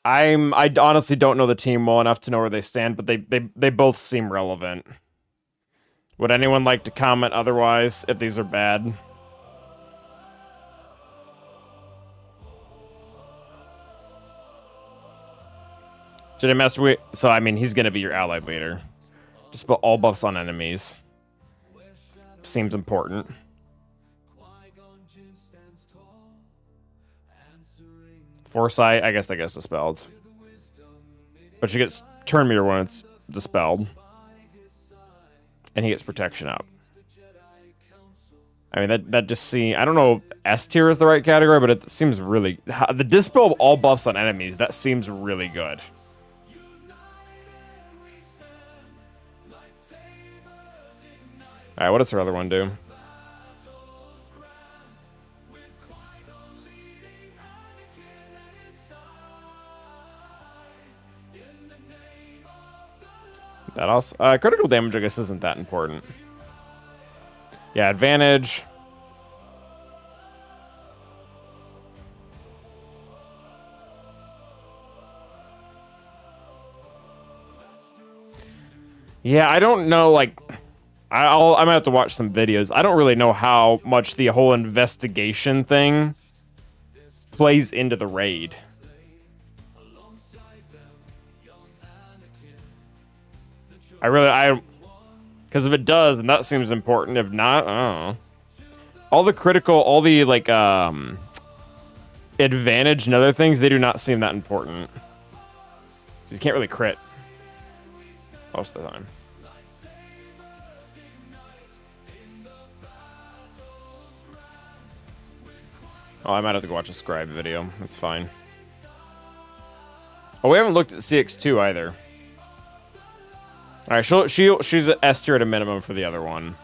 I honestly don't know the team well enough to know where they stand, but they both seem relevant. Would anyone like to comment otherwise if these are bad? Jedi Master, so I mean, he's gonna be your allied leader. Just put all buffs on enemies. Seems important. Foresight, I guess that gets dispelled. But she gets turn meter when it's dispelled. And he gets protection up. I mean, that just seems... I don't know if S tier is the right category, but it seems really... The dispel of all buffs on enemies, that seems really good. Alright, what does her other one do? That also... critical damage, I guess, isn't that important. Yeah, advantage. Yeah, I don't know, like... I might have to watch some videos. I don't really know how much the whole investigation thing plays into the raid. Because if it does, then that seems important. If not, I don't know. All the like, advantage and other things, they do not seem that important. You can't really crit most of the time. Oh, I might have to go watch a scribe video. That's fine. Oh, we haven't looked at CX2 either. All right, she's an S tier at a minimum for the other one.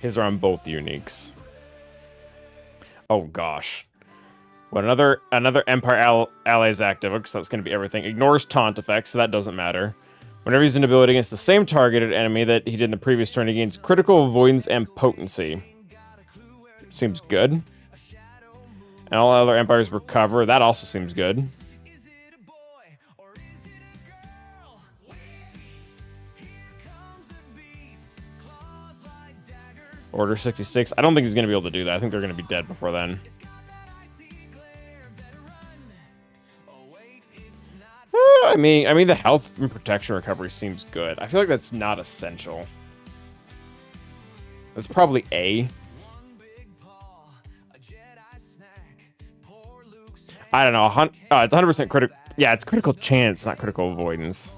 His are on both uniques. Oh gosh. What, another Empire ally is active, because that's going to be everything. Ignores taunt effects, so that doesn't matter. Whenever he's an ability against the same targeted enemy that he did in the previous turn, he gains critical avoidance and potency. Seems good. And all other Empires recover. That also seems good. Order 66. I don't think he's going to be able to do that. I think they're going to be dead before then. I mean, the health and protection recovery seems good. I feel like that's not essential. That's probably A. I don't know. It's 100% critical. Yeah, it's critical chance, not critical avoidance.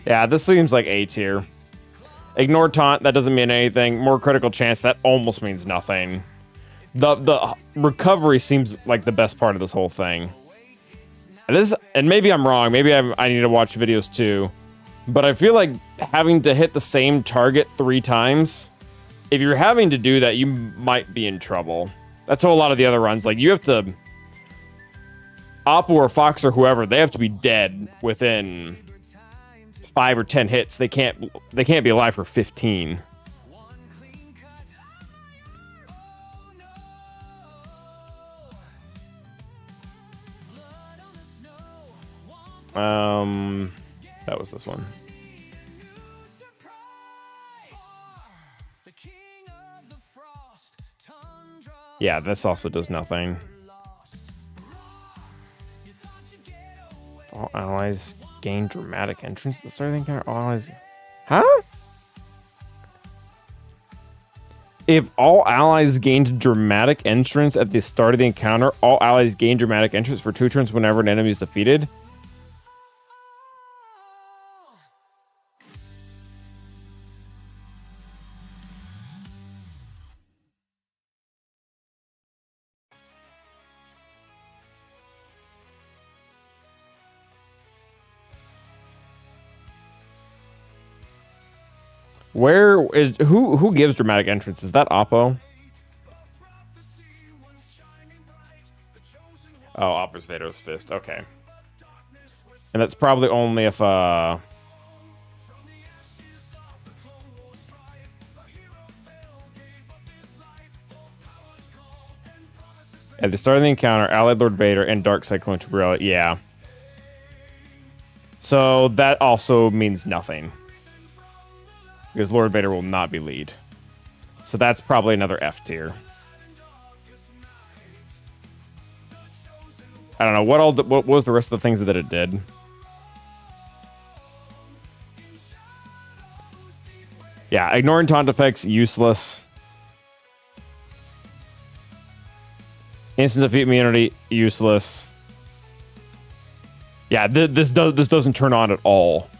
Yeah, this seems like A tier. Ignore taunt, that doesn't mean anything. More critical chance, that almost means nothing. The recovery seems like the best part of this whole thing. And maybe I'm wrong. Maybe I need to watch videos too. But I feel like having to hit the same target 3 times, if you're having to do that, you might be in trouble. That's how a lot of the other runs, like you have to... Oppo or Fox or whoever, they have to be dead within 5 or 10 hits. They can't be alive for 15. That was this one. Yeah, this also does nothing. All allies gain dramatic entrance at the start of the encounter. All allies... Huh? If all allies gained dramatic entrance at the start of the encounter, all allies gain dramatic entrance for 2 turns whenever an enemy is defeated. Where is who gives dramatic entrance? Is that Oppo? Oh, Oppo's Vader's fist. Okay. And that's probably only if at the start of the encounter, allied Lord Vader and Dark Cyclone Trooper. Yeah. So that also means nothing. Because Lord Vader will not be lead. So that's probably another F tier. I don't know what was the rest of the things that it did. Yeah, ignoring taunt effects, useless. Instant defeat immunity, useless. Yeah, this doesn't turn on at all.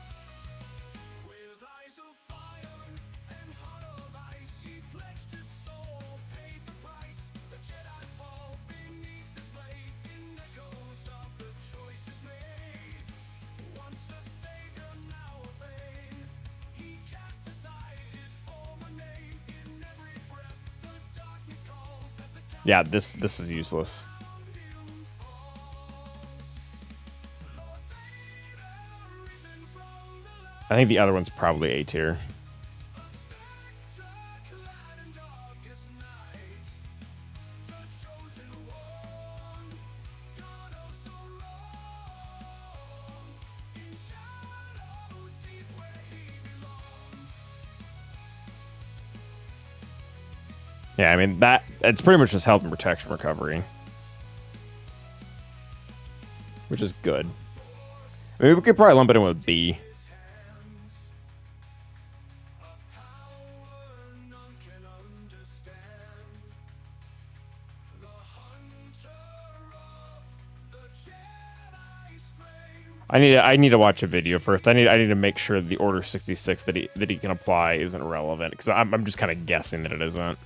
Yeah, this is useless. I think the other one's probably A tier. Yeah, I mean, it's pretty much just health and protection recovery. Which is good. I mean, we could probably lump it in with B. I need to watch a video first. I need to make sure the Order 66 that he can apply isn't relevant, because I'm just kind of guessing that it isn't.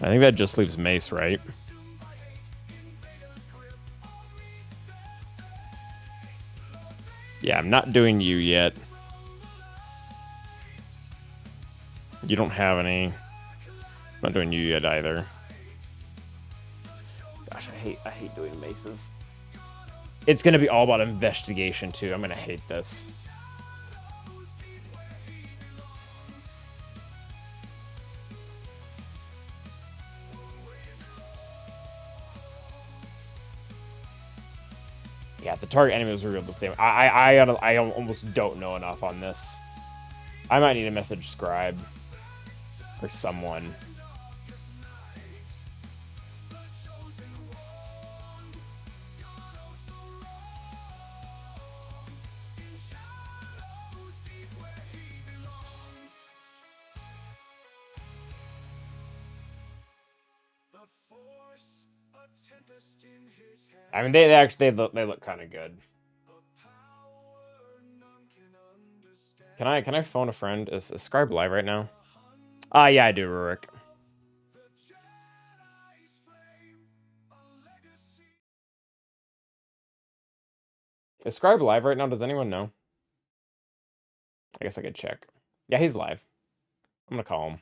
I think that just leaves Mace, right? Yeah, I'm not doing you yet. You don't have any. I'm not doing you yet either. Gosh, I hate doing maces. It's gonna be all about investigation too. I'm gonna hate this. Yeah, if the target enemy was revealed this damage. I almost don't know enough on this. I might need to message Scribe or someone. I mean, they actually look kind of good. Can I phone a friend? Is Scribe live right now? Yeah, I do, Rurik. Is Scribe live right now? Does anyone know? I guess I could check. Yeah, he's live. I'm gonna call him.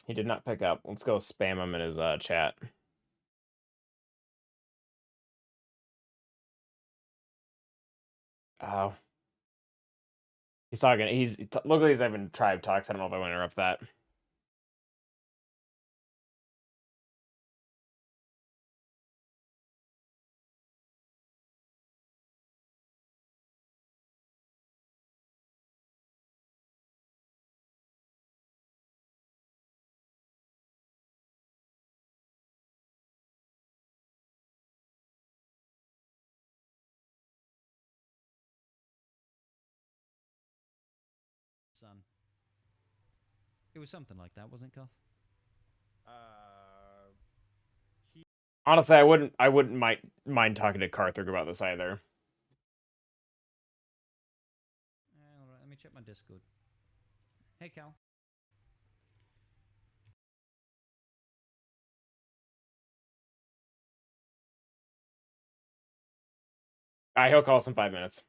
He did not pick up. Let's go spam him in his chat. Oh. He's talking. Look at he's having tribe talks. I don't know if I want to interrupt that. sun. It was something like that, wasn't it, Koth? Honestly, I wouldn't mind talking to Carthage about this either. Alright, let me check my Discord. Hey, Cal. He'll call us in 5 minutes.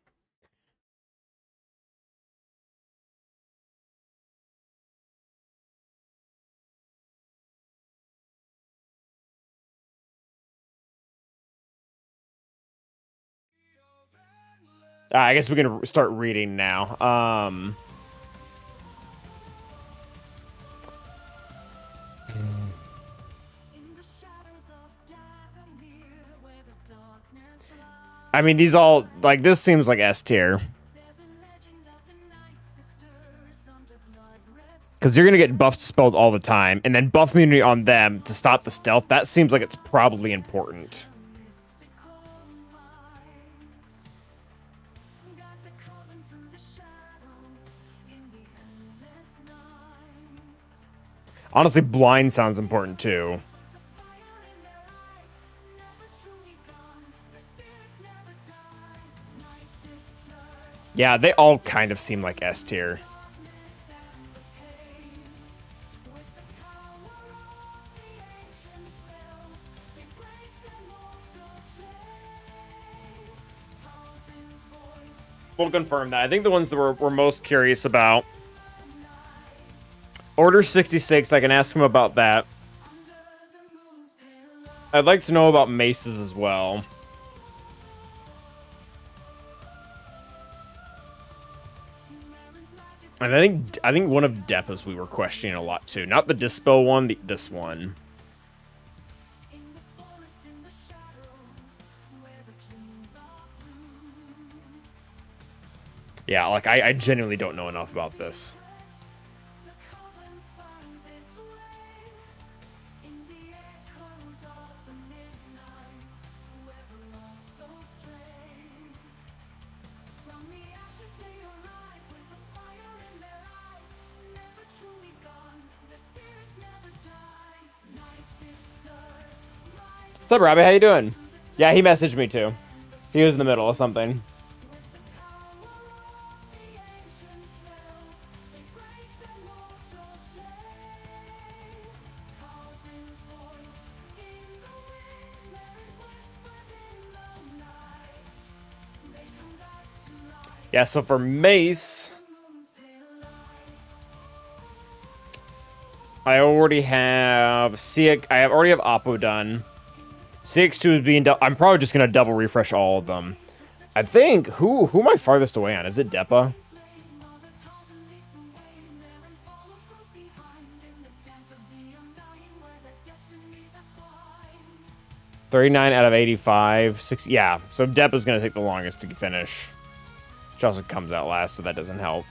I guess we can start reading now. I mean, these all, like, this seems like S tier. Because you're going to get buffed spelled all the time, and then buff immunity on them to stop the stealth. That seems like it's probably important. Honestly, blind sounds important too. Yeah, they all kind of seem like S tier. We'll confirm that. I think the ones that we're most curious about. Order 66, I can ask him about that. I'd like to know about maces as well. And I think one of Depa's we were questioning a lot too. Not the Dispel one, this one. Yeah, like I genuinely don't know enough about this. What's up, Robbie? How you doing? Yeah, he messaged me too. He was in the middle of something. Yeah, so for Mace, I already have I already have Oppo done. CX2 is being I'm probably just gonna double refresh all of them. I think who am I farthest away on? Is it Depa? $39 out of 85. 60, yeah, so Depa's gonna take the longest to finish. Which also comes out last, so that doesn't help.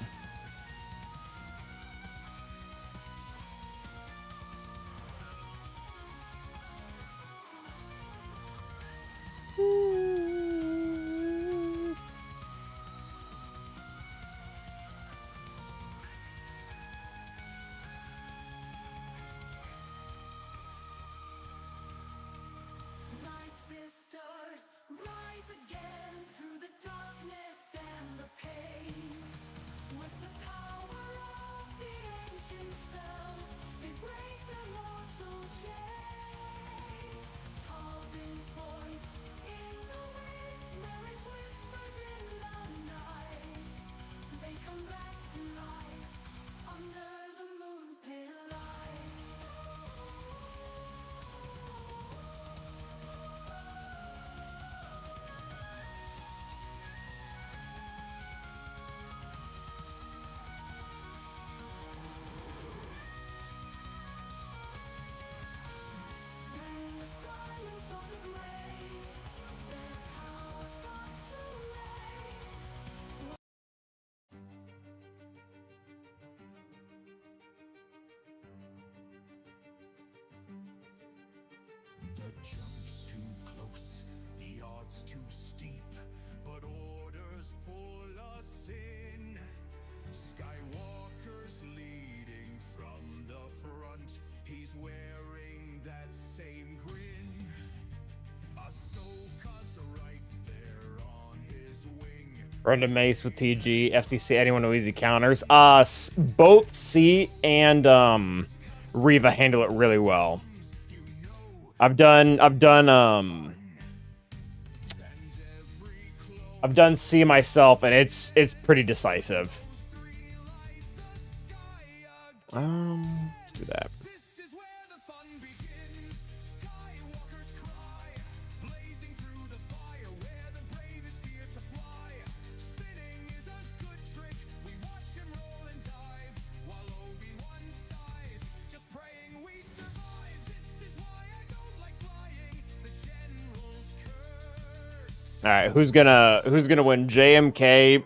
Run to mace with TG, FTC, anyone who easy counters. Both C and Riva handle it really well. I've done C myself, and it's pretty decisive. Let's do that. All right, who's gonna win? JMK,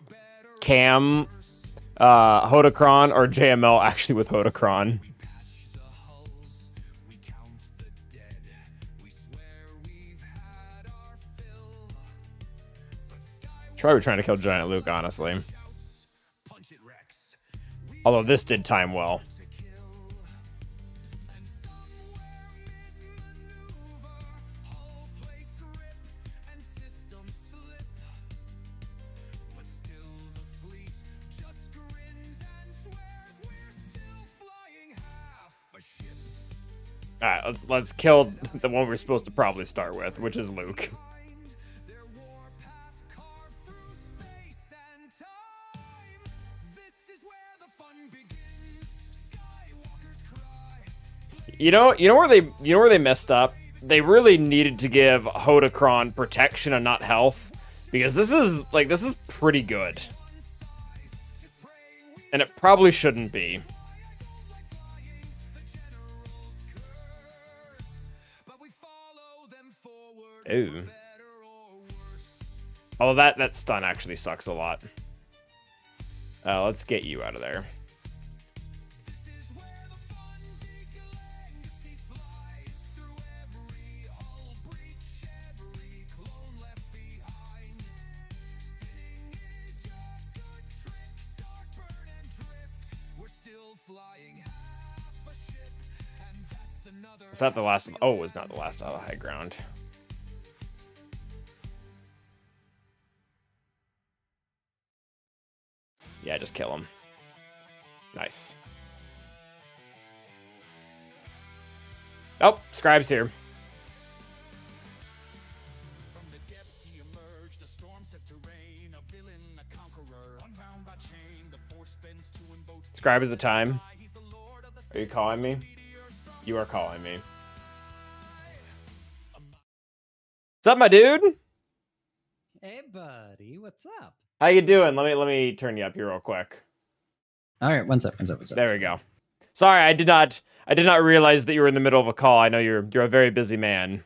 Cam, Hodocron, or JML actually with Hodocron? Probably trying to kill Giant Luke, honestly. Although this did time well. All right, let's kill the one we're supposed to probably start with, which is Luke. You know where they messed up? They really needed to give Hodocron protection and not health, because this is pretty good. And it probably shouldn't be. Ooh. Oh, that stun actually sucks a lot. Let's get you out of there. Is that the last? Oh, it was not the last out of the high ground. Yeah, just kill him. Nice. Oh, Scribe's here. From the depths he emerged, a storm set to rain, a villain, a conqueror, unbound by chain, the force bends to in both. Scribe is the time. Are you calling me? You are calling me. What's up, my dude? Hey, buddy, what's up? How you doing? Let me turn you up here real quick. All right, what's up? There we go. Sorry, I did not realize that you were in the middle of a call. I know you're a very busy man.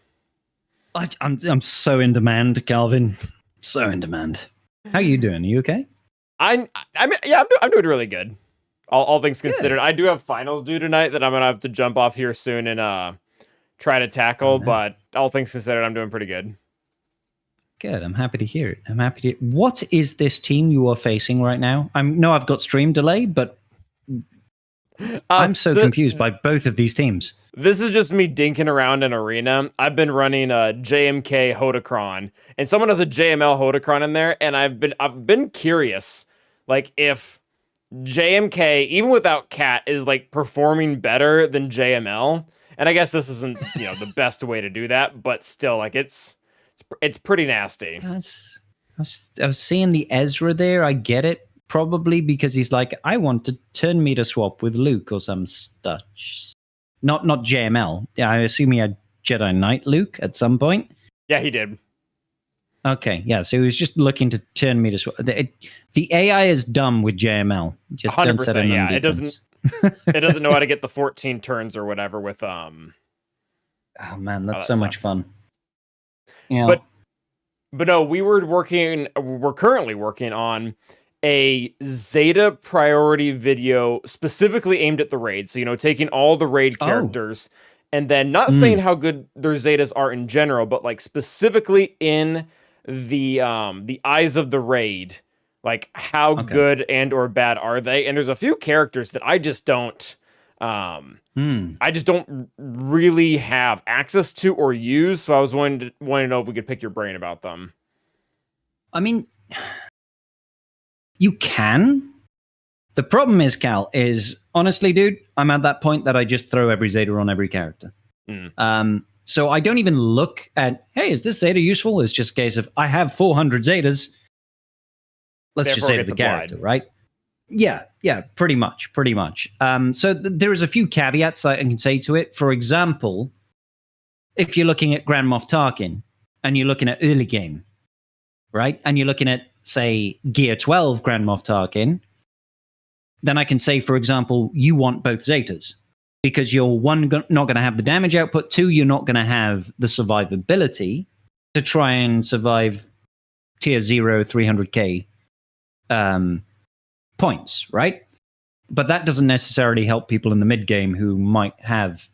I'm so in demand, Calvin. So in demand. How you doing? Are you okay? I'm doing really good. All things considered. I do have finals due tonight that I'm gonna have to jump off here soon and try to tackle. But all things considered, I'm doing pretty good. Good. I'm happy to hear it. What is this team you are facing right now? I've got stream delay, but I'm so confused by both of these teams. This is just me dinking around in arena. I've been running JMK Hodocron, and someone has a JML Hodocron in there, and I've been curious, like if JMK, even without Cat, is like performing better than JML. And I guess this isn't, the best way to do that, but still, like it's pretty nasty. I was seeing the Ezra there. I get it, probably because he's like, I want to turn meter swap with Luke or some stuff. Not JML. Yeah, I assume he had Jedi Knight Luke at some point. Yeah, he did. Okay, yeah, so he was just looking to turn meter swap. The AI is dumb with JML. Just 100%. Yeah, it doesn't know how to get the 14 turns or whatever with Oh man, that's that so much sucks. fun. Yeah. But no, we're currently working on a Zeta priority video specifically aimed at the raid. So, taking all the raid characters and then not saying how good their Zetas are in general, but like specifically in the eyes of the raid, like how good and or bad are they? And there's a few characters that I just don't really have access to or use. So I was wanting to know if we could pick your brain about them. I mean, You can. The problem is, Cal, is honestly, dude, I'm at that point that I just throw every Zeta on every character. So I don't even look at, hey, is this Zeta useful? It's just a case of, I have 400 Zetas. Let's Therefore just say to gets the applied. character, right? Yeah, pretty much. So there is a few caveats I can say to it. For example, if you're looking at Grand Moff Tarkin and you're looking at early game, right? And you're looking at, say, Gear 12 Grand Moff Tarkin, then I can say, for example, you want both Zetas. Because you're, one, not going to have the damage output, two, you're not going to have the survivability to try and survive tier 0 300k points, right? But that doesn't necessarily help people in the mid game who might have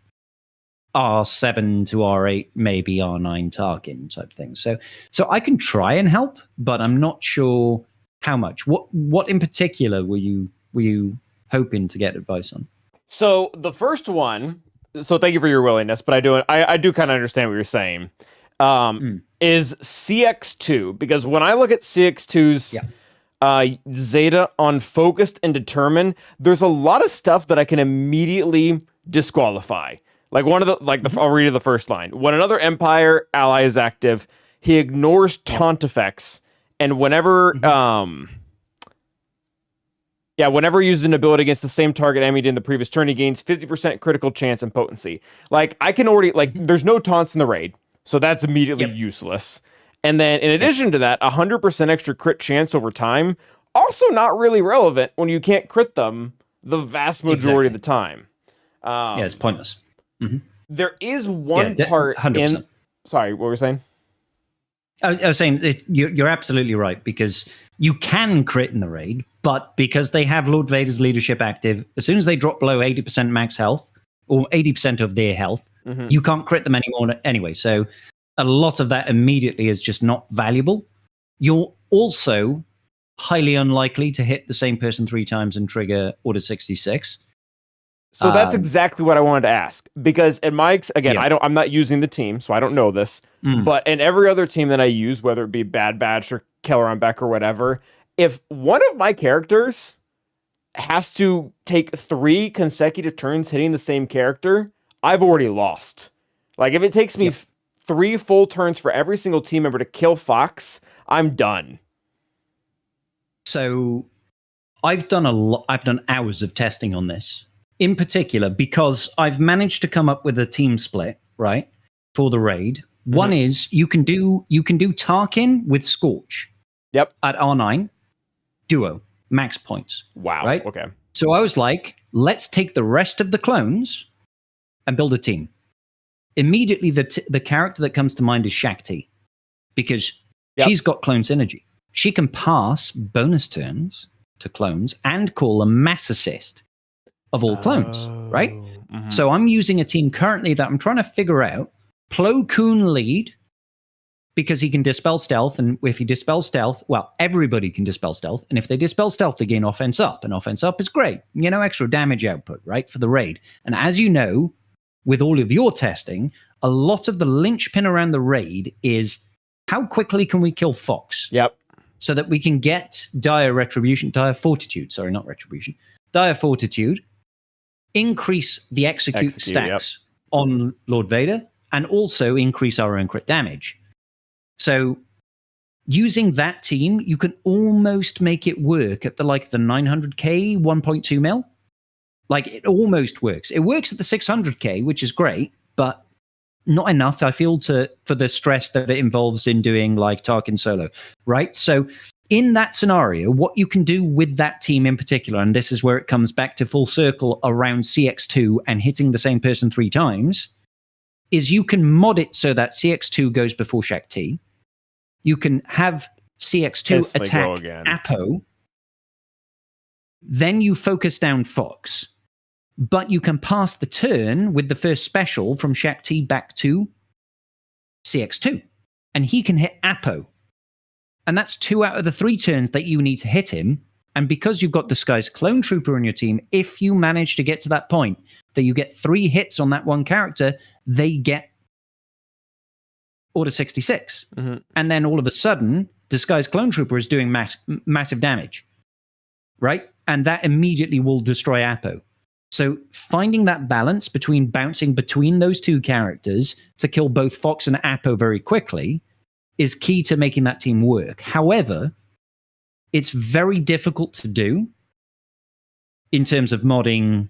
R7 to R8, maybe R9 Tarkin type thing. So I can try and help, but I'm not sure how much. What in particular were you hoping to get advice on? So the first one, so thank you for your willingness, but I do kind of understand what you're saying, is CX2, because when I look at CX2's Zeta on Focused and Determined, there's a lot of stuff that I can immediately disqualify. Like I'll read you the first line. When another Empire ally is active, he ignores taunt effects, and whenever whenever he uses an ability against the same target enemy in the previous turn, he gains 50% critical chance and potency. Like, I can already, there's no taunts in the raid, so that's immediately useless. And then, in addition to that, 100% extra crit chance over time, also not really relevant when you can't crit them the vast majority of the time. It's pointless. There is one part 100%. Sorry, what were you saying? I was saying you're absolutely right, because you can crit in the raid, but because they have Lord Vader's leadership active, as soon as they drop below 80% max health, or 80% of their health, you can't crit them anymore anyway. So a lot of that immediately is just not valuable. You're also highly unlikely to hit the same person 3 times and trigger Order 66. So that's exactly what I wanted to ask, because in my I'm not using the team, so I don't know this. But in every other team that I use, whether it be Bad Batch or Keller on Beck or whatever, if one of my characters has to take 3 consecutive turns hitting the same character, I've already lost. Like, if it takes me 3 full turns for every single team member to kill Fox, I'm done. So I've done hours of testing on this. In particular, because I've managed to come up with a team split, right, for the raid. One is you can do Tarkin with Scorch. Yep. At R9, duo, max points. Wow. Right? Okay. So I was like, let's take the rest of the clones and build a team. Immediately, the character that comes to mind is Shakti, because she's got clone synergy. She can pass bonus turns to clones and call a mass assist of all clones, right? So I'm using a team currently that I'm trying to figure out. Plo Koon lead, because he can dispel stealth, and if he dispels stealth, well, everybody can dispel stealth, and if they dispel stealth, they gain offense up, and offense up is great. Extra damage output, right, for the raid. And as you know, with all of your testing, a lot of the linchpin around the raid is how quickly can we kill Fox? Yep. So that we can get dire fortitude, increase the execute stacks on Lord Vader, and also increase our own crit damage. So using that team, you can almost make it work at the 900k 1.2 mil. Like, it almost works. It works at the 600k, which is great, but not enough, I feel, for the stress that it involves in doing Tarkin solo, right? So in that scenario, what you can do with that team in particular, and this is where it comes back to full circle around CX2 and hitting the same person 3 times, is you can mod it so that CX2 goes before Shakti. You can have CX2 attack Apo. Then you focus down Fox. But you can pass the turn with the first special from Shakti back to CX2. And he can hit Apo. And that's 2 out of the 3 turns that you need to hit him. And because you've got Disguised Clone Trooper in your team, if you manage to get to that point that you get 3 hits on that one character, they get Order 66. And then all of a sudden, Disguised Clone Trooper is doing massive damage. right? And that immediately will destroy Apo. So finding that balance between bouncing between those two characters to kill both Fox and Apo very quickly is key to making that team work. However, it's very difficult to do in terms of modding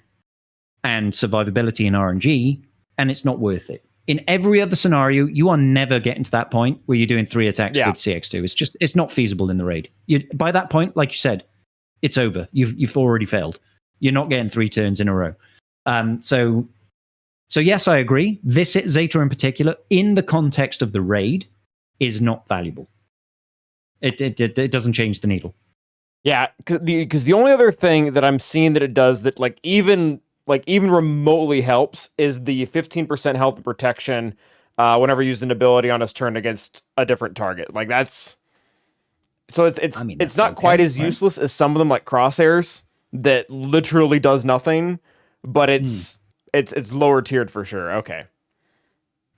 and survivability in RNG, and it's not worth it. In every other scenario, you are never getting to that point where you're doing 3 attacks with CX2. It's not feasible in the raid. By that point, like you said, it's over. You've already failed. You're not getting 3 turns in a row. So yes, I agree. This Zeta in particular, in the context of the raid, is not valuable. It doesn't change the needle. Yeah, because the only other thing that I'm seeing that it does that even remotely helps is the 15% health and protection whenever you use an ability on his turn against a different target. Like that's it's not quite as useless as some of them like crosshairs that literally does nothing, but it's lower tiered for sure. Okay.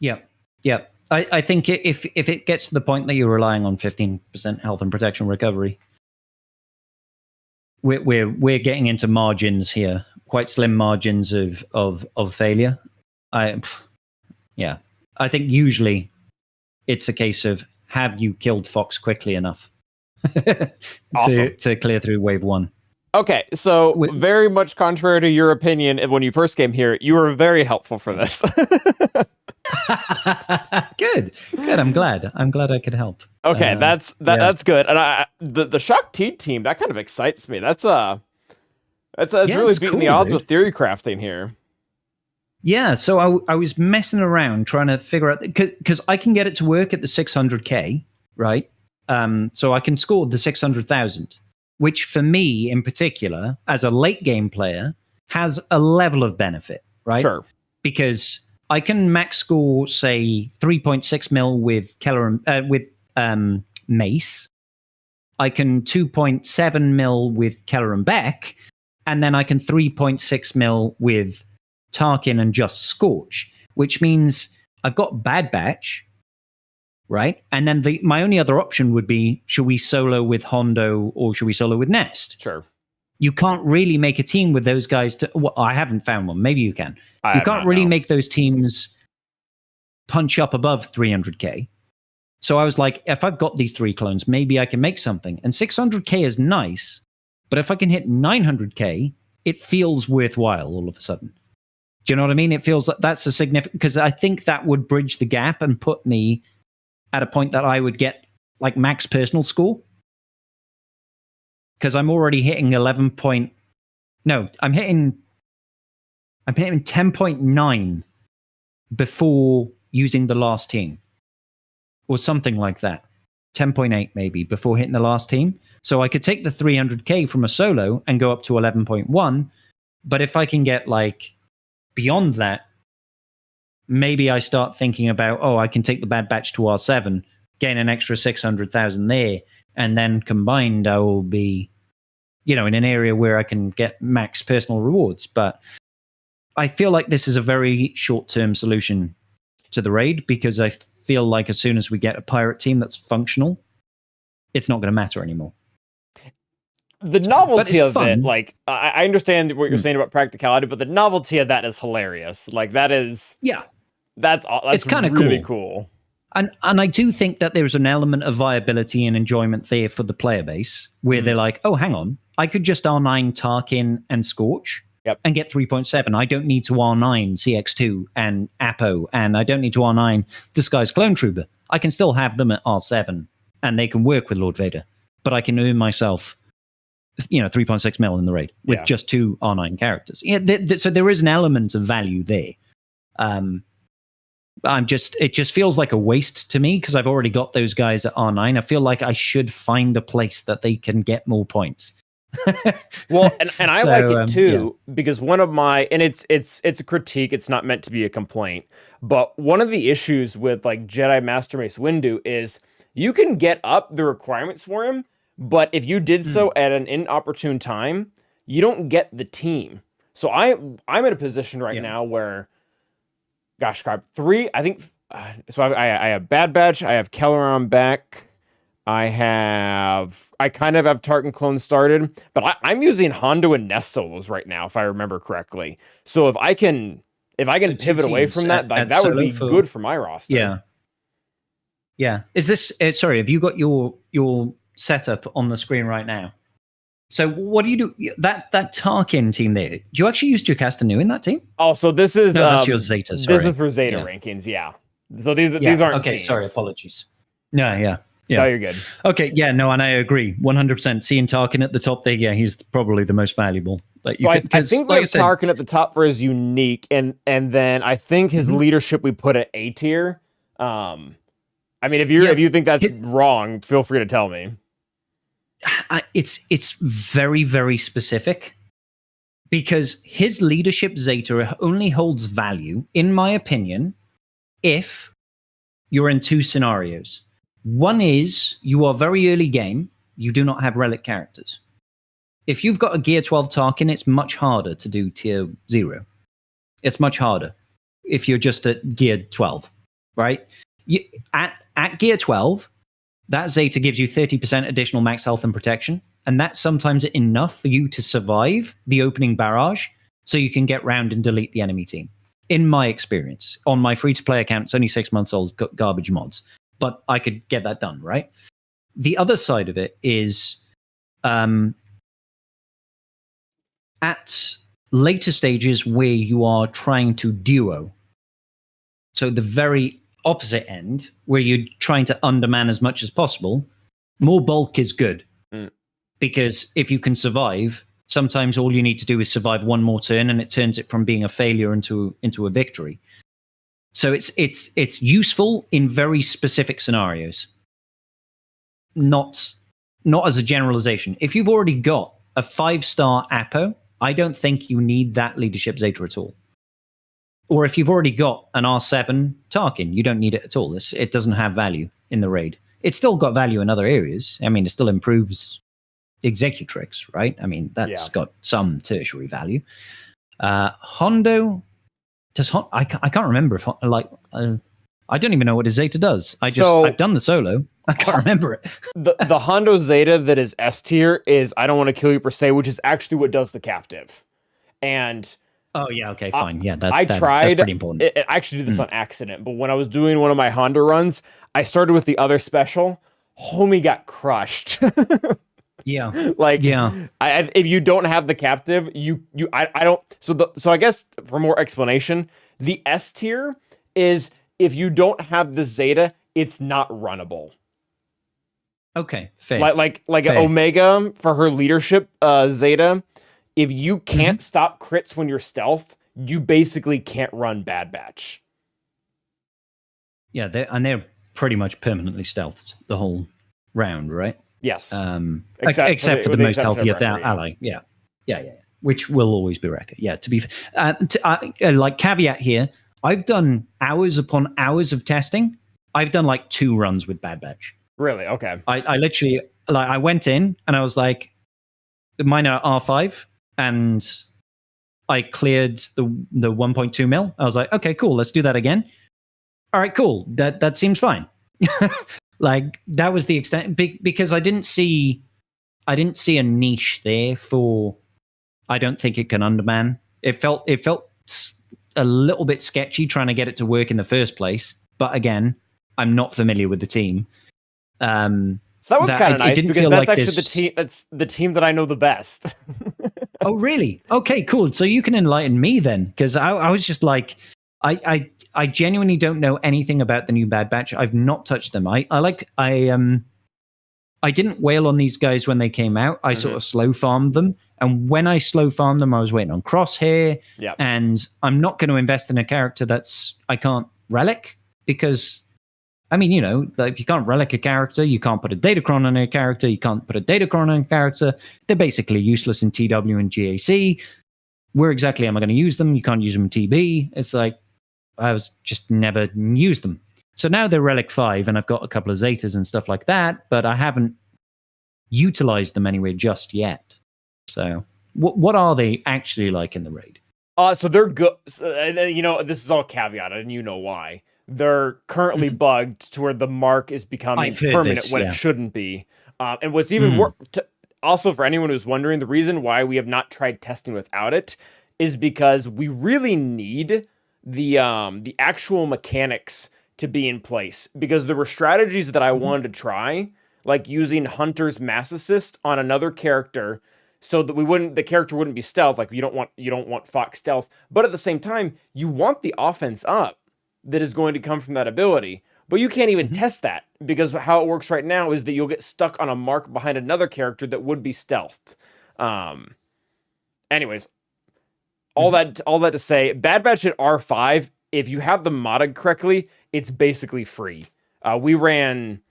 Yeah. I think if it gets to the point that you're relying on 15% health and protection recovery, we're getting into margins here, quite slim margins of failure. I think usually it's a case of have you killed Fox quickly enough to clear through wave 1. Okay, so very much contrary to your opinion when you first came here, you were very helpful for this. Good. I'm glad I could help. Okay, that's good. And the Shock T team, that kind of excites me. That's really beating cool, the odds dude. with theory crafting here. Yeah, so I was messing around trying to figure out, because I can get it to work at the 600k, right? So I can score the 600,000, which for me in particular, as a late game player, has a level of benefit, right? Sure. Because I can max score, say, 3.6 mil with Mace. I can 2.7 mil with Keller and Beck, and then I can 3.6 mil with Tarkin and Just Scorch, which means I've got Bad Batch, right? And then my only other option would be, should we solo with Hondo or should we solo with Nest? Sure. You can't really make a team with those guys I haven't found one. Maybe you can. You can't really make those teams punch up above 300k. So I was like, if I've got these 3 clones, maybe I can make something. And 600k is nice, but if I can hit 900k, it feels worthwhile all of a sudden. Do you know what I mean? It feels like that's a significant, because I think that would bridge the gap and put me at a point that I would get like max personal score. Because I'm already hitting I'm hitting 10.9 before using the last team. Or something like that. 10.8 maybe before hitting the last team. So I could take the 300k from a solo and go up to 11.1. But if I can get like beyond that, maybe I start thinking about, I can take the Bad Batch to R7, gain an extra 600,000 there, and then combined I will be, in an area where I can get max personal rewards. But I feel like this is a very short-term solution to the raid, because I feel like as soon as we get a pirate team that's functional, it's not going to matter anymore. The novelty of it, like, I understand what you're saying about practicality, but the novelty of that is hilarious. Like, that is... Yeah. That's kind of really cool. And I do think that there's an element of viability and enjoyment there for the player base, where they're like, oh, hang on, I could just R9 Tarkin and Scorch and get 3.7. I don't need to R9 CX2 and Apo, and I don't need to R9 Disguised Clone Trooper. I can still have them at R7, and they can work with Lord Vader, but I can earn myself 3.6 mil in the raid with just 2 R9 characters. Yeah, so there is an element of value there. It just feels like a waste to me, because I've already got those guys at R9. I feel like I should find a place that they can get more points. Well, and I like it too, because one of my, and it's a critique, it's not meant to be a complaint, but one of the issues with like Jedi Master Mace Windu is you can get up the requirements for him, but if you did so at an inopportune time, you don't get the team. So I'm in a position right now where, gosh, God, 3, I think, so I have Bad Batch, I have Keller on back, I kind of have Tarkin clone started, but I'm using Hondo and Nest solos right now, if I remember correctly. So if I can pivot away from that, like, that would be good for my roster. Yeah. Yeah. Is this sorry, have you got your setup on the screen right now? So what do you do? That Tarkin team there, do you actually use Jocasta Nu in that team? Oh, so this is that's your Zeta. Sorry. This is for Zeta rankings, yeah. So these aren't okay. teams. Sorry, apologies. Yeah. No, you're good. Okay, yeah, no, and I agree 100%. Seeing Tarkin at the top there, yeah, he's probably the most valuable. Like, I think we have Tarkin at the top for his unique, and then I think his leadership we put at A tier. I mean, if you think that's wrong, feel free to tell me. It's very, very specific, because his leadership Zeta only holds value, in my opinion, if you're in two scenarios. One is you are very early game, you do not have relic characters. If you've got a Gear 12 Tarkin, it's much harder to do tier 0. It's much harder if you're just at Gear 12, right? At Gear 12, that Zeta gives you 30% additional max health and protection, and that's sometimes enough for you to survive the opening barrage so you can get round and delete the enemy team. In my experience, on my free-to-play account, it's only 6 months old, garbage mods. But I could get that done, right? The other side of it is at later stages where you are trying to duo. So the very opposite end, where you're trying to underman as much as possible, more bulk is good. Because if you can survive, sometimes all you need to do is survive one more turn, and it turns it from being a failure into a victory. So it's useful in very specific scenarios, not as a generalization. If you've already got a 5-star Apo, I don't think you need that leadership Zeta at all. Or if you've already got an R7 Tarkin, you don't need it at all. It doesn't have value in the raid. It's still got value in other areas. I mean, it still improves Executrix, right? I mean, that's got some tertiary value. Hondo... I can't remember if I don't even know what his Zeta does. I've done the solo. I can't remember it. the Hondo Zeta that is S tier is I don't want to kill you per se, which is actually what does the captive. And oh yeah, okay, fine, yeah. I tried. That's pretty important. I actually did this on accident, but when I was doing one of my Hondo runs, I started with the other special. Homie got crushed. Yeah. If you don't have the captive, I don't. So I guess for more explanation, the S tier is if you don't have the Zeta, it's not runnable. Okay, fair. Like fair. Omega for her leadership Zeta, if you can't stop crits when you're stealth, you basically can't run Bad Batch. Yeah, they're pretty much permanently stealthed the whole round, right? Yes. Except for the most healthier ally. Yeah. Which will always be Wrecker. Yeah, to be like caveat here, I've done hours upon hours of testing. I've done like 2 runs with Bad Batch. Really? Okay. I literally I went in and I was like, mine are R5, and I cleared the 1.2 mil. I was like, okay, cool, let's do that again. All right, cool. That seems fine. Like that was the extent, because I didn't see a niche there for. I don't think it can underman. It felt a little bit sketchy trying to get it to work in the first place. But again, I'm not familiar with the team. So that was kind of nice because that's actually the team. That's the team that I know the best. Oh, really? Okay, cool. So you can enlighten me then, because I was just like, I genuinely don't know anything about the new Bad Batch. I've not touched them. I didn't wail on these guys when they came out. I sort of slow farmed them, and when I slow farmed them, I was waiting on Crosshair. Yeah. And I'm not going to invest in a character I can't relic, because I mean, you know, if you can't relic a character, you can't put a Datacron on a character, you can't put a Datacron on a character. They're basically useless in TW and GAC. Where exactly am I going to use them? You can't use them in TB. It's like, I was just never used them. So now they're Relic 5, and I've got a couple of Zetas and stuff like that, but I haven't utilized them anywhere just yet. So what are they actually like in the raid? So they're good. You know, this is all caveated, and you know why. they're currently bugged to where the mark is becoming I've heard permanent this, when yeah. it shouldn't be. And what's even more, also for anyone who's wondering, the reason why we have not tried testing without it is because we really need the actual mechanics to be in place, because there were strategies that I wanted to try, like using Hunter's mass assist on another character, so that the character wouldn't be stealth. Like you don't want Fox stealth, but at the same time, you want the offense up that is going to come from that ability. But you can't even test that, because how it works right now is that you'll get stuck on a mark behind another character that would be stealthed. Anyways, all that to say, Bad Batch at R5, if you have them modded correctly, it's basically free. We ran...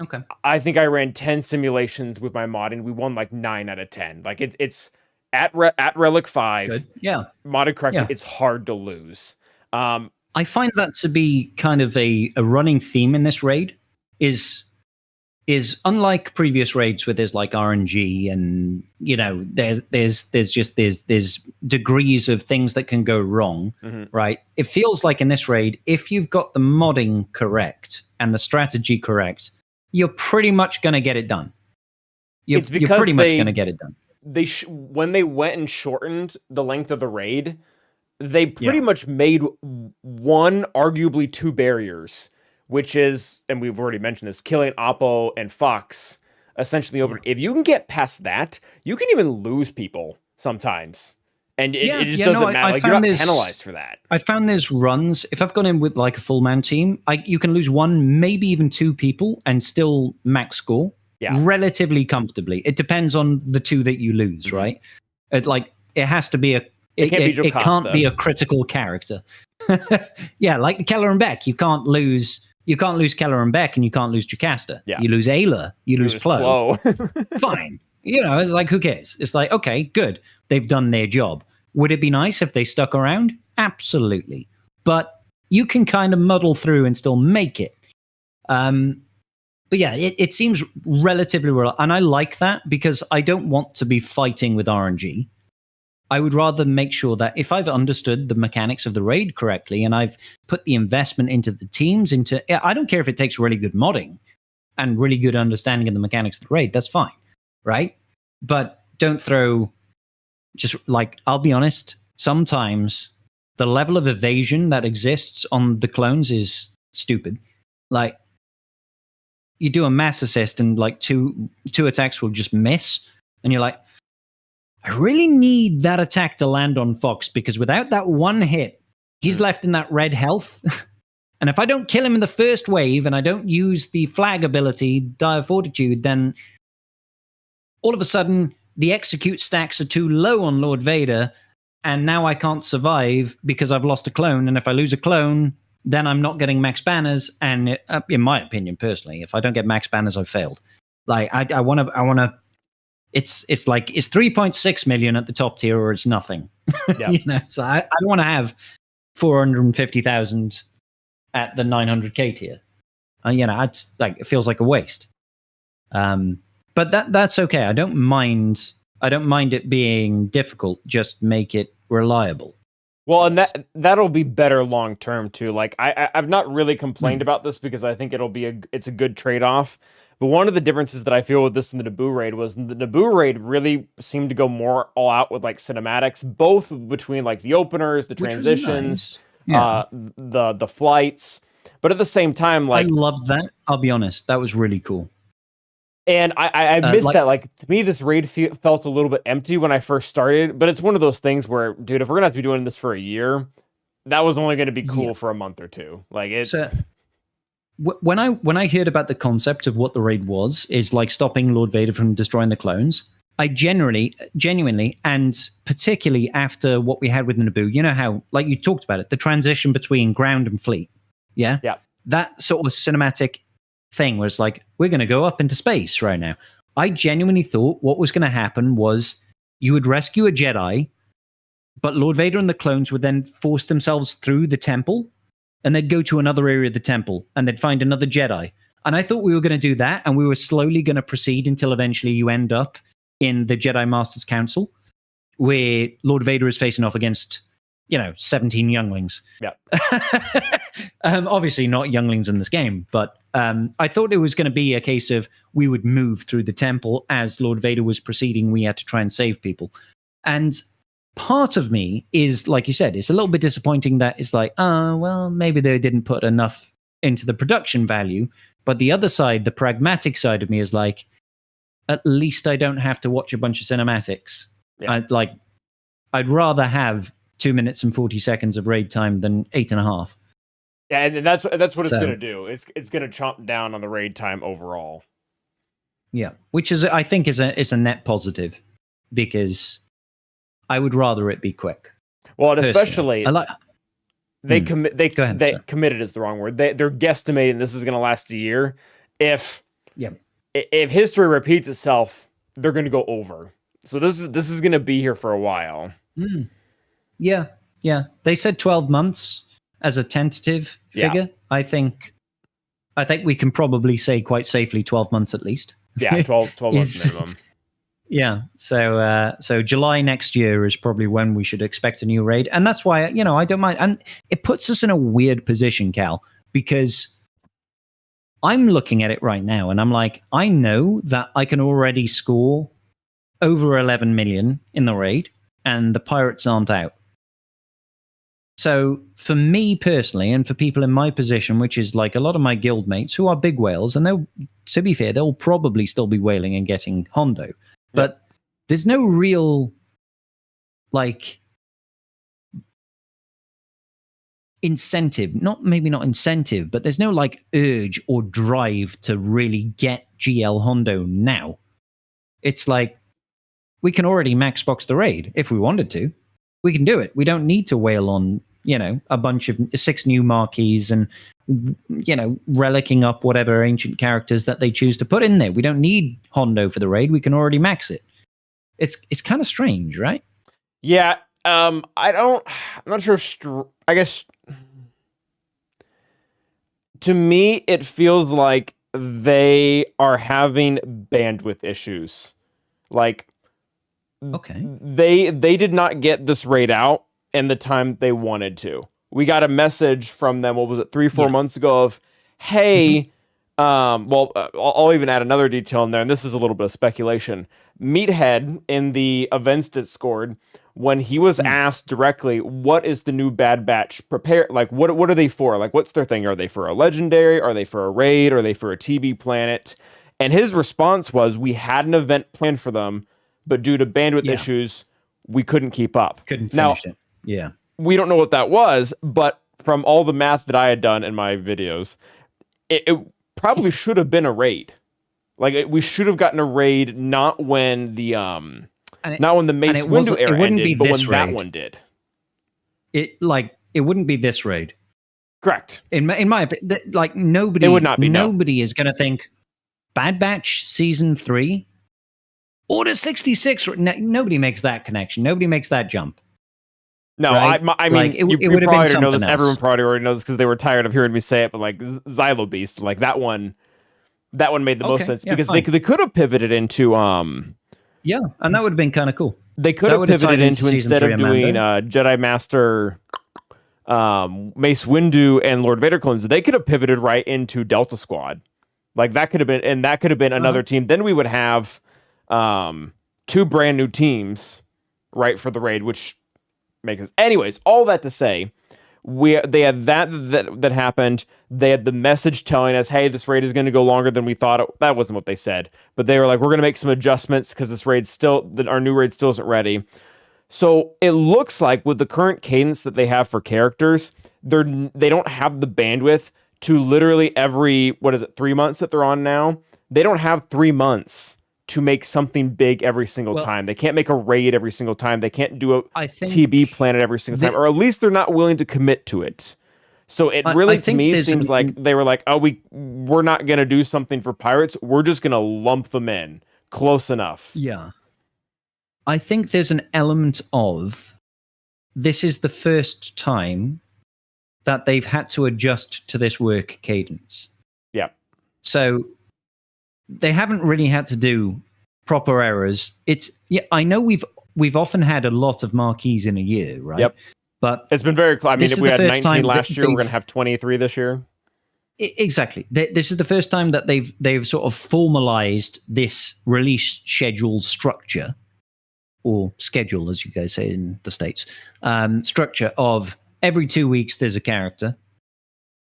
Okay. I think I ran 10 simulations with my modding. We won like 9 out of 10. Like it's at Relic 5. Good. Yeah. Modded correctly, Yeah. it's hard to lose. I find that to be kind of a running theme in this raid. Is unlike previous raids where there's like RNG and there's degrees of things that can go wrong, right? It feels like in this raid, if you've got the modding correct and the strategy correct, you're pretty much going to get it done. You're pretty much going to get it done. When they went and shortened the length of the raid, they pretty much made one, arguably two barriers, which is, and we've already mentioned this, killing Oppo and Fox essentially open. If you can get past that, you can even lose people sometimes. And it just doesn't matter. Like, you're not penalized for that. I found there's runs. If I've gone in with like a full man team, you can lose one, maybe even two people and still max score relatively comfortably. It depends on the two that you lose, right? It has to be it can't be a critical character. Yeah, like Keller and Beck. You can't lose Keller and Beck, and you can't lose Jocasta. Yeah. You lose Ayla. You lose Flo. Flo. Fine. It's like, who cares? It's like, okay, good. They've done their job. Would it be nice if they stuck around? Absolutely. But you can kind of muddle through and still make it. But yeah, it seems relatively real. And I like that because I don't want to be fighting with RNG. I would rather make sure that if I've understood the mechanics of the raid correctly and I've put the investment into the teams, I don't care if it takes really good modding and really good understanding of the mechanics of the raid, that's fine, right? But don't throw, just like, I'll be honest, sometimes the level of evasion that exists on the clones is stupid. Like, you do a mass assist and like two attacks will just miss, and you're like, I really need that attack to land on Fox, because without that one hit, he's left in that red health. And if I don't kill him in the first wave and I don't use the flag ability, Dire Fortitude, then all of a sudden the execute stacks are too low on Lord Vader, and now I can't survive because I've lost a clone. And if I lose a clone, then I'm not getting max banners. And in my opinion, personally, if I don't get max banners, I've failed. Like, I want to. It's like, it's 3.6 million at the top tier, or it's nothing. Yeah. So I don't want to have 450,000 at the 900k tier. It's like, it feels like a waste. But that's okay. I don't mind it being difficult. Just make it reliable. Well, and that'll be better long term too. Like, I've not really complained about this because I think it's a good trade off. But one of the differences that I feel with this in the Naboo raid was the Naboo raid really seemed to go more all out with like cinematics, both between like the openers, the transitions, the flights. But at the same time, like, I loved that. I'll be honest, that was really cool. And I missed that. Like, to me, this raid felt a little bit empty when I first started. But it's one of those things where, dude, if we're gonna have to be doing this for a year, that was only going to be cool for a month or two. Like, it. So, when I heard about the concept of what the raid was, is like stopping Lord Vader from destroying the clones, I genuinely, and particularly after what we had with Naboo, you know how, like you talked about it, the transition between ground and fleet, yeah, that sort of cinematic thing where it's like, we're going to go up into space right now. I genuinely thought what was going to happen was you would rescue a Jedi, but Lord Vader and the clones would then force themselves through the temple, and they'd go to another area of the temple, and they'd find another Jedi. And I thought we were going to do that, and we were slowly going to proceed until eventually you end up in the Jedi Masters Council, where Lord Vader is facing off against, 17 younglings. Yeah. Obviously not younglings in this game, but I thought it was going to be a case of we would move through the temple as Lord Vader was proceeding. We had to try and save people. And part of me is, like you said, it's a little bit disappointing that it's like, well, maybe they didn't put enough into the production value. But the other side, the pragmatic side of me is like, at least I don't have to watch a bunch of cinematics. Yeah. I'd rather have 2 minutes and 40 seconds of raid time than 8.5. Yeah, and that's what it's going to do. It's going to chomp down on the raid time overall. Yeah, which is, I think, is a net positive, because I would rather it be quick. Well, and especially They committed is the wrong word. They're guesstimating this is going to last a year. If history repeats itself, they're going to go over. So this is going to be here for a while. Yeah. They said 12 months as a tentative figure. Yeah. I think we can probably say quite safely 12 months at least. Yeah, 12 months minimum. Yeah. So July next year is probably when we should expect a new raid. And that's why, I don't mind. And it puts us in a weird position, Cal, because I'm looking at it right now and I'm like, I know that I can already score over 11 million in the raid and the pirates aren't out. So for me personally, and for people in my position, which is like a lot of my guild mates who are big whales, and to be fair, they'll probably still be whaling and getting Hondo. But there's no real, incentive, maybe not incentive, but there's no urge or drive to really get GL Hondo now. It's like, we can already max box the raid if we wanted to. We can do it. We don't need to whale on, a bunch of 6 new marquees and, relicking up whatever ancient characters that they choose to put in there. We don't need Hondo for the raid. We can already max it. It's kind of strange, right? Yeah. I'm not sure if, I guess, to me, it feels like they are having bandwidth issues. Okay. They did not get this raid out in the time they wanted to. We got a message from them, what was it, 3-4 months ago of, hey, I'll even add another detail in there, and this is a little bit of speculation. Meathead, in the events that scored, when he was asked directly, what is the new Bad Batch prepare? What are they for? What's their thing? Are they for a legendary? Are they for a raid? Are they for a TB planet? And his response was, we had an event planned for them, but due to bandwidth issues, we couldn't keep up. Couldn't finish it. Yeah. We don't know what that was, but from all the math that I had done in my videos, it probably should have been a raid. We should have gotten a raid, not when the Mace Windu era ended, but when that one did. It wouldn't be this raid. Correct. In my opinion, nobody. It would not be. Nobody is going to think Bad Batch season 3, Order 66. Nobody makes that connection. Nobody makes that jump. No, right? I mean, it you would have probably been know this. something else. Everyone probably already knows because they were tired of hearing me say it. But Xylo Beast, that one made the most sense because they could have pivoted into yeah, and that would have been kind of cool. They could have pivoted into instead of doing Jedi Master, Mace Windu, and Lord Vader clones. They could have pivoted right into Delta Squad. That could have been, and that could have been another team. Then we would have 2 brand new teams, right, for the raid, which makes sense. Anyways, all that to say, they had that happened. They had the message telling us, hey, this raid is going to go longer than we thought. That wasn't what they said, but they were like, we're going to make some adjustments because this raid our new raid still isn't ready. So it looks like with the current cadence that they have for characters, they don't have the bandwidth to literally every 3 months that they're on now. They don't have 3 months to make something big every single time. They can't make a raid every single time. They can't do a TB planet every single time, or at least they're not willing to commit to it. So it really, to me, seems like they were like, oh, we're not going to do something for pirates. We're just going to lump them in close enough. Yeah. I think there's an element of this is the first time that they've had to adjust to this work cadence. Yeah. So they haven't really had to do proper errors. I know we've often had a lot of marquees in a year, right? Yep. But It's been very close. I mean, this if is we the had first 19 time last that year, we're they've- going to have 23 this year. Exactly. This is the first time that they've sort of formalized this release schedule structure, or schedule, as you guys say in the States, structure of every 2 weeks there's a character,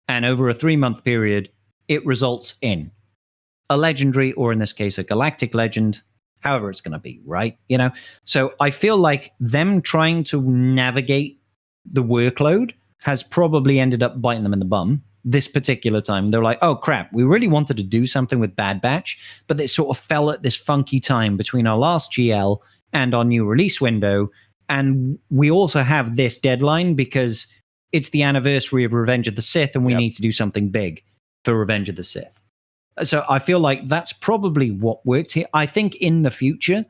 and over a 3-month period, it results in a legendary, or in this case, a galactic legend, however it's going to be, right? You know, so I feel like them trying to navigate the workload has probably ended up biting them in the bum this particular time. They're like, oh crap, we really wanted to do something with Bad Batch, but it sort of fell at this funky time between our last GL and our new release window. And we also have this deadline because it's the anniversary of Revenge of the Sith, and we need to do something big for Revenge of the Sith. So I feel like that's probably what worked here. I think in the future,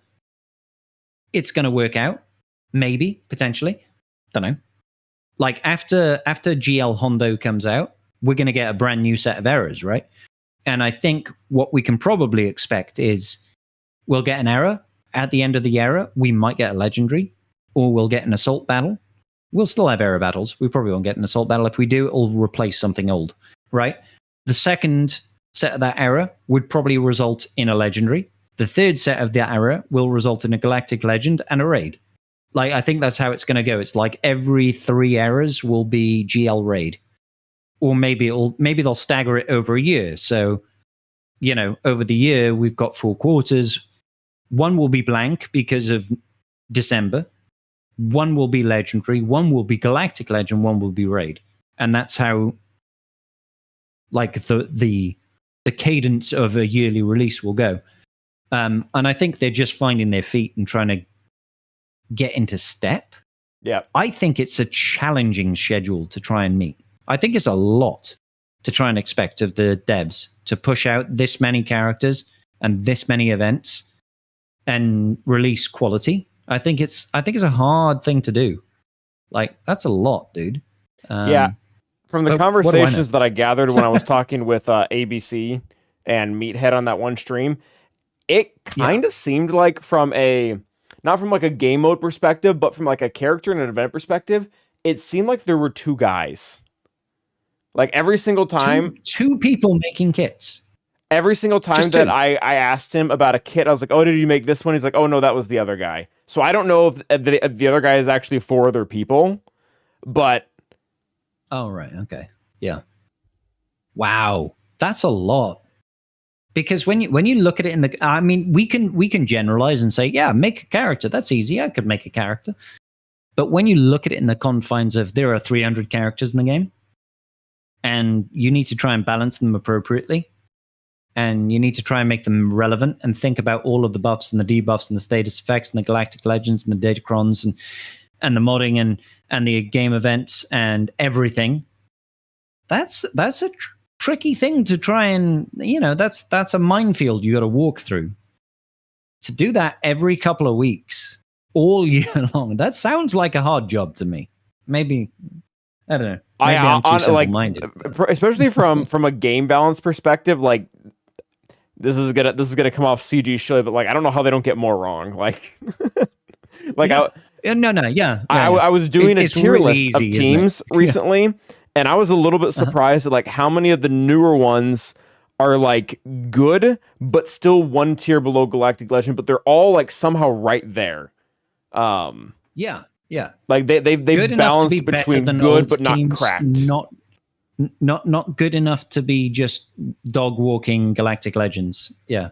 it's going to work out. Maybe, potentially. Don't know. Like after GL Hondo comes out, we're going to get a brand new set of errors, right? And I think what we can probably expect is we'll get an error. At the end of the error, we might get a legendary, or we'll get an assault battle. We'll still have error battles. We probably won't get an assault battle. If we do, it'll replace something old, right? The second set of that error would probably result in a legendary. The third set of that error will result in a galactic legend and a raid. Like, I think that's how it's going to go. It's like every 3 errors will be GL raid. Or maybe they'll stagger it over a year. So, you know, over the year, we've got 4 quarters. One will be blank because of December. One will be legendary. One will be galactic legend. One will be raid. And that's how, like, the cadence of a yearly release will go. And I think they're just finding their feet and trying to get into step. Yeah. I think it's a challenging schedule to try and meet. I think it's a lot to try and expect of the devs to push out this many characters and this many events and release quality. I think it's a hard thing to do. Like, that's a lot, dude. Yeah. From the but what do I know? conversations that I gathered when I was talking with ABC and Meathead on that one stream, it kind of seemed like not from like a game mode perspective, but from like a character and an event perspective, it seemed like there were 2 guys. Like every single time, two people making kits. Every single time Just that 2. I asked him about a kit, I was like, "Oh, did you make this one?" He's like, "Oh no, that was the other guy." So I don't know if the other guy is actually 4 other people, but Oh right, okay, yeah. Wow, that's a lot. Because when you look at it I mean, we can generalize and say, yeah, make a character. That's easy. I could make a character. But when you look at it in the confines of there are 300 characters in the game, and you need to try and balance them appropriately, and you need to try and make them relevant and think about all of the buffs and the debuffs and the status effects and the galactic legends and the datacrons and the modding and the game events and everything. That's a tricky thing to try and, you know, that's a minefield you got to walk through. To do that every couple of weeks, all year long, that sounds like a hard job to me. Maybe, I don't know. Maybe I'm too simple-minded. Especially from a game balance perspective, like this is gonna come off CG show, but like I don't know how they don't get more wrong. Like, like yeah. I was doing a tier really list easy, of teams recently, and I was a little bit surprised at like how many of the newer ones are like good, but still 1 tier below Galactic Legend, but they're all like somehow right there. Yeah. Like they've balanced between good but not teams, cracked. Not good enough to be just dog walking Galactic Legends. Yeah.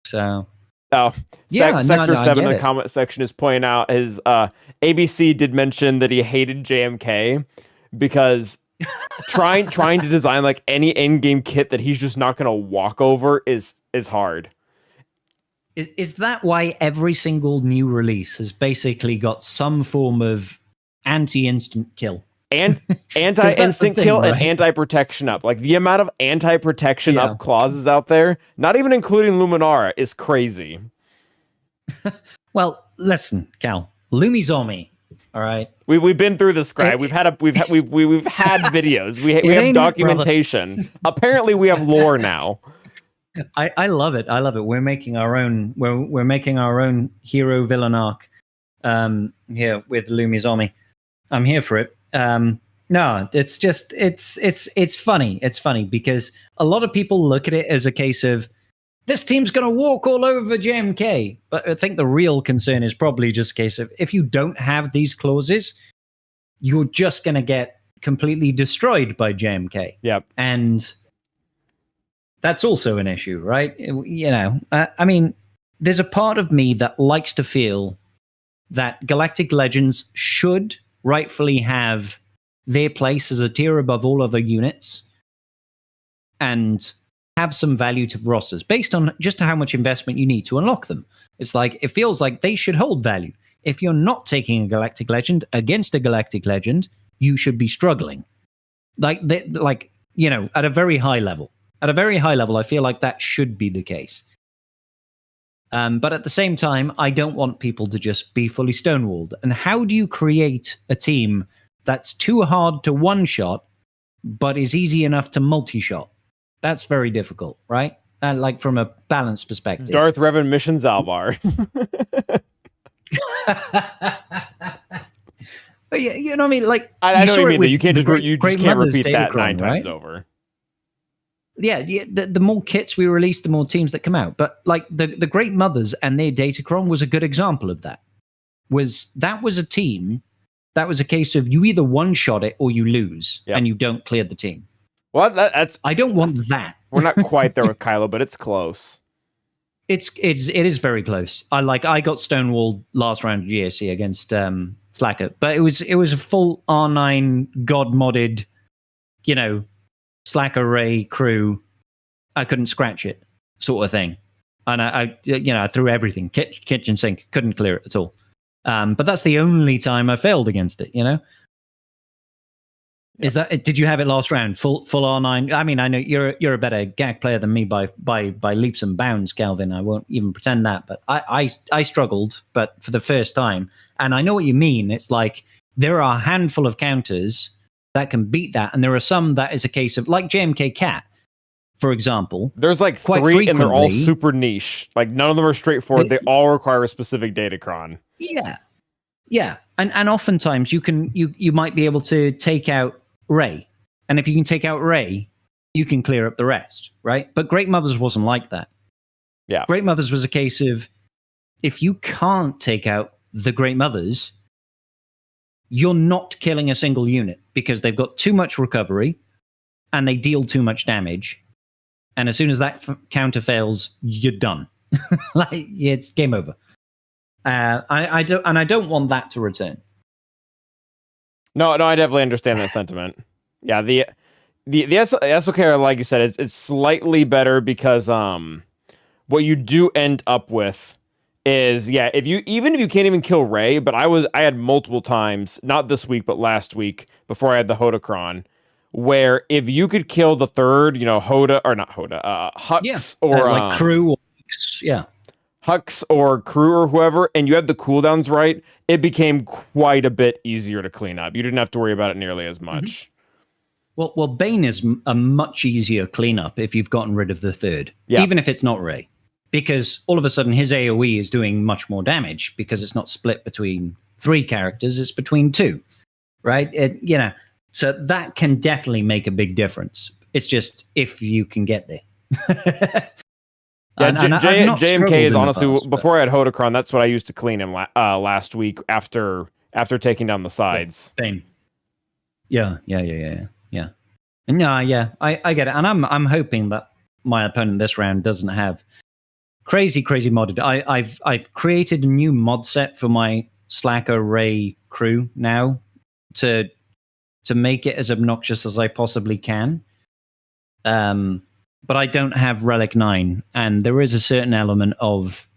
So. Oh, yeah, Sector 7 in the comment section is pointing out his ABC did mention that he hated JMK because trying to design like any end-game kit that he's just not going to walk over is hard. Is that why every single new release has basically got some form of anti-instant kill? And anti-instant kill right? and anti-protection up. Like the amount of anti-protection up clauses out there, not even including Luminara, is crazy. Well, listen, Cal, Lumizomi. All right, we've been through this, Scribe. We've had videos. We have documentation. Apparently, we have lore now. I love it. We're making our own. We're making our own hero villain arc here with Lumizomi. I'm here for it. No, it's just it's funny. It's funny because a lot of people look at it as a case of this team's going to walk all over JMK. But I think the real concern is probably just a case of if you don't have these clauses, you're just going to get completely destroyed by JMK. Yep. And that's also an issue, right? I mean, there's a part of me that likes to feel that Galactic Legends should rightfully have their place as a tier above all other units and have some value to rosters based on just how much investment you need to unlock them. It's like, it feels like they should hold value. If you're not taking a Galactic Legend against a Galactic Legend, you should be struggling. At a very high level. At a very high level, I feel like that should be the case. But at the same time, I don't want people to just be fully stonewalled. And how do you create a team that's too hard to one-shot, but is easy enough to multi-shot? That's very difficult, right? Like from a balance perspective. Darth Revan Mission Zalbar. But yeah, you know what I mean? Like, I know what you mean. You can't can't repeat that 9 times over. Yeah, the more kits we release, the more teams that come out. But like the Great Mothers and their Datacron was a good example of that. That was a team that was a case of you either one-shot it or you lose, and you don't clear the team. Well, that's I don't want that. We're not quite there with Kylo, but it's close. It is very close. I got stonewalled last round of GAC against Slacker, but it was a full R9 god modded, Slacker Ray crew. I couldn't scratch it, sort of thing, and I threw everything kitchen sink, couldn't clear it at all. But that's the only time I failed against it. Is that? Did you have it last round? Full R9. I mean, I know you're a better GAC player than me by leaps and bounds, Calvin. I won't even pretend that. But I struggled, but for the first time, and I know what you mean. It's like there are a handful of counters that can beat that, and there are some that is a case of like JMK Cat, for example. There's like 3, and they're all super niche. Like none of them are straightforward. They all require a specific datacron. Yeah, and oftentimes you might be able to take out Ray, and if you can take out Ray, you can clear up the rest, right? But Great Mothers wasn't like that. Yeah, Great Mothers was a case of if you can't take out the Great Mothers, you're not killing a single unit because they've got too much recovery and they deal too much damage. And as soon as that counter fails, you're done. It's game over. I don't want that to return. No, I definitely understand that sentiment. Yeah, the SOK, like you said, it's slightly better because what you do end up with is if you can't even kill Ray, but I had multiple times, not this week but last week before I had the Hodocron, where if you could kill the third, Hux or crew, Hux or crew or whoever, and you had the cooldowns right, it became quite a bit easier to clean up. You didn't have to worry about it nearly as much. Mm-hmm. Well, Bane is a much easier cleanup if you've gotten rid of the third, even if it's not Ray, because all of a sudden his AoE is doing much more damage because it's not split between 3 characters, it's between 2, right? So that can definitely make a big difference. It's just if you can get there. Yeah, JMK is honestly, before I had Hodocron, that's what I used to clean him last week after taking down the sides. Same. Yeah. And I get it. And I'm hoping that my opponent this round doesn't have crazy modded. I've created a new mod set for my Slacker Ray crew now to make it as obnoxious as I possibly can. But I don't have Relic 9, and there is a certain element of,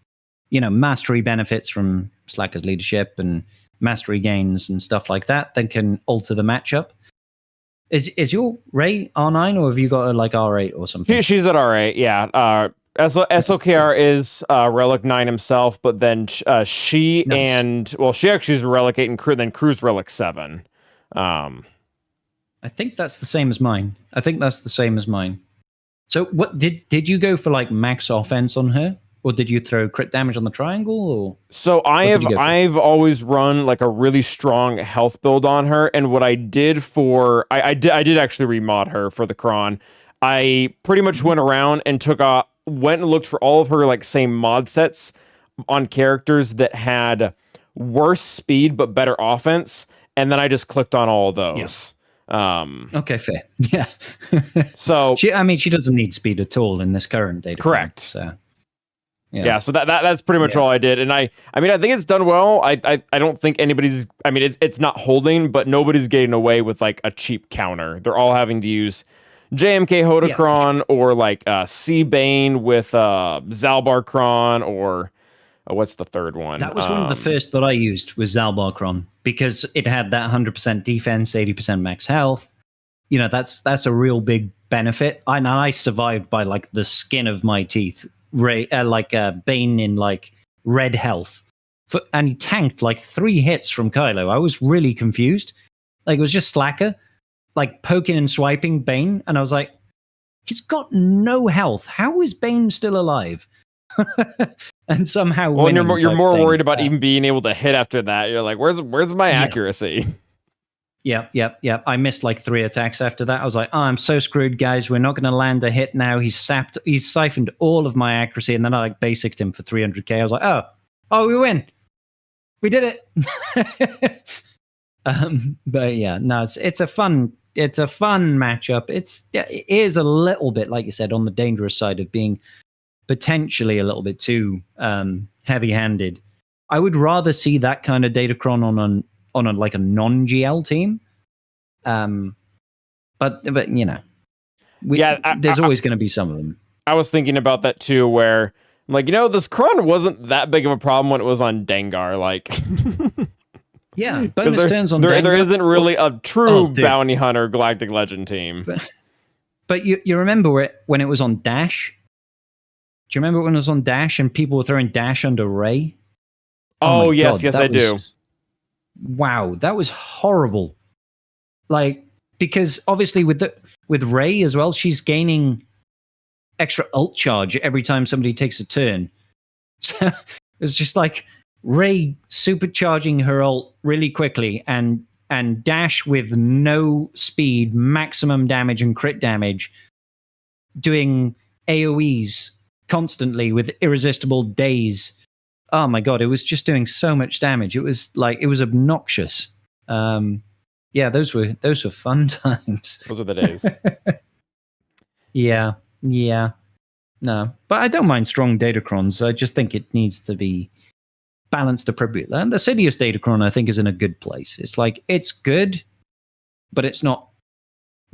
mastery benefits from Slacker's leadership and mastery gains and stuff like that can alter the matchup. Is your Ray R9, or have you got a R8 or something? She's at R8, yeah. SOKR is Relic 9 himself, but then she actually is Relic 8 and then Crew's Relic 7. I think that's the same as mine. So what did you go for max offense on her? or did you throw crit damage on the triangle? Or So I've always run like a really strong health build on her, and what I did for I did actually remod her for the Kron. I pretty much went around and went and looked for all of her like same mod sets on characters that had worse speed but better offense, and then I just clicked on all of those. Okay, fair. Yeah. So she doesn't need speed at all in this current data. correct. So yeah, so that's pretty much all I did, and I mean I think it's done well. I don't think anybody's. I mean it's not holding, but nobody's getting away with like a cheap counter. They're all having to use JMK Hodocron or like C Bane with Zalbarkron or what's the third one? That was one of the first that I used was Zalbarkron because it had that 100% defense, 80% max health. You know, that's a real big benefit. I survived by like the skin of my teeth. Bane in like red health, and he tanked like 3 hits from Kylo. I was really confused. Like it was just Slacker, like poking and swiping Bane, and I was like, he's got no health. How is Bane still alive? And somehow, well, you're more worried about even being able to hit after that. You're like, where's my accuracy? Yep. I missed like 3 attacks after that. I was like, oh, I'm so screwed, guys. We're not going to land a hit now. He's siphoned all of my accuracy, and then I like basicked him for 300k. I was like, oh, we win. We did it. But yeah, no, it's a fun matchup. It is a little bit, like you said, on the dangerous side of being potentially a little bit too heavy-handed. I would rather see that kind of Datacron on a like a non-GL team. But you know, there's always going to be some of them. I was thinking about that too, where I'm like, this Kron wasn't that big of a problem when it was on Dengar, like. Yeah, bonus turns on Dengar. There isn't really a true bounty hunter Galactic Legend team. But you remember when it was on Dash? Do you remember when it was on Dash and people were throwing Dash under Rey? Oh yes, I do. Wow, that was horrible. Like, because obviously with Rey as well, she's gaining extra ult charge every time somebody takes a turn. So it's just like Rey supercharging her ult really quickly and Dash with no speed, maximum damage and crit damage, doing AoEs constantly with irresistible days. Oh my god, it was just doing so much damage. It was obnoxious. Yeah, those were fun times. Those are the days. Yeah. No, but I don't mind strong Datacrons. I just think it needs to be balanced appropriately. And the Sidious Datacron, I think, is in a good place. It's like, it's good, but it's not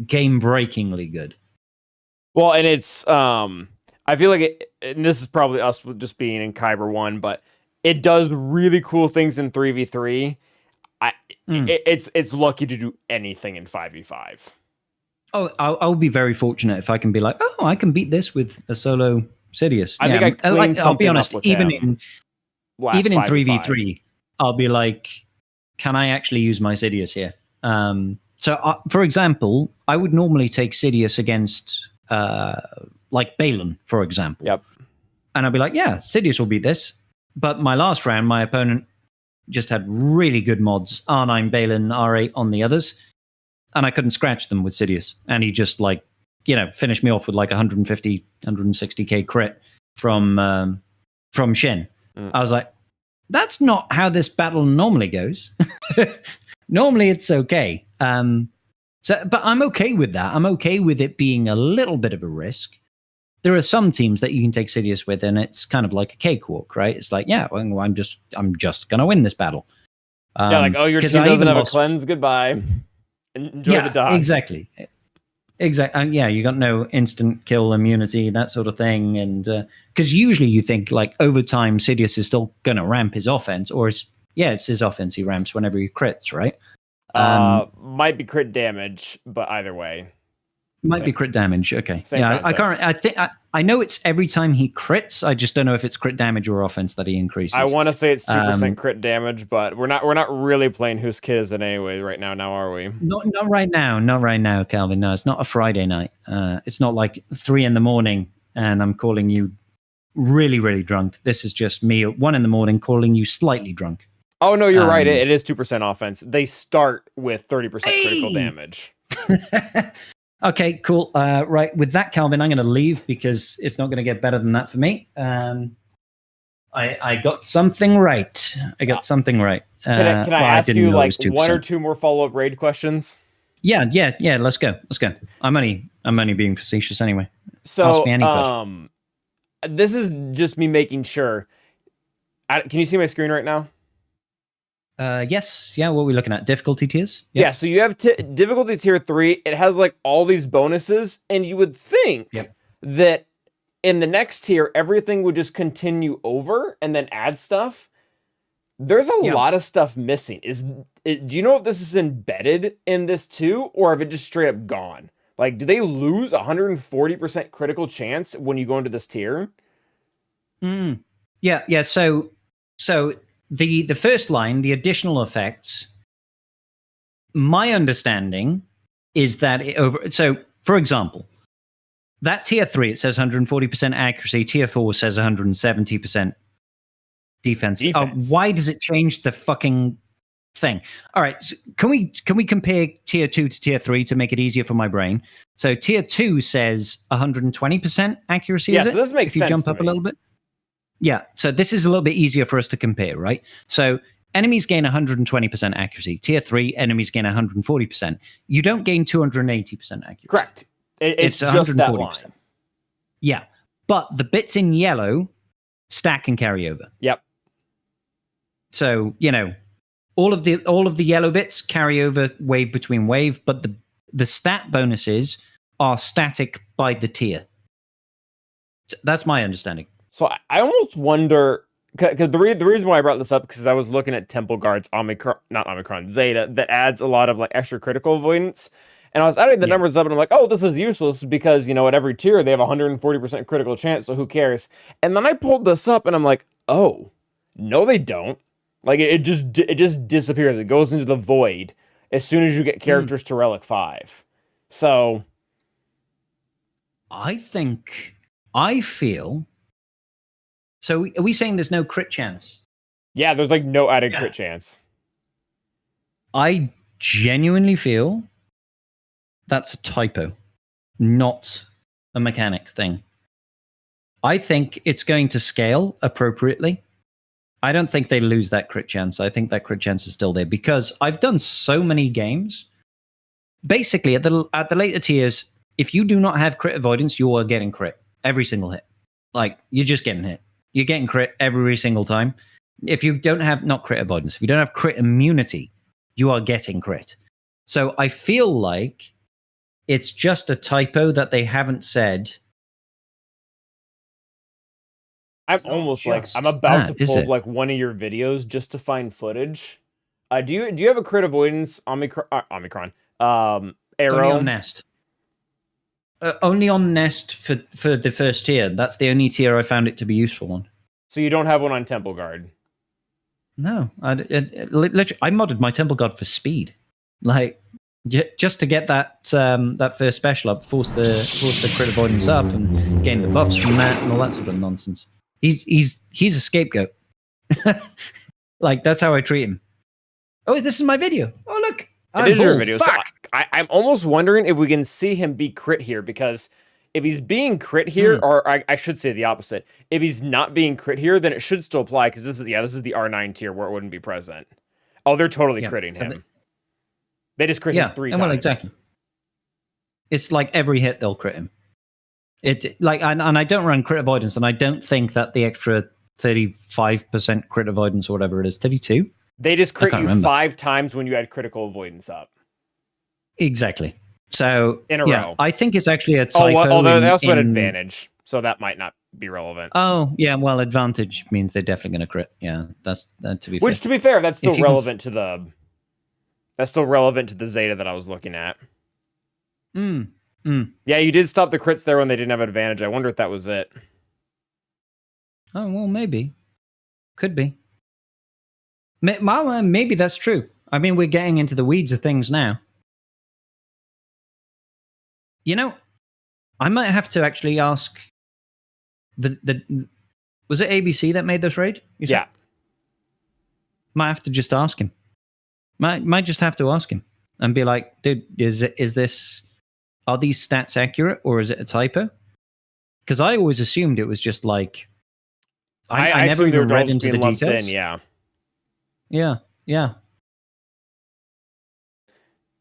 game-breakingly good. Well, and it's, I feel like and this is probably us just being in Kyber 1, but it does really cool things in 3v3. It's lucky to do anything in 5v5. Oh, I'll be very fortunate if I can be like, oh, I can beat this with a solo Sidious. I think I'll be honest, even in 3v3, I'll be like, can I actually use my Sidious here? So, for example, I would normally take Sidious against, like Balin, for example. Yep. And I'd be like, yeah, Sidious will beat this. But my last round, my opponent just had really good mods, R9 Balin, R8 on the others, and I couldn't scratch them with Sidious. And he just finished me off with like 150, 160k crit from Shin. I was like, that's not how this battle normally goes. Normally it's okay. But I'm okay with that. I'm okay with it being a little bit of a risk. There are some teams that you can take Sidious with, and it's kind of like a cakewalk, right? It's like, yeah, well, I'm just gonna win this battle. Your team doesn't have a cleanse. Goodbye. Enjoy the dogs. Exactly. Yeah, you got no instant kill immunity, that sort of thing, and because usually you think like over time Sidious is still gonna ramp his offense, or it's his offense he ramps whenever he crits, right? Might be crit damage, but either way. Might be crit damage. Okay. Same concept. I know it's every time he crits. I just don't know if it's crit damage or offense that he increases. I want to say it's 2% crit damage, but we're not really playing whose kid is it anyway right now. Now are we? Not right now. Not right now, Calvin. No, it's not a Friday night. It's not like 3 a.m. and I'm calling you really, really drunk. This is just me at 1 a.m. calling you slightly drunk. Oh no, you're right. It is 2% offense. They start with 30% critical damage. Okay, cool. Right, with that, Calvin, I'm going to leave because it's not going to get better than that for me. I got something right. Something right. Can I ask you like 1 or 2 more follow-up raid questions? Yeah. Let's go. I'm only being facetious anyway. So, ask me any question. This is just me making sure. Can you see my screen right now? Yes. Yeah. What are we looking at? Difficulty tiers? Yep. Yeah. So you have difficulty tier 3. It has like all these bonuses, and you would think that in the next tier, everything would just continue over and then add stuff. There's a lot of stuff missing. Do you know if this is embedded in this too, or if it just straight up gone? Like, do they lose 140% critical chance when you go into this tier? Yeah. So the first line, the additional effects, my understanding is that so for example, that tier 3, it says 140% accuracy, tier 4 says 170% defense. Why does it change the fucking thing? All right, so can we compare tier 2 to tier 3 to make it easier for my brain? So tier 2 says 120% accuracy. Yeah, so this makes sense. If you jump up a little bit. Yeah, so this is a little bit easier for us to compare, right? So enemies gain 120% accuracy. Tier 3, enemies gain 140%. You don't gain 280% accuracy. Correct. It's just that line. Yeah, but the bits in yellow stack and carry over. Yep. So, all of the yellow bits carry over wave between wave, but the stat bonuses are static by the tier. So that's my understanding. So I almost wonder, because the reason why I brought this up, because I was looking at Temple Guard's Zeta, that adds a lot of like extra critical avoidance. And I was adding the numbers up, and I'm like, oh, this is useless because, at every tier they have 140% critical chance, so who cares? And then I pulled this up, and I'm like, oh, no, they don't. Like, it just disappears. It goes into the void as soon as you get characters to Relic 5. So, I feel... So are we saying there's no crit chance? Yeah, there's like no added crit chance. I genuinely feel that's a typo, not a mechanic thing. I think it's going to scale appropriately. I don't think they lose that crit chance. I think that crit chance is still there because I've done so many games. Basically, at the later tiers, if you do not have crit avoidance, you are getting crit every single hit. Like, you're just getting hit. You're getting crit every single time. If you don't have, not crit avoidance, if you don't have crit immunity, you are getting crit. So I feel like it's just a typo that they haven't said. I'm almost like, I'm about to pull up like one of your videos just to find footage. Do you have a crit avoidance Omicron arrow? Only on Nest. Only on Nest for the first tier. That's the only tier I found it to be useful on. So you don't have one on Temple Guard? No, literally, I modded my Temple Guard for speed, like just to get that first special up, force the crit avoidance up, and gain the buffs from that, and all that sort of nonsense. He's a scapegoat. Like, that's how I treat him. Oh, this is my video. Oh, look. It is your video. So I'm almost wondering if we can see him be crit here, because if he's being crit here, or I should say the opposite, if he's not being crit here, then it should still apply, because this is the R9 tier where it wouldn't be present. Oh, they're totally critting him. They just crit him 3 times. Well, exactly. It's like every hit they'll crit him. And I don't run crit avoidance, and I don't think that the extra 35% crit avoidance or whatever it is, 32. They just crit you 5 times when you had critical avoidance up. Exactly. So in a row. I think it's actually a typo. They also had advantage, so that might not be relevant. Oh yeah, well, advantage means they're definitely going to crit. Yeah, that's to be fair. Which, to be fair, that's still relevant to the. That's still relevant to the Zeta that I was looking at. Yeah, you did stop the crits there when they didn't have advantage. I wonder if that was it. Oh well, maybe, could be. Maybe that's true. I mean, we're getting into the weeds of things now. I might have to actually ask the Was it ABC that made this raid? You said? Yeah. Might have to just ask him. Might just have to ask him and be like, dude, are these stats accurate or is it a typo? Because I always assumed it was just like I never assumed they were even all read just into the being lumped details. in, yeah. Yeah.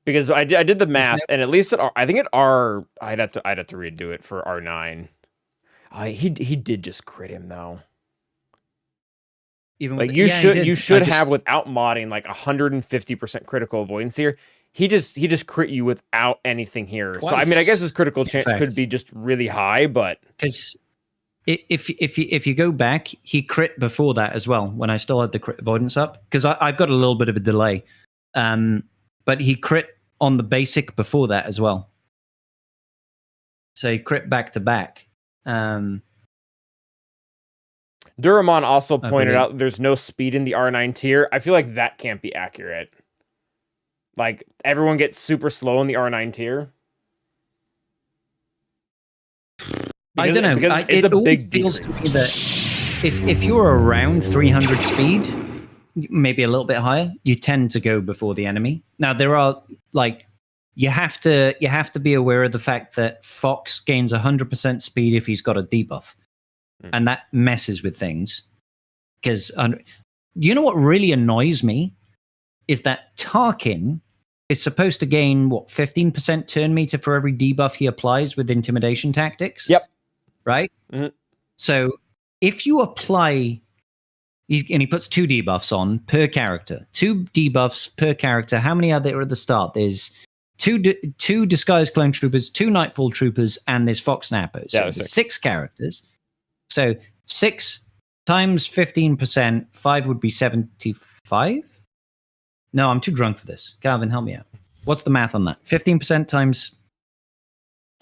Because I did the math, and at least I think at R, I'd have to redo it for R9. He did just crit him though. Even Like with, you he should did. have without modding like 150% critical avoidance here. He just crit you without anything here. So I mean, I guess his critical chance could be just really high, but because if you go back, he crit before that as well when I still had the crit avoidance up because I've got a little bit of a delay, but he crit on the basic before that as well. So he crit back to back. Duramon also pointed out there's no speed in the R9 tier. I feel like that can't be accurate. Like, everyone gets super slow in the R9 tier. I don't know. Because it's a big feels decrease. to me that if you're around 300 speed, maybe a little bit higher, you tend to go before the enemy. Now, there are, like, you have to be aware of the fact that Fox gains 100% speed if he's got a debuff. And that messes with things. Because you know what really annoys me is that Tarkin is supposed to gain, 15% turn meter for every debuff he applies with intimidation tactics? Yep. Right? Mm-hmm. So if you apply, and he puts 2 debuffs on per character, 2 debuffs per character, how many are there at the start? There's two disguised clone troopers, 2 nightfall troopers, and there's Fox Snappers. So there's 6 characters. So 6 times 15%, 5 would be 75? No, I'm too drunk for this. Calvin, help me out. What's the math on that? 15% times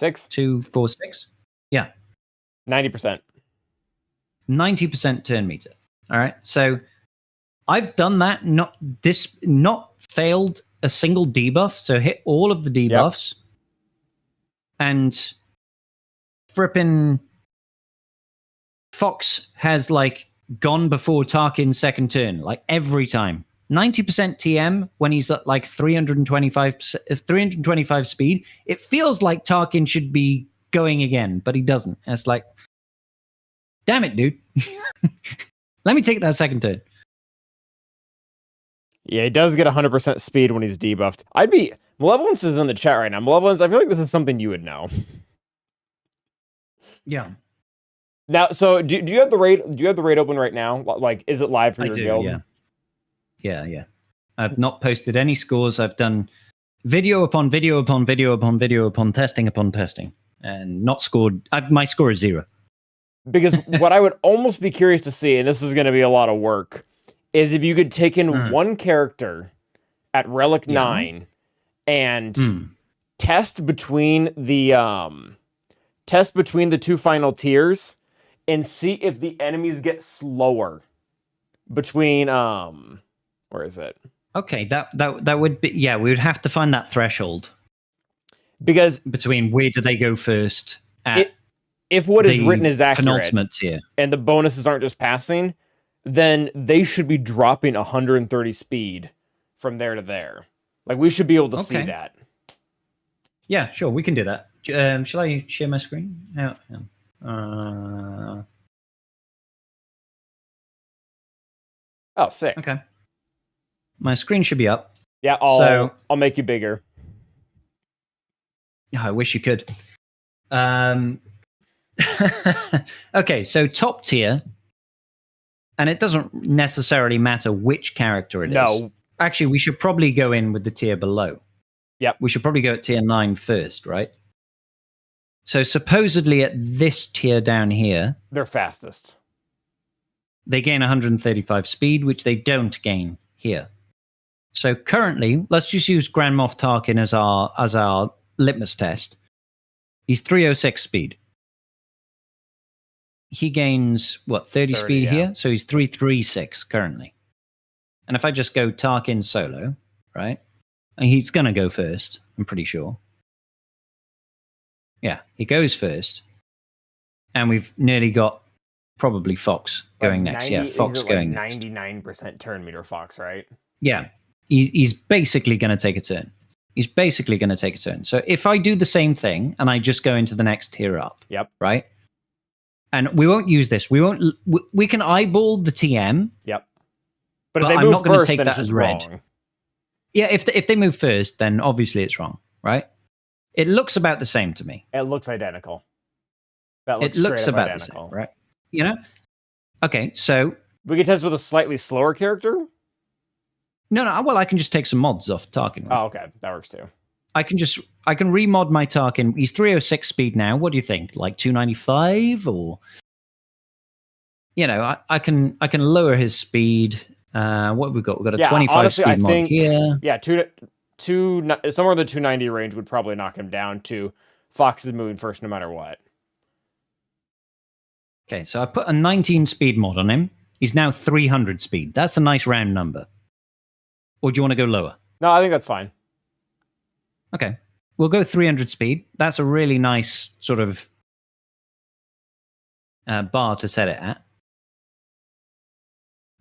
6? 2, 4, 6? Yeah. 90%. 90% turn meter. All right. So I've done that, not failed a single debuff. So hit all of the debuffs. Yep. And frippin' Fox has like gone before Tarkin's second turn, like every time. 90% TM when he's at like 325 speed. It feels like Tarkin should be going again, but he doesn't. And it's like, damn it, dude. Let me take that second turn. Yeah, he does get 100% speed when he's debuffed. Malevolence is in the chat right now. Malevolence, I feel like this is something you would know. Yeah. Now, so do you have the raid? Do you have the raid open right now? Like, is it live for your guild? Yeah. I've not posted any scores. I've done video upon video upon video upon video upon testing, and not scored. My score is 0. Because what I would almost be curious to see, and this is going to be a lot of work, is if you could take in one character at Relic 9 and test between the 2 final tiers and see if the enemies get slower between where is it? Okay, that would be, we would have to find that threshold. Because between where do they go first if what is written is accurate penultimate tier and the bonuses aren't just passing, then they should be dropping 130 speed from there to there. Like, we should be able to see that. Yeah, sure, we can do that. Shall I share my screen? Oh, sick. Okay. My screen should be up. Yeah, I'll make you bigger. I wish you could. Okay, so top tier, and it doesn't necessarily matter which character it is. Actually, we should probably go in with the tier below. Yep. We should probably go at tier 9 first, right? So supposedly at this tier down here, they're fastest. They gain 135 speed, which they don't gain here. So currently, let's just use Grand Moff Tarkin as our litmus test. He's 306 speed. He gains, 30 speed here? So he's 336 currently. And if I just go Tarkin solo, right? And he's going to go first, I'm pretty sure. Yeah, he goes first. And we've nearly got probably Fox going Like next. 90 Yeah, Fox he's at going like next. 99% turn meter Fox, right? Yeah, he's basically going to take a turn. He's basically going to take a turn. So if I do the same thing and I just go into the next tier up, Yep. right? And we won't use this. We won't. We can eyeball the TM. Yep. But if But they I'm move not gonna first, take then that it's just as red. wrong. Yeah, if they move first, then obviously it's wrong, right? It looks about the same to me. It looks identical. That It looks looks straight up about the same, identical. right? You know? Okay, so We could test with a slightly slower character. no. Well, I can just take some mods off Tarkin. Right? Oh, okay, that works too. I can remod my Tarkin. He's 306 speed now. What do you think? Like 295 or I can lower his speed. What have we got? We've got a 25 honestly, speed I mod think, here. Yeah, somewhere in the 290 range would probably knock him down to Fox is moving first no matter what. Okay, so I put a 19 speed mod on him. He's now 300 speed. That's a nice round number. Or do you want to go lower? No, I think that's fine. Okay. We'll go 300 speed. That's a really nice sort of bar to set it at.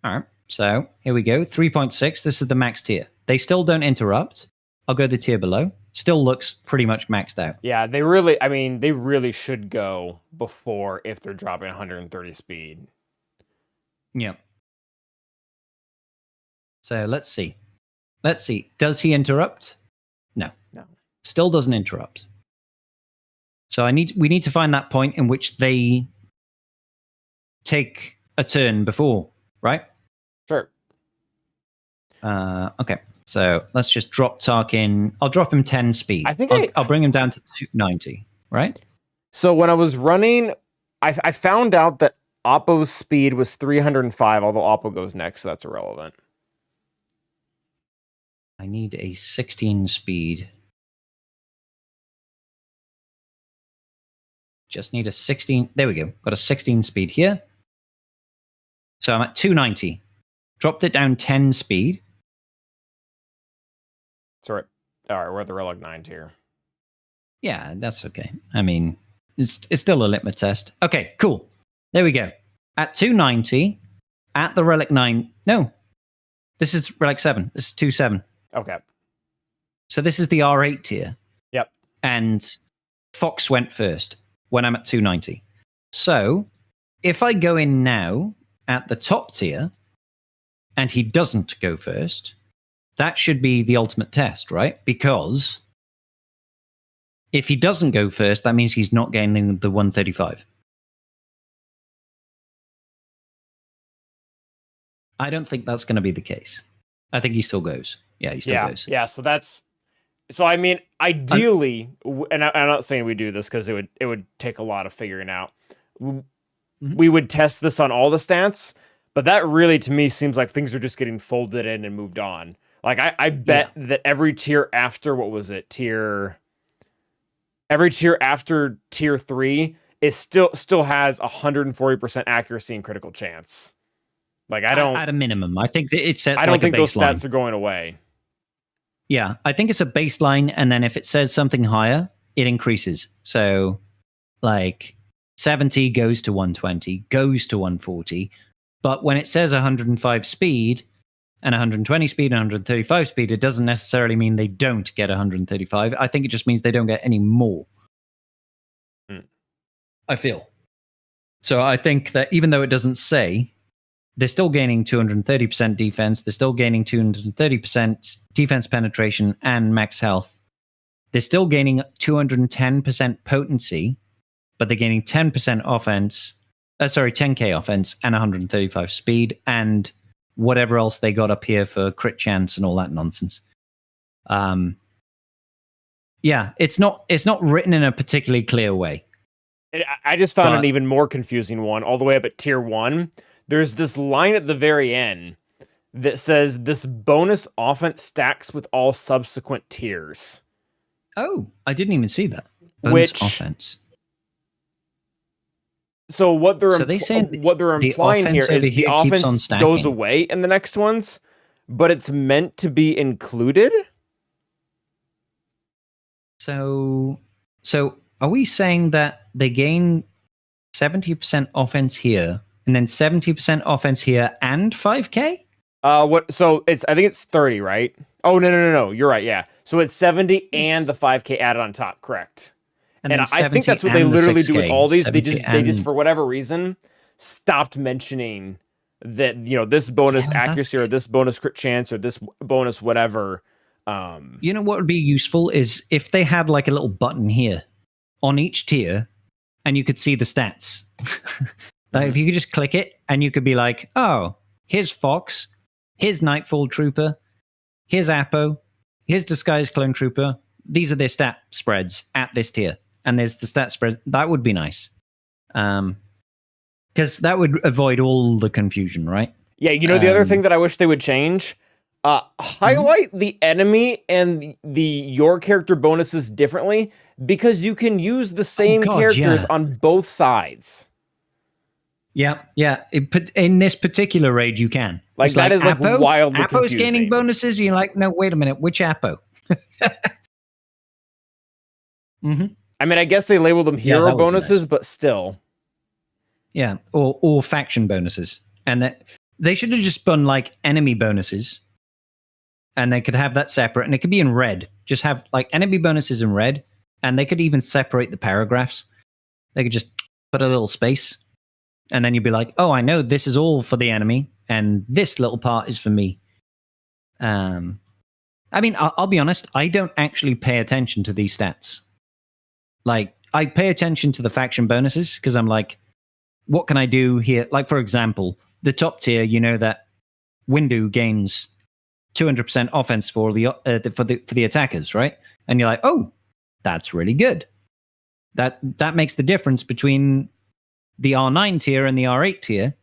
All right. So here we go. 3.6. This is the max tier. They still don't interrupt. I'll go the tier below. Still looks pretty much maxed out. Yeah, they really should go before if they're dropping 130 speed. Yeah. So let's see. Does he interrupt? No. No. Still doesn't interrupt. So we need to find that point in which they take a turn before, right? Sure. Okay. So let's just drop Tarkin. I'll drop him 10 speed. I think I'll bring him down to 290, right? So when I was running, I found out that Oppo's speed was 305, although Oppo goes next, so that's irrelevant. I need a 16 speed. Just need a 16. There we go. Got a 16 speed here. So I'm at 290. Dropped it down 10 speed. Sorry. All right, we're at the Relic 9 tier. Yeah, that's okay. I mean, it's still a litmus test. Okay, cool. There we go. At 290, at the Relic 9. No, this is Relic 7. This is 2.7. Okay. So this is the R8 tier. Yep. And Fox went first when I'm at 290. So if I go in now at the top tier and he doesn't go first, that should be the ultimate test, right? Because if he doesn't go first, that means he's not gaining the 135. I don't think that's going to be the case. I think he still goes. Yeah, he still goes. Yeah, so I mean, ideally, and I'm not saying we do this because it would take a lot of figuring out. We would test this on all the stats, but that really, to me, seems like things are just getting folded in and moved on. Like, I bet that every tier after, what was it, every tier after tier 3 is still has 140% accuracy and critical chance. Like, I don't... At a minimum. I think it sets I don't like think a those baseline. stats are going away. Yeah, I think it's a baseline, and then if it says something higher, it increases. So, like, 70 goes to 120, goes to 140. But when it says 105 speed, and 120 speed and 135 speed, it doesn't necessarily mean they don't get 135. I think it just means they don't get any more. I feel. So I think that even though it doesn't say, they're still gaining 230% defense. They're still gaining 230% defense penetration and max health. They're still gaining 210% potency, but they're gaining 10% offense. 10k offense and 135 speed and whatever else they got up here for crit chance and all that nonsense. Yeah, it's not written in a particularly clear way. I just found an even more confusing one all the way up at tier 1. There's this line at the very end that says this bonus offense stacks with all subsequent tiers. Oh, I didn't even see that. Bonus offense. So what they're what they're implying here is the offense goes away in the next ones, but it's meant to be included. So are we saying that they gain 70% offense here, and then 70% offense here and 5k. What? So I think it's 30, right? Oh no. You're right. Yeah. So it's 70 and the 5k added on top. Correct. And then I think that's what they and the literally do with 6K, all these. They 70 just for whatever reason stopped mentioning that, you know, this bonus accuracy or this bonus crit chance or this bonus whatever. You know what would be useful is if they had like a little button here on each tier and you could see the stats. Like if you could just click it and you could be like, oh, here's Fox, here's Nightfall Trooper, here's Apo, here's Disguised Clone Trooper. These are their stat spreads at this tier. And there's the stat spread. That would be nice. Because that would avoid all the confusion, right? Yeah, you know, the other thing that I wish they would change, highlight the enemy and your character bonuses differently, because you can use the same characters on both sides. Yeah. In this particular raid, you can. Like, that is like wildly Apo's confusing. gaining bonuses. You're like, no, wait a minute, which Apo? I mean, I guess they label them hero bonuses, but still. Yeah, or faction bonuses. And that they should have just spun like enemy bonuses. And they could have that separate, and it could be in red. Just have like enemy bonuses in red, and they could even separate the paragraphs. They could just put a little space, and then you'd be like, oh, I know this is all for the enemy, and this little part is for me. I mean, I'll be honest, I don't actually pay attention to these stats. Like, I pay attention to the faction bonuses, because I'm like, what can I do here? Like, for example, the top tier, you know that Windu gains 200% offense for the attackers, right? And you're like, oh, that's really good. That makes the difference between the R9 tier and the R8 tier.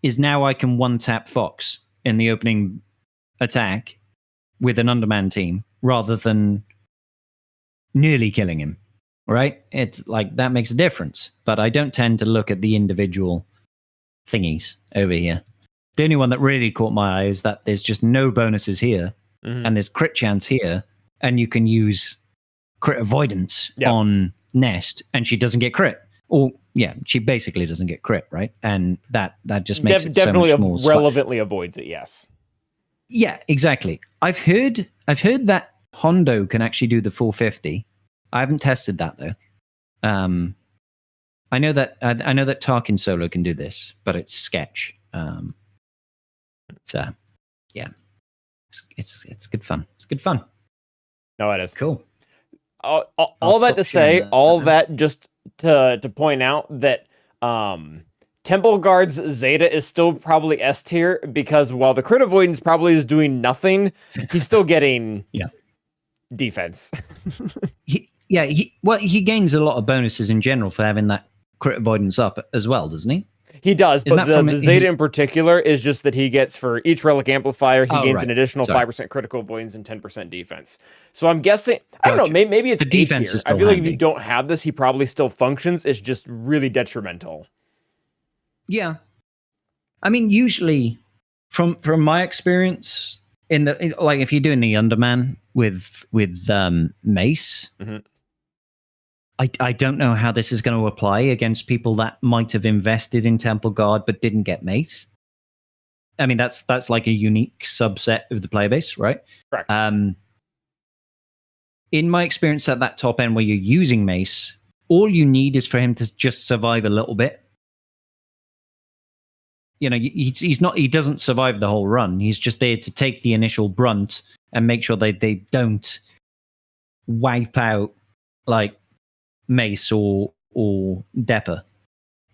Is now I can one tap Fox in the opening attack with an underman team rather than nearly killing him, right? It's like that makes a difference. But I don't tend to look at the individual thingies over here. The only one that really caught my eye is that there's just no bonuses here, and there's crit chance here, and you can use crit avoidance on Nest, and she doesn't get crit. Or yeah, she basically doesn't get crit, right? And that just makes it definitely so much more relevantly avoids it. Yes. Yeah, exactly. I've heard that Hondo can actually do the 450. I haven't tested that though. I know that Tarkin Solo can do this, but it's sketch. So yeah, it's good fun. It's good fun. No, it is Cool. All that to say, all that just to point out that Temple Guard's Zeta is still probably S tier, because while the crit avoidance probably is doing nothing, he's still getting defense. He gains a lot of bonuses in general for having that crit avoidance up as well, doesn't he? He does, but the Zeta in particular is just that he gets, for each relic amplifier, he gains an additional 5% critical avoidance and 10% defense. So I'm guessing, I don't know, maybe it's the defense is still I feel like handy. if you don't have this, he probably still functions. It's just really detrimental. Yeah. I mean, usually from my experience like if you're doing the Underman with Mace, I don't know how this is going to apply against people that might have invested in Temple Guard but didn't get Mace. I mean, that's like a unique subset of the player base, right? Correct. In my experience at that top end where you're using Mace, all you need is for him to just survive a little bit. You know, he doesn't survive the whole run. He's just there to take the initial brunt and make sure they don't wipe out like Mace or Depper.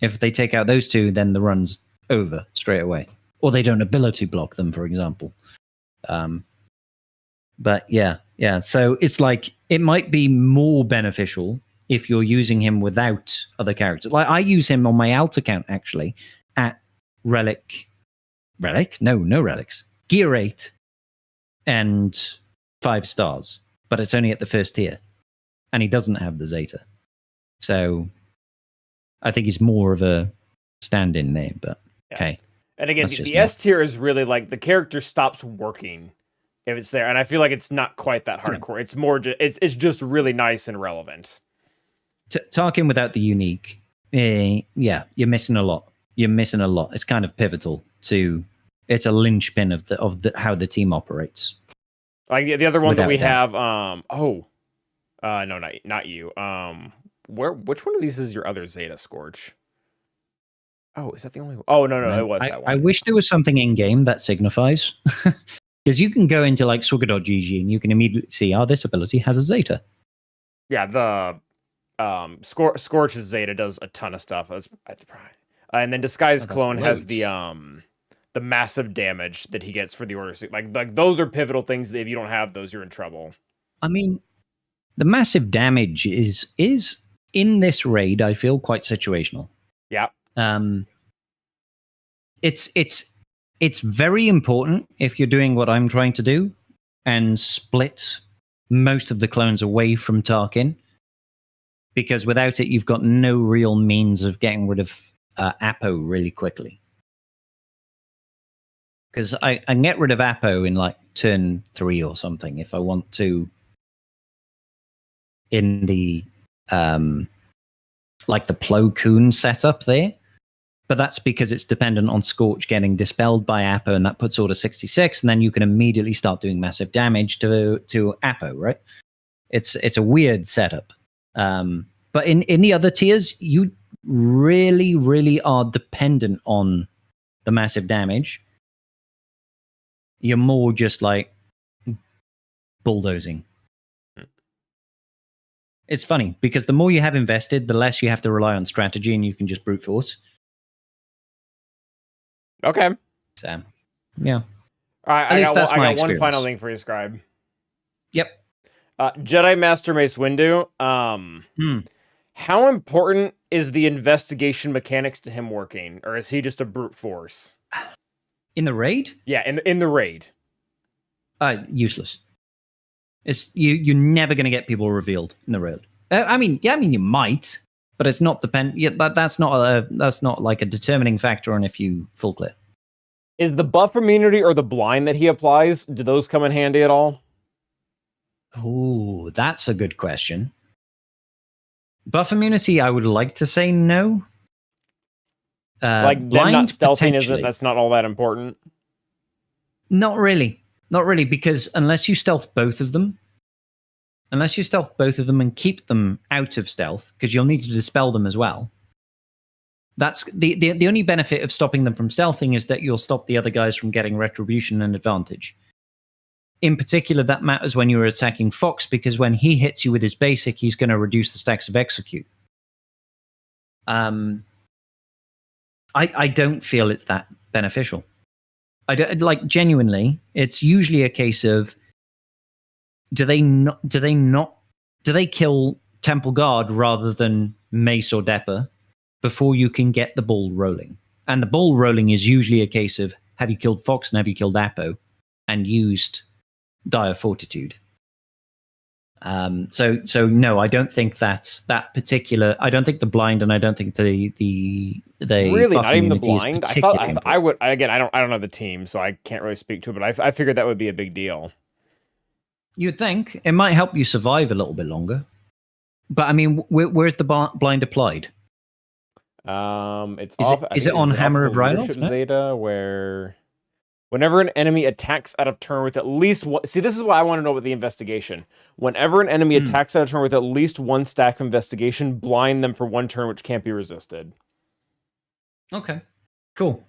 If they take out those two, then the run's over straight away. Or they don't ability block them, for example. But yeah. So it's like, it might be more beneficial if you're using him without other characters. Like I use him on my alt account, actually, at Relic? No relics. Gear 8 and 5 stars. But it's only at the first tier. And he doesn't have the Zeta. So I think he's more of a stand-in there, but hey. And again, the S tier is really like the character stops working if it's there. And I feel like it's not quite that hardcore. It's more it's just really nice and relevant. Tarkin without the unique, you're missing a lot. you're missing a lot. It's kind of pivotal to. It's a linchpin of the how the team operates. Like the other one that Without we doubt. have, no, not you. Which one of these is your other Zeta Scorch? Oh, is that the only one? Oh, no, it was that one. I wish there was something in game that signifies, because you can go into like Swigger.gg and you can immediately see, this ability has a Zeta. Yeah, the Scorch's Zeta does a ton of stuff. And then Disguise Clone has the massive damage that he gets for the Order. Like those are pivotal things that if you don't have those, you're in trouble. I mean, the massive damage is in this raid, I feel, quite situational. Yeah. It's very important if you're doing what I'm trying to do and split most of the clones away from Tarkin, because without it, you've got no real means of getting rid of Apo really quickly. Because I can get rid of Apo in like turn 3 or something if I want to. In the like the Plo Koon setup there, but that's because it's dependent on Scorch getting dispelled by Apo, and that puts order 66, and then you can immediately start doing massive damage to Apo, right? It's a weird setup. But in the other tiers, you really, really are dependent on the massive damage. You're more just like bulldozing. It's funny because the more you have invested, the less you have to rely on strategy, and you can just brute force. Okay. So, yeah. All right, At least that's my I got experience. one final thing for you, Scribe. Yep. Jedi Master Mace Windu. How important is the investigation mechanics to him working, or is he just a brute force? In the raid? Yeah, in the raid. Useless. It's you're never going to get people revealed in the raid. I mean, you might, but it's not that's not like a determining factor on if you full clear. Is the buff immunity or the blind that he applies, do those come in handy at all? Oh, that's a good question. Buff immunity, I would like to say no. Like them blind, not stealthing potentially. that's not all that important. Not really, because unless you stealth both of them and keep them out of stealth, because you'll need to dispel them as well. That's the only benefit of stopping them from stealthing is that you'll stop the other guys from getting retribution and advantage. In particular, that matters when you're attacking Fox, because when he hits you with his basic, he's going to reduce the stacks of execute. I don't feel it's that beneficial. I don't, like, genuinely, it's usually a case of do they kill Temple Guard rather than Mace or Depper before you can get the ball rolling? And the ball rolling is usually a case of have you killed Fox and have you killed Apo and used Dire Fortitude. So no, I don't think that's that particular. I don't think the blind, and I don't think the really buff not even the immunity is blind. particularly I would again. I don't know the team, so I can't really speak to it. But I figured that would be a big deal. You'd think it might help you survive a little bit longer, but I mean, where's the blind applied? It's is it on Hammer of Ryloth? No? Zeta, where whenever an enemy attacks out of turn with at least one... See, this is what I want to know about the investigation. Whenever an enemy attacks out of turn with at least one stack of investigation, blind them for one turn, which can't be resisted. Okay, cool.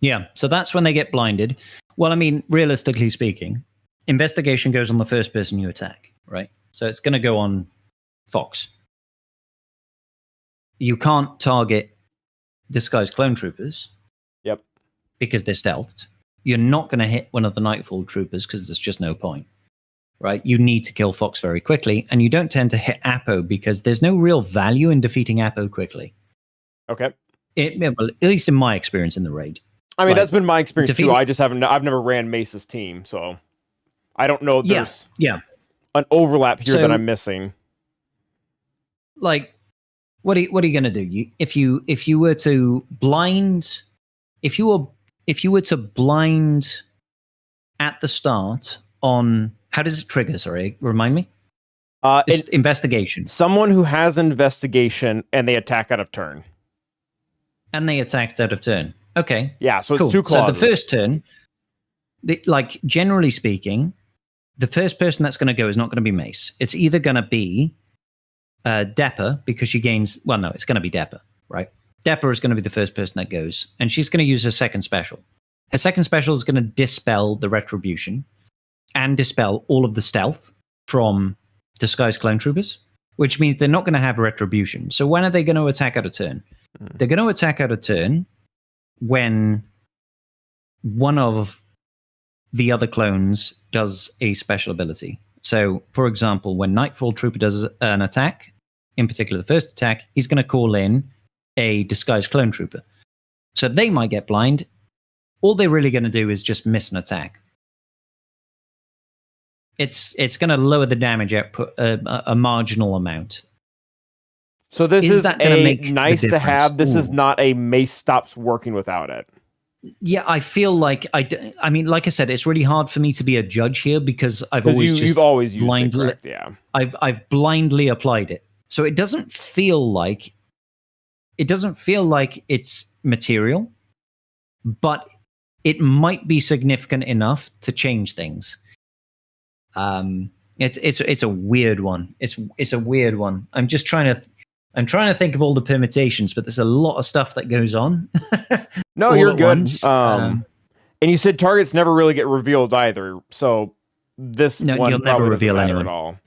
Yeah, so that's when they get blinded. Well, I mean, realistically speaking, investigation goes on the first person you attack, right? So it's going to go on Fox. You can't target disguised clone troopers. Yep. Because they're stealthed. You're not going to hit one of the Nightfall troopers because there's just no point, right? You need to kill Fox very quickly, and you don't tend to hit Apo because there's no real value in defeating Apo quickly. Okay. Well, at least in my experience in the raid. I mean, that's been my experience too. defeating- I just haven't... I've never ran Mace's team, so I don't know if there's Yeah. an overlap here So- that I'm missing. Like, what are you going to do? If you were to blind... If you were to blind at the start on... How does it trigger? Sorry, remind me. It's investigation. Someone who has investigation and they attack out of turn. and they attacked out of turn. Okay. Yeah, so it's Cool. two clauses. So the first turn, like generally speaking, the first person that's going to go is not going to be Mace. It's either going to be Depper, because she gains. Well, no, it's going to be Depper, right? Depper is going to be the first person that goes, and she's going to use her second special. Her second special is going to dispel the retribution and dispel all of the stealth from disguised clone troopers, which means they're not going to have retribution. So when are they going to attack out of turn? They're going to attack out of turn when one of the other clones does a special ability. So, for example, when Nightfall Trooper does an attack, in particular the first attack, he's going to call in a disguised clone trooper. So they might get blind. All they're really going to do is just miss an attack. It's going to lower the damage output a marginal amount. So this is that gonna a make the nice to difference? have. This is Ooh. not a Mace stops working without it. Yeah, I feel like I mean, like I said, it's really hard for me to be a judge here because I've always You've always used it, blindly, correct? Yeah. I've blindly applied it, so it doesn't feel like it's material, but it might be significant enough to change things. It's a weird one. It's a weird one. I'm trying to think of all the permutations, but there's a lot of stuff that goes on. No, all you're at good. once. And you said targets never really get revealed either. So this No, one you'll probably never doesn't reveal matter anyone. at all.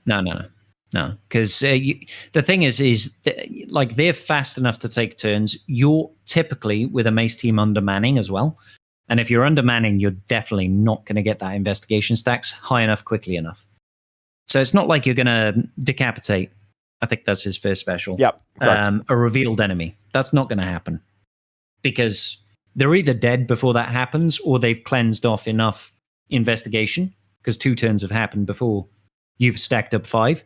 No, because the thing is like they're fast enough to take turns. You're typically with a Mace team undermanning as well, and if you're undermanning, you're definitely not going to get that investigation stacks high enough quickly enough. So it's not like you're going to decapitate. I think that's his first special. Yep. Correct. A revealed enemy. That's not going to happen because they're either dead before that happens or they've cleansed off enough investigation because 2 turns have happened before you've stacked up 5.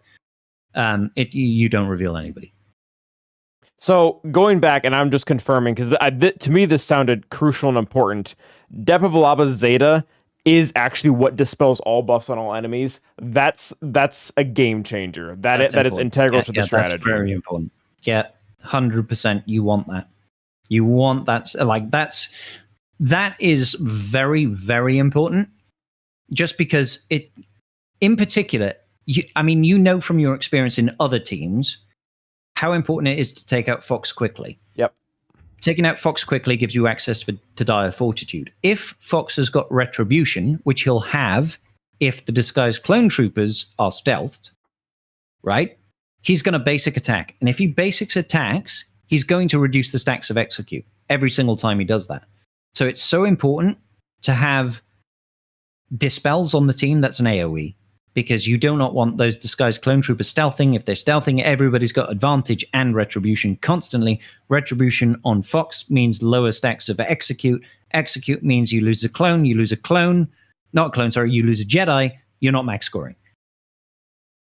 You don't reveal anybody. So going back, and I'm just confirming because to me this sounded crucial and important. Depa Zeta is actually what dispels all buffs on all enemies. That's a game changer. That is integral to the strategy. That's very important. Yeah, 100%. You want that. You want that. Like that is very, very important. Just because it, in particular, you know from your experience in other teams how important it is to take out Fox quickly. Yep. Taking out Fox quickly gives you access to Dire Fortitude. If Fox has got Retribution, which he'll have if the disguised clone troopers are stealthed, right? He's going to basic attack. And if he basics attacks, he's going to reduce the stacks of execute every single time he does that. So it's so important to have dispels on the team that's an AoE, because you do not want those disguised clone troopers stealthing. If they're stealthing, everybody's got advantage and retribution constantly. Retribution on Fox means lower stacks of execute. Execute means you lose a clone. You lose a clone. Not a clone, sorry. You lose a Jedi. You're not max scoring.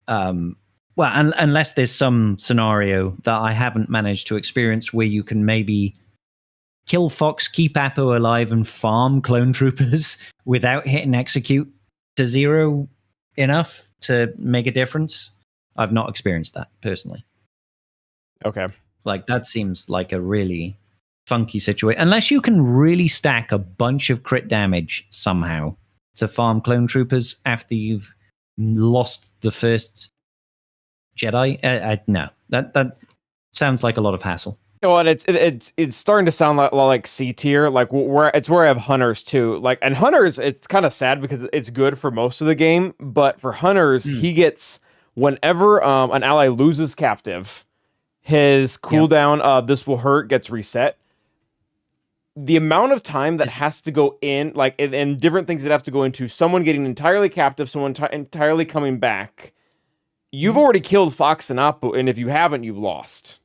Well, unless there's some scenario that I haven't managed to experience where you can maybe kill Fox, keep Apo alive, and farm clone troopers without hitting execute to 0 enough to make a difference. I've not experienced that personally. Okay. Like that seems like a really funky situation. Unless you can really stack a bunch of crit damage somehow to farm clone troopers after you've lost the first Jedi. No, that sounds like a lot of hassle. Well, and it's starting to sound like C tier, like where I have Hunters too. Like, and Hunters, it's kind of sad because it's good for most of the game, but for Hunters, he gets whenever an ally loses captive, his cooldown of this will hurt gets reset. The amount of time that has to go in, like, and different things that have to go into someone getting entirely captive, someone entirely coming back. You've already killed Fox and Apo, and if you haven't, you've lost.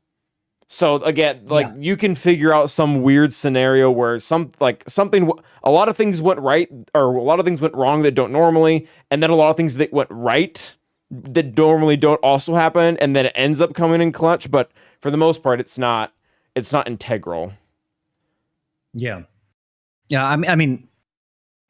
So again, you can figure out some weird scenario where a lot of things went right or a lot of things went wrong that don't normally, and then a lot of things that went right that normally don't also happen, and then it ends up coming in clutch. But for the most part, it's not integral. Yeah. I mean,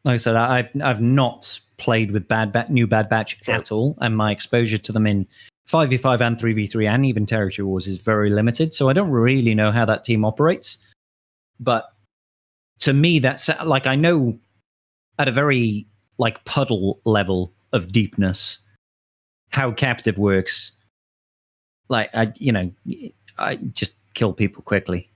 like I said, I've not played with New Bad Batch at all, and my exposure to them in 5v5 and 3v3 and even Territory Wars is very limited, so I don't really know how that team operates. But to me, that's like, I know at a very like puddle level of deepness how captive works. Like, I just kill people quickly.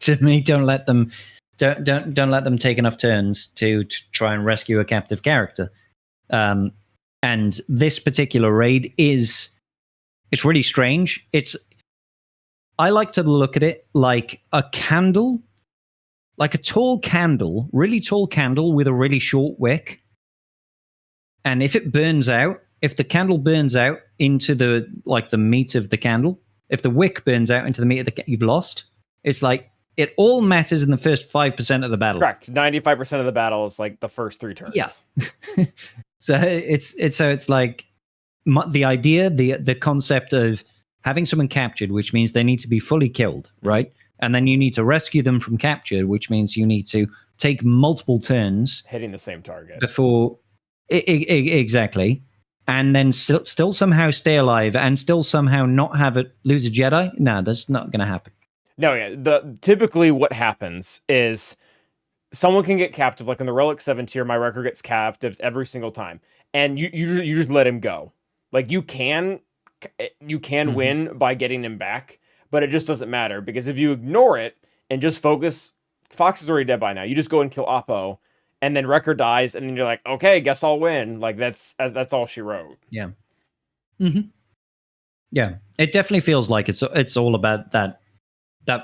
To me, don't let them take enough turns to try and rescue a captive character. And this particular raid it's really strange. I like to look at it like a candle, like a tall candle, really tall candle with a really short wick. And if it burns out, if the candle burns out into the meat of the candle, if the wick burns out into the meat of you've lost. It's like it all matters in the first 5% of the battle. Correct. 95% of the battle is like the first 3 turns. Yeah. So it's like the idea, the concept of having someone captured, which means they need to be fully killed, right? And then you need to rescue them from capture, which means you need to take multiple turns hitting the same target before exactly, and then still somehow stay alive and still somehow not have it lose a Jedi. No, that's not going to happen. No, yeah. Typically what happens is someone can get captive, like in the Relic 7 tier, my record gets captive every single time, and you just let him go. Like you can win by getting him back, but it just doesn't matter, because if you ignore it and just focus, Fox is already dead by now. You just go and kill Oppo, and then record dies, and then you're like, okay, guess I'll win. Like that's all she wrote. Yeah. Mm-hmm. Yeah, it definitely feels like it's all about that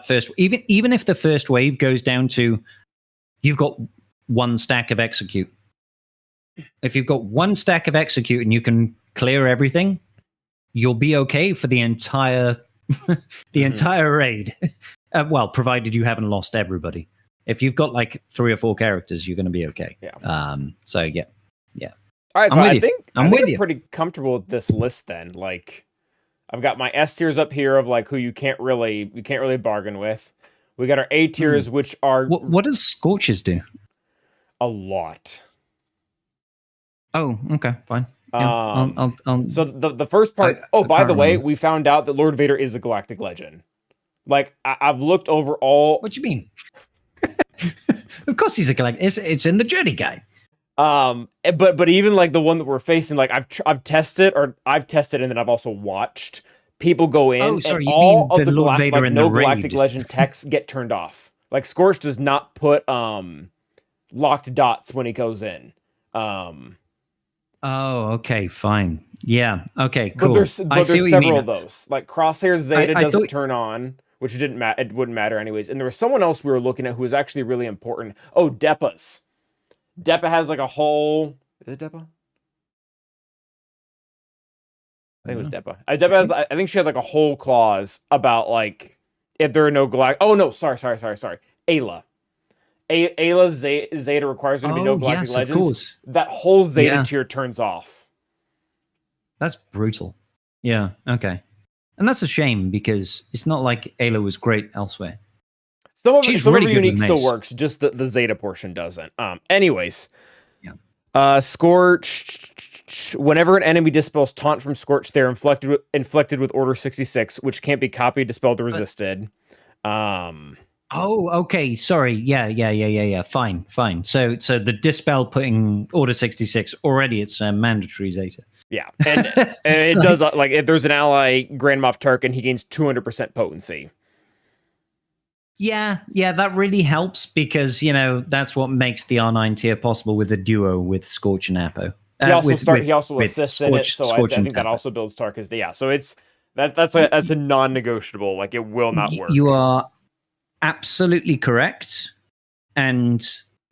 first. Even if the first wave goes down to you've got one stack of execute. If you've got one stack of execute and you can clear everything, you'll be okay for the entire entire raid. Well, provided you haven't lost everybody. If you've got like 3 or 4 characters, you're going to be okay. Yeah. So yeah. All right. So I think I'm you. pretty comfortable with this list then. Like, I've got my S tiers up here of like who you can't really bargain with. We got our A tiers, which are what does Scorches do? A lot. Oh, okay, fine. Yeah, I'll so the first part. By the way, we found out that Lord Vader is a galactic legend. Like I've looked over all. What do you mean? Of course he's a galactic. It's in the Jedi guide. But even like the one that we're facing, like I've tested, and then I've also watched people go in. Oh, sorry, and you all mean of the the Lord Vader in no the raid. galactic legend texts get turned off. Like Scorch does not put locked dots when he goes in. Oh, okay, fine. Yeah, okay, cool. But there's several of those. Like Crosshair Zeta doesn't turn on, which it wouldn't matter anyways. And there was someone else we were looking at who was actually really important. Oh, Depas. Depa has like a whole. Is it Depa? I think it was Depa. I think she had like a whole clause about like if there are no galactic. Oh no, sorry. Ayla. Ayla Zeta requires there to be no galactic legends. Of course. That whole Zeta tier turns off. That's brutal. Yeah. Okay. And that's a shame because it's not like Ayla was great elsewhere. Some of her unique still works, just the Zeta portion doesn't. Anyways. Yeah. Scorch. Whenever an enemy dispels taunt from Scorch, they're inflicted with Order 66, which can't be copied, dispelled, or resisted. Oh, okay. Sorry. Yeah. Fine. So the dispel putting Order 66 already, it's a mandatory Zeta. Yeah, and it does like if there's an ally Grand Moff Tarkin, he gains 200% potency. Yeah, that really helps because that's what makes the R9 tier possible with a duo with Scorch and Apo. He also assists in it, so I think that also builds Tarkus. Yeah, so that's a non-negotiable. Like it will not work. You are absolutely correct, and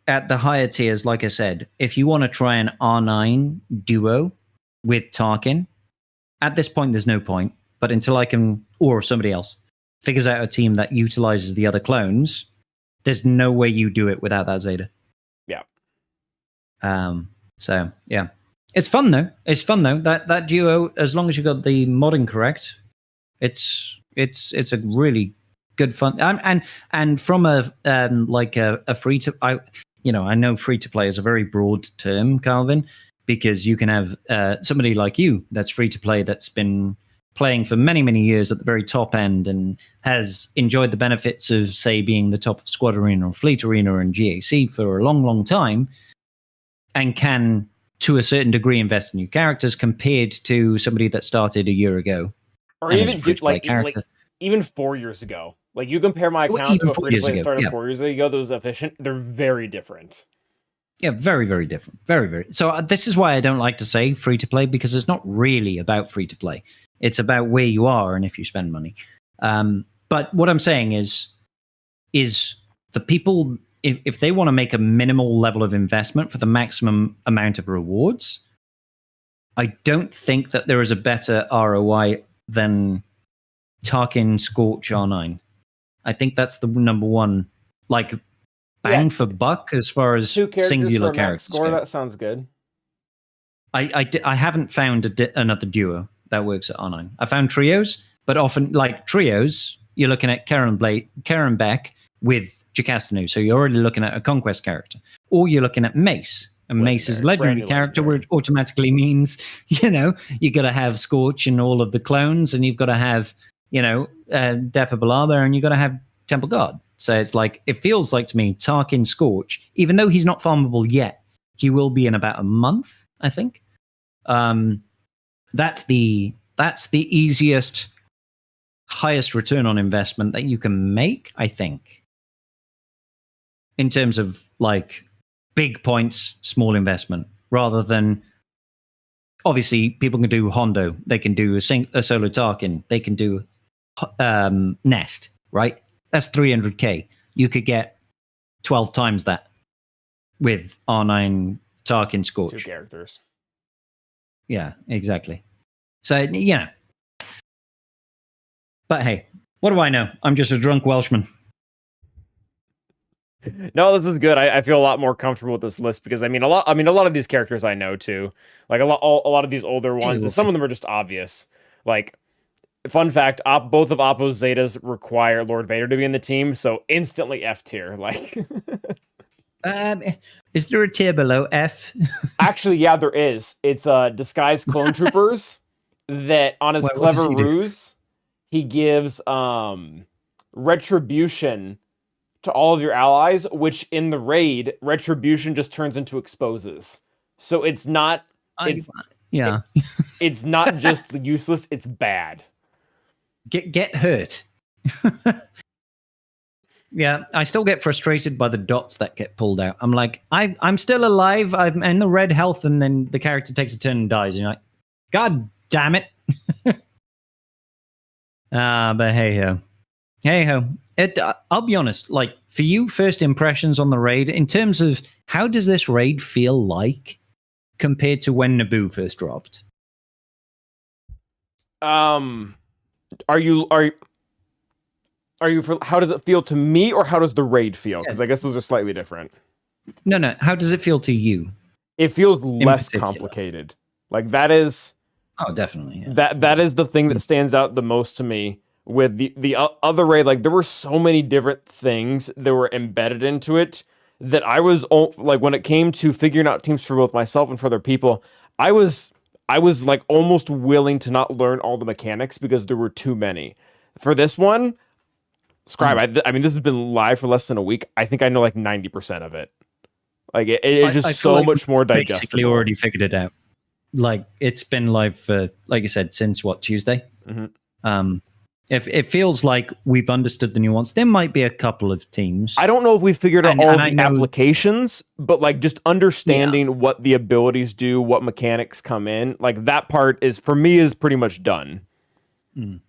at the higher tiers, like I said, if you want to try an R9 duo with Tarkin, at this point there's no point. But until I can, or somebody else figures out a team that utilizes the other clones, there's no way you do it without that Zeta. Yeah. So yeah, it's fun though. That duo, as long as you got the modding correct, it's a really good fun. And from a free to I know free to play is a very broad term, Calvin, because you can have somebody like you that's free to play that's been playing for many, many years at the very top end and has enjoyed the benefits of, say, being the top of Squad Arena or Fleet Arena and GAC for a long, long time, and can, to a certain degree, invest in new characters compared to somebody that started a year ago. Or and is even a free-to-play character. even 4 years ago. Like, you compare my Well, account even to a 4 free to years play ago, started yeah. 4 years ago that was efficient. They're very different. Yeah, very, very different. Very, very. So this is why I don't like to say free to play, because it's not really about free to play. It's about where you are and if you spend money. But what I'm saying is the people, if they want to make a minimal level of investment for the maximum amount of rewards, I don't think that there is a better ROI than Tarkin Scorch R9. I think that's the number one, like, bang for buck as far as 2 characters singular for a max characters score. go. That sounds good. I haven't found another duo that works at R9. I found trios, but often, like trios, you're looking at Karen Beck with Jocastanu, so you're already looking at a conquest character, or you're looking at Mace. And Mace is legendary brand new character, legendary. which automatically means, you got to have Scorch and all of the clones, and you've got to have, Depa Balaba, and you've got to have Temple Guard. So it's like, it feels like to me, Tarkin Scorch, even though he's not farmable yet, he will be in about a month, I think. That's the easiest, highest return on investment that you can make, I think, in terms of like big points, small investment, rather than, obviously people can do Hondo, they can do a solo Tarkin, they can do Nest, right? That's 300k. You could get 12 times that with R9 Tarkin Scorch. 2 characters. Yeah, exactly. So, yeah. But hey, what do I know? I'm just a drunk Welshman. No, this is good. I feel a lot more comfortable with this list because a lot of these characters I know too. Like a lot of these older ones, and some of them are just obvious. Like, fun fact, both of Oppo's Zetas require Lord Vader to be in the team, so instantly F tier. Like, is there a tier below F? actually, yeah, there is. It's disguised clone troopers that on his What clever does he do? ruse, he gives retribution to all of your allies, which in the raid, retribution just turns into exposes. So it's not it's not just useless, it's bad. Get hurt. Yeah, I still get frustrated by the dots that get pulled out. I'm like, I'm still alive, I'm in the red health, and then the character takes a turn and dies, and you're like, God damn it. But hey ho. I'll be honest, like, for you, first impressions on the raid, in terms of how does this raid feel like compared to when Naboo first dropped? Are you for how does it feel to me, or how does the raid feel? Because I guess those are slightly different. No. How does it feel to you? It feels less particular. complicated. Like, that is Oh, definitely. Yeah. that is the thing that stands out the most to me. With the other raid, like, there were so many different things that were embedded into it that I was like, when it came to figuring out teams for both myself and for other people, I was like almost willing to not learn all the mechanics because there were too many. For this one, Scribe, I mean, this has been live for less than a week. I think I know like 90% of it. Like, it is just I so feel like much more we've digestible. basically already figured it out. Like, it's been live for, like I said, since what, Tuesday? Mm-hmm. If it feels like we've understood the nuance, there might be a couple of teams. I don't know if we figured out And all I the know- applications, but like just understanding what the abilities do, what mechanics come in, like that part is, for me, is pretty much done. And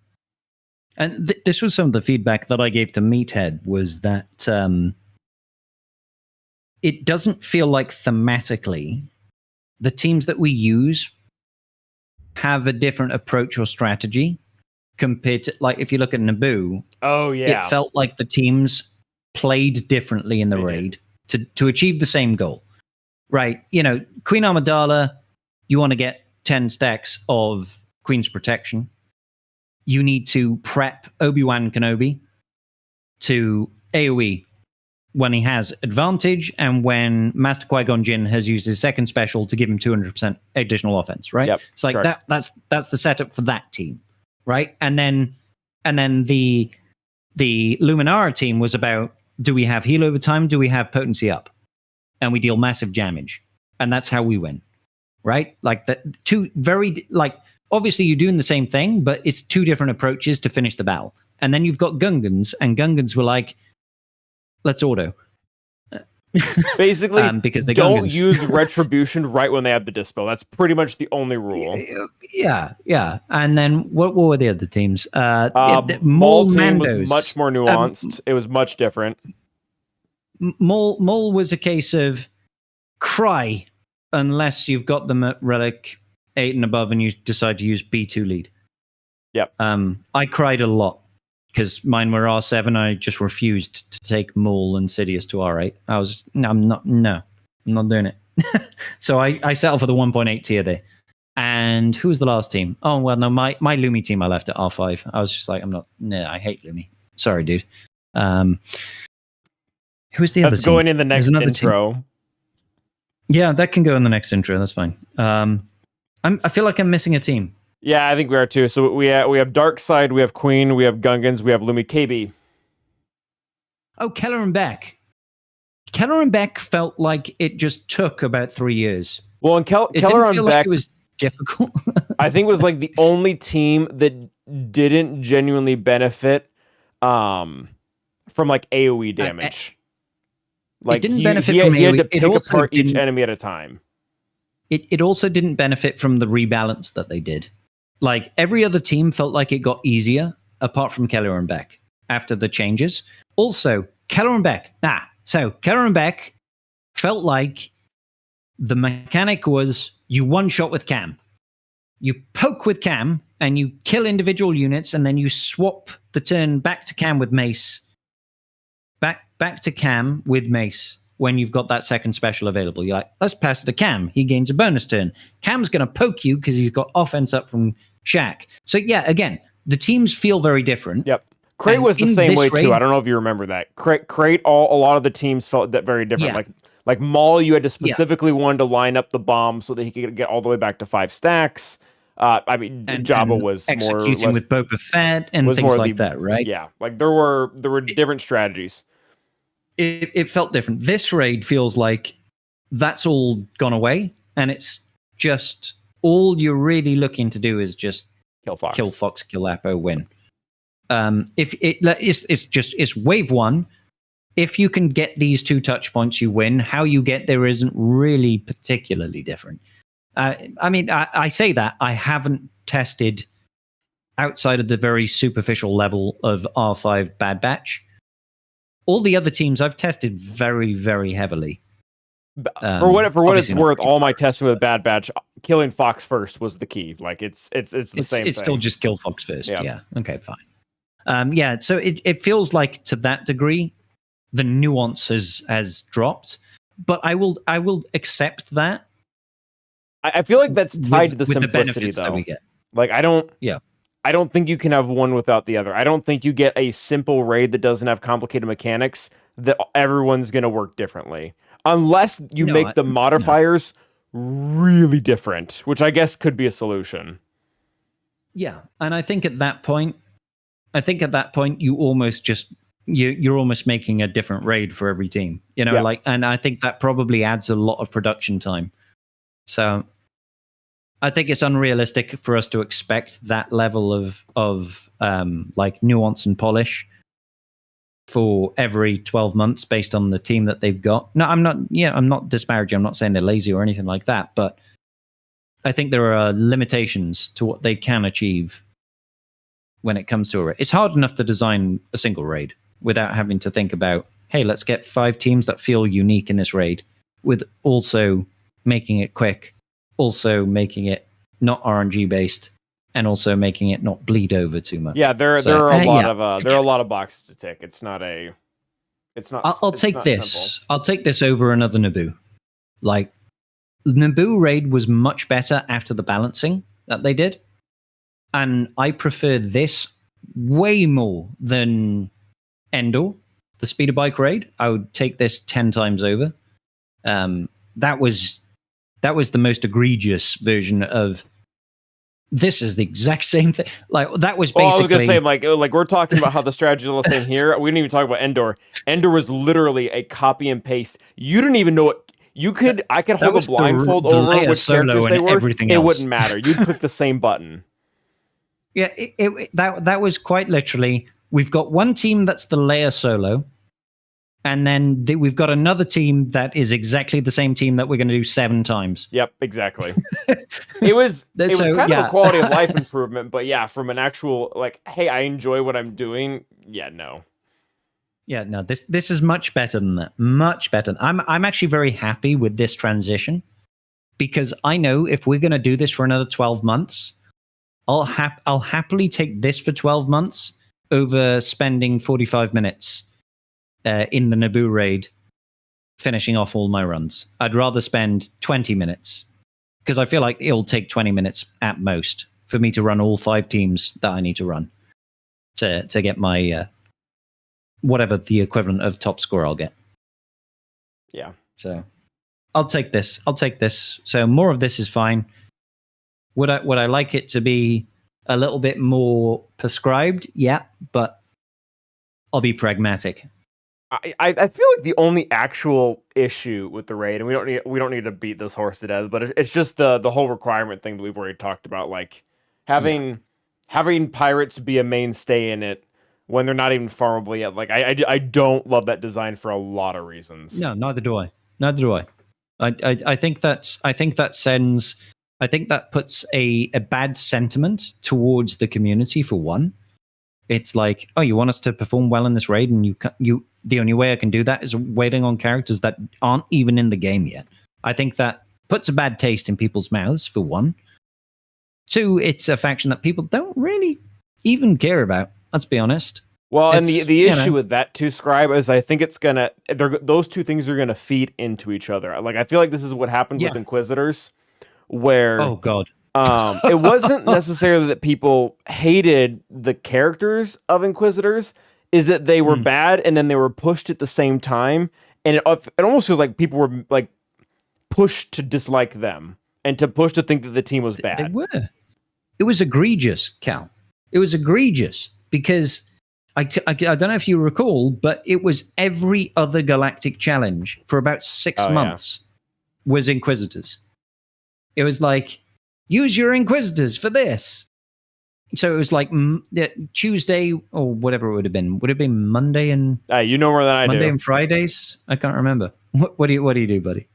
this was some of the feedback that I gave to Meathead, was that it doesn't feel like thematically the teams that we use have a different approach or strategy compared to, like, if you look at Naboo, Oh yeah, it felt like the teams played differently in the raid to achieve the same goal. Right. Queen Amidala, you want to get 10 stacks of Queen's Protection. You need to prep Obi-Wan Kenobi to AoE when he has advantage and when Master Qui-Gon Jinn has used his second special to give him 200% additional offense, right? Yep, It's like correct. that's the setup for that team. right? And then the Luminara team was about, do we have heal over time? Do we have potency up? And we deal massive damage. And that's how we win, right? Like the two very, like, obviously you're doing the same thing, but it's two different approaches to finish the battle. And then you've got Gungans, and Gungans were like, let's auto. Basically, because they don't Gungans. use retribution right when they have the dispel. That's pretty much the only rule. Yeah. And then what were the other teams? Maul team Mandos. was much more nuanced. It was much different. Maul was a case of cry unless you've got them at relic 8 and above and you decide to use B2 lead. Yep. I cried a lot because mine were R7. I just refused to take Maul and Sidious to R8. I'm not doing it. So I settled for the 1.8 tier there. And who was the last team? Oh, well, no, my Lumi team I left at R5. I was just like, I hate Lumi. Sorry, dude. Who's the other That's team? going in the next intro. Team. Yeah, that can go in the next intro. That's fine. I feel like I'm missing a team. Yeah, I think we are too. So we have Dark Side, we have Queen, we have Gungans, we have Lumi KB. Oh, Keller and Beck. Keller and Beck felt like it just took about 3 years. Well, and Keller didn't and feel Beck, like it was difficult. I think was like the only team that didn't genuinely benefit from like AoE damage. Like, it didn't benefit from he had to AoE. pick apart each enemy at a time. It also didn't benefit from the rebalance that they did. Like, every other team felt like it got easier, apart from Keller and Beck, after the changes. Also, Keller and Beck felt like the mechanic was you one-shot with Cam. You poke with Cam, and you kill individual units, and then you swap the turn back to Cam with mace. Back to Cam with mace when you've got that second special available. You're like, let's pass it to Cam. He gains a bonus turn. Cam's going to poke you because he's got offense up from Shaq. So yeah, again, the teams feel very different. Yep. Crate was the same way raid, too. I don't know if you remember that. Crate, a lot of the teams felt that very different. Yeah. Like Maul, you had to specifically want to line up the bomb so that he could get all the way back to 5 stacks. Jabba was executing more with Boba Fett and things like that, right? Yeah, like there were different strategies. It felt different. This raid feels like that's all gone away, and it's just all you're really looking to do is just kill Fox, kill Apo, win. It's wave 1. If you can get these 2 touch points, you win. How you get there isn't really particularly different. I say that I haven't tested outside of the very superficial level of R5 Bad Batch. All the other teams I've tested very, very heavily. For what it's worth, all my testing with Bad Batch, killing Fox first was the key. Like it's the same thing. It's still just kill Fox first. Yeah. Yeah. Okay, fine. So it feels like to that degree, the nuance has dropped. But I will accept that. I feel like that's tied to the simplicity, benefits though. that we get. Like I don't think you can have one without the other. I don't think you get a simple raid that doesn't have complicated mechanics that everyone's going to work differently. Unless you make the modifiers really different, which I guess could be a solution. Yeah, and I think at that point you almost just you're almost making a different raid for every team. And I think that probably adds a lot of production time. So I think it's unrealistic for us to expect that level of like nuance and polish for every 12 months based on the team that they've got. No, I'm not disparaging. I'm not saying they're lazy or anything like that, but I think there are limitations to what they can achieve when it comes to a raid. It's hard enough to design a single raid without having to think about, hey, let's get 5 teams that feel unique in this raid, with also making it quick, also making it not RNG based, and also making it not bleed over too much. Yeah, there are a lot of boxes to tick. I'll take this. Simple. I'll take this over another Naboo. Like, Naboo raid was much better after the balancing that they did, and I prefer this way more than Endor, the speeder bike raid. I would take this 10 times over. That was the most egregious version of this is the exact same thing. Like that was Well, I basically. was gonna say, like we're talking about how the strategy is all the same here. We didn't even talk about Endor. Endor was literally a copy and paste. You didn't even know what you could. I could hold a was blindfold the over Leia which Solo characters they and were. everything It else. wouldn't matter. You'd click the same button. Yeah, that was quite literally. We've got one team that's the Leia Solo, and then we've got another team that is exactly the same team that we're going to do 7 times. Yep, exactly. It was kind of a quality of life improvement, but yeah, from an actual like, hey, I enjoy what I'm doing. Yeah, no. Yeah, no, this is much better than that. Much better. I'm actually very happy with this transition because I know if we're going to do this for another 12 months, I'll happily take this for 12 months over spending 45 minutes in the Naboo raid finishing off all my runs. I'd rather spend 20 minutes because I feel like it'll take 20 minutes at most for me to run all 5 teams that I need to run to get my whatever the equivalent of top score I'll get. Yeah. So I'll take this. So more of this is fine. Would I like it to be a little bit more prescribed? Yeah, but I'll be pragmatic. I feel like the only actual issue with the raid, and we don't need to beat this horse to death, but it's just the whole requirement thing that we've already talked about, like having pirates be a mainstay in it when they're not even farmable yet. Like I don't love that design for a lot of reasons. No, neither do I. I think that puts a bad sentiment towards the community for one. It's like, oh, you want us to perform well in this raid, and you the only way I can do that is waiting on characters that aren't even in the game yet. I think that puts a bad taste in people's mouths for one. 2, it's a faction that people don't really even care about. Let's be honest. Well, and It's, the you issue know. with that too, Scribe, is I think those two things are gonna feed into each other. Like I feel like this is what happened with Yeah. Inquisitors, where Oh God. it wasn't necessarily that people hated the characters of Inquisitors, is that they were bad and then they were pushed at the same time, and it almost feels like people were like pushed to dislike them and to push to think that the team was bad. They were. It was egregious, Cal. It was egregious because I don't know if you recall, but it was every other galactic challenge for about 6 months was Inquisitors. It was like, use your Inquisitors for this. So it was like Tuesday or whatever it would have been. Would it have been Monday and You know more than I Monday do. and Fridays? I can't remember. What do you do, buddy?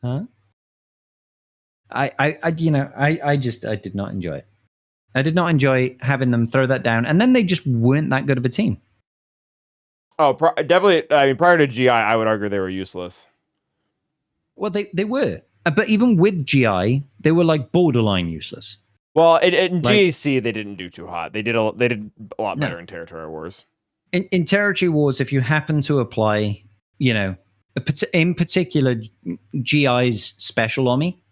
Huh? I did not enjoy it. I did not enjoy having them throw that down, and then they just weren't that good of a team. Oh, definitely. I mean, prior to GI, I would argue they were useless. Well, they were, but even with GI, they were like borderline useless. Well, in GAC, they didn't do too hot. They did a lot better No. in Territory Wars. In Territory Wars, if you happen to apply, in particular GI's special army,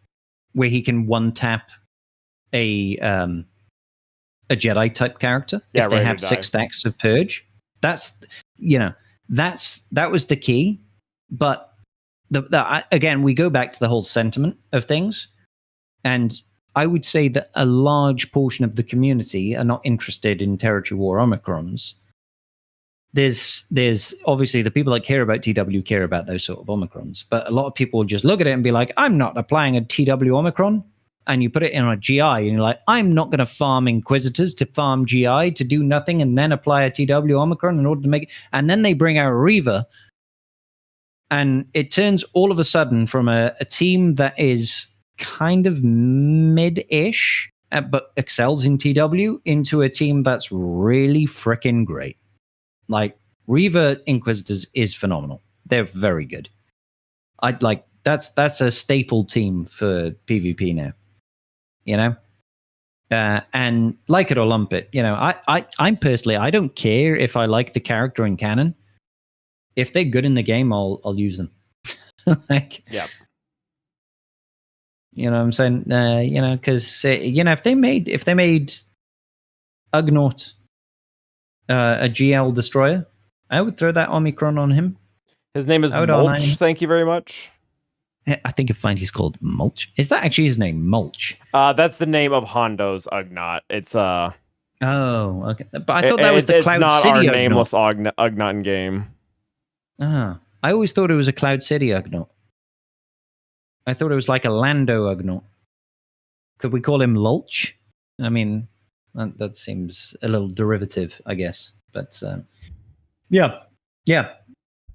where he can one tap a Jedi type character if they ready have to 6 die. stacks of purge. That was the key. But again, we go back to the whole sentiment of things, and I would say that a large portion of the community are not interested in Territory War Omicrons. There's obviously the people that care about TW care about those sort of Omicrons, but a lot of people just look at it and be like, I'm not applying a TW Omicron. And you put it in a GI and you're like, I'm not going to farm Inquisitors to farm GI to do nothing and then apply a TW Omicron in order to make it. And then they bring out Reaver. And it turns all of a sudden from a team that is kind of mid-ish, but excels in TW, into a team that's really freaking great. Like, Reaver Inquisitors is phenomenal. They're very good. That's a staple team for PvP now. And like it or lump it, I'm personally, I don't care if I like the character in canon. If they're good in the game, I'll use them. Yeah. You know what I'm saying? Because if they made Ugnaught a GL destroyer, I would throw that Omicron on him. His name is I would on Mulch. him. Thank you very much. I think you'll find he's called Mulch. Is that actually his name, Mulch? That's the name of Hondo's Ugnaught. It's Oh, okay. But I thought that was the it's Cloud not City our Ugnaught. nameless Ugnaught in game. Ah, I always thought it was a Cloud City Ugnaught. I thought it was like a Lando Ugnaught. Could we call him Lulch? I mean, that seems a little derivative, I guess. But yeah.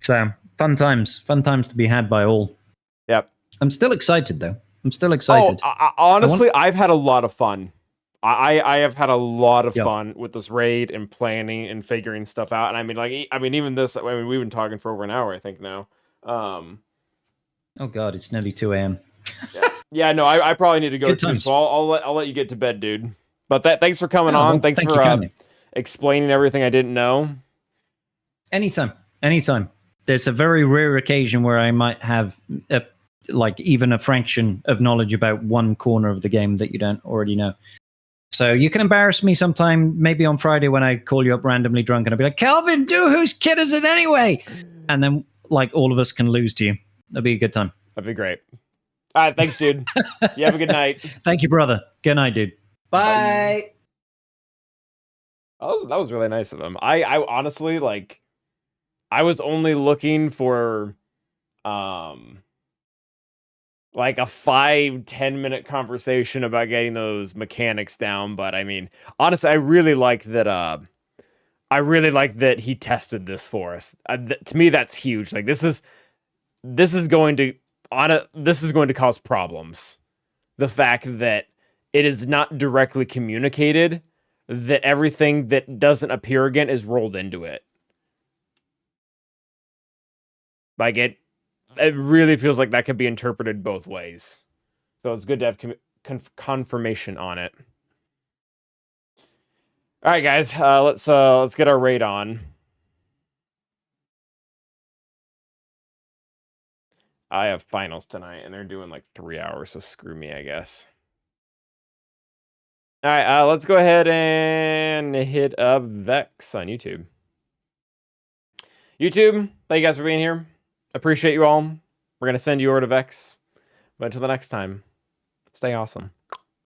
So fun times to be had by all. Yep. I'm still excited, though. I'm still excited. Honestly, I've had a lot of fun. I have had a lot of Yep. fun with this raid and planning and figuring stuff out. And I mean, even this. I mean, we've been talking for over an hour, I think now. Oh God, it's nearly 2 a.m. Yeah, no, I probably need to go Good too. times. So I'll let you get to bed, dude. But thanks for coming on. Well, Thanks thank you for kindly. explaining everything I didn't know. Anytime. There's a very rare occasion where I might have even a fraction of knowledge about one corner of the game that you don't already know. So you can embarrass me sometime, maybe on Friday when I call you up randomly drunk and I'll be like, Calvin, whose kid is it anyway? And then like all of us can lose to you. That'd be a good time. That'd be great. All right, thanks, dude. You have a good night. Thank you, brother. Good night, dude. Bye. That was really nice of him. I honestly, like, I was only looking for like a 5-10 minute conversation about getting those mechanics down, but I mean, honestly, I really like that he tested this for us. To me, that's huge. Like, this is going to cause problems. The fact that it is not directly communicated, that everything that doesn't appear again is rolled into it. Like, it really feels like that could be interpreted both ways. So it's good to have confirmation on it. All right, guys, let's get our raid on. I have finals tonight, and they're doing like 3 hours, so screw me, I guess. All right, let's go ahead and hit up Vex on YouTube. YouTube, thank you guys for being here. Appreciate you all. We're going to send you over to Vex. But until the next time, stay awesome.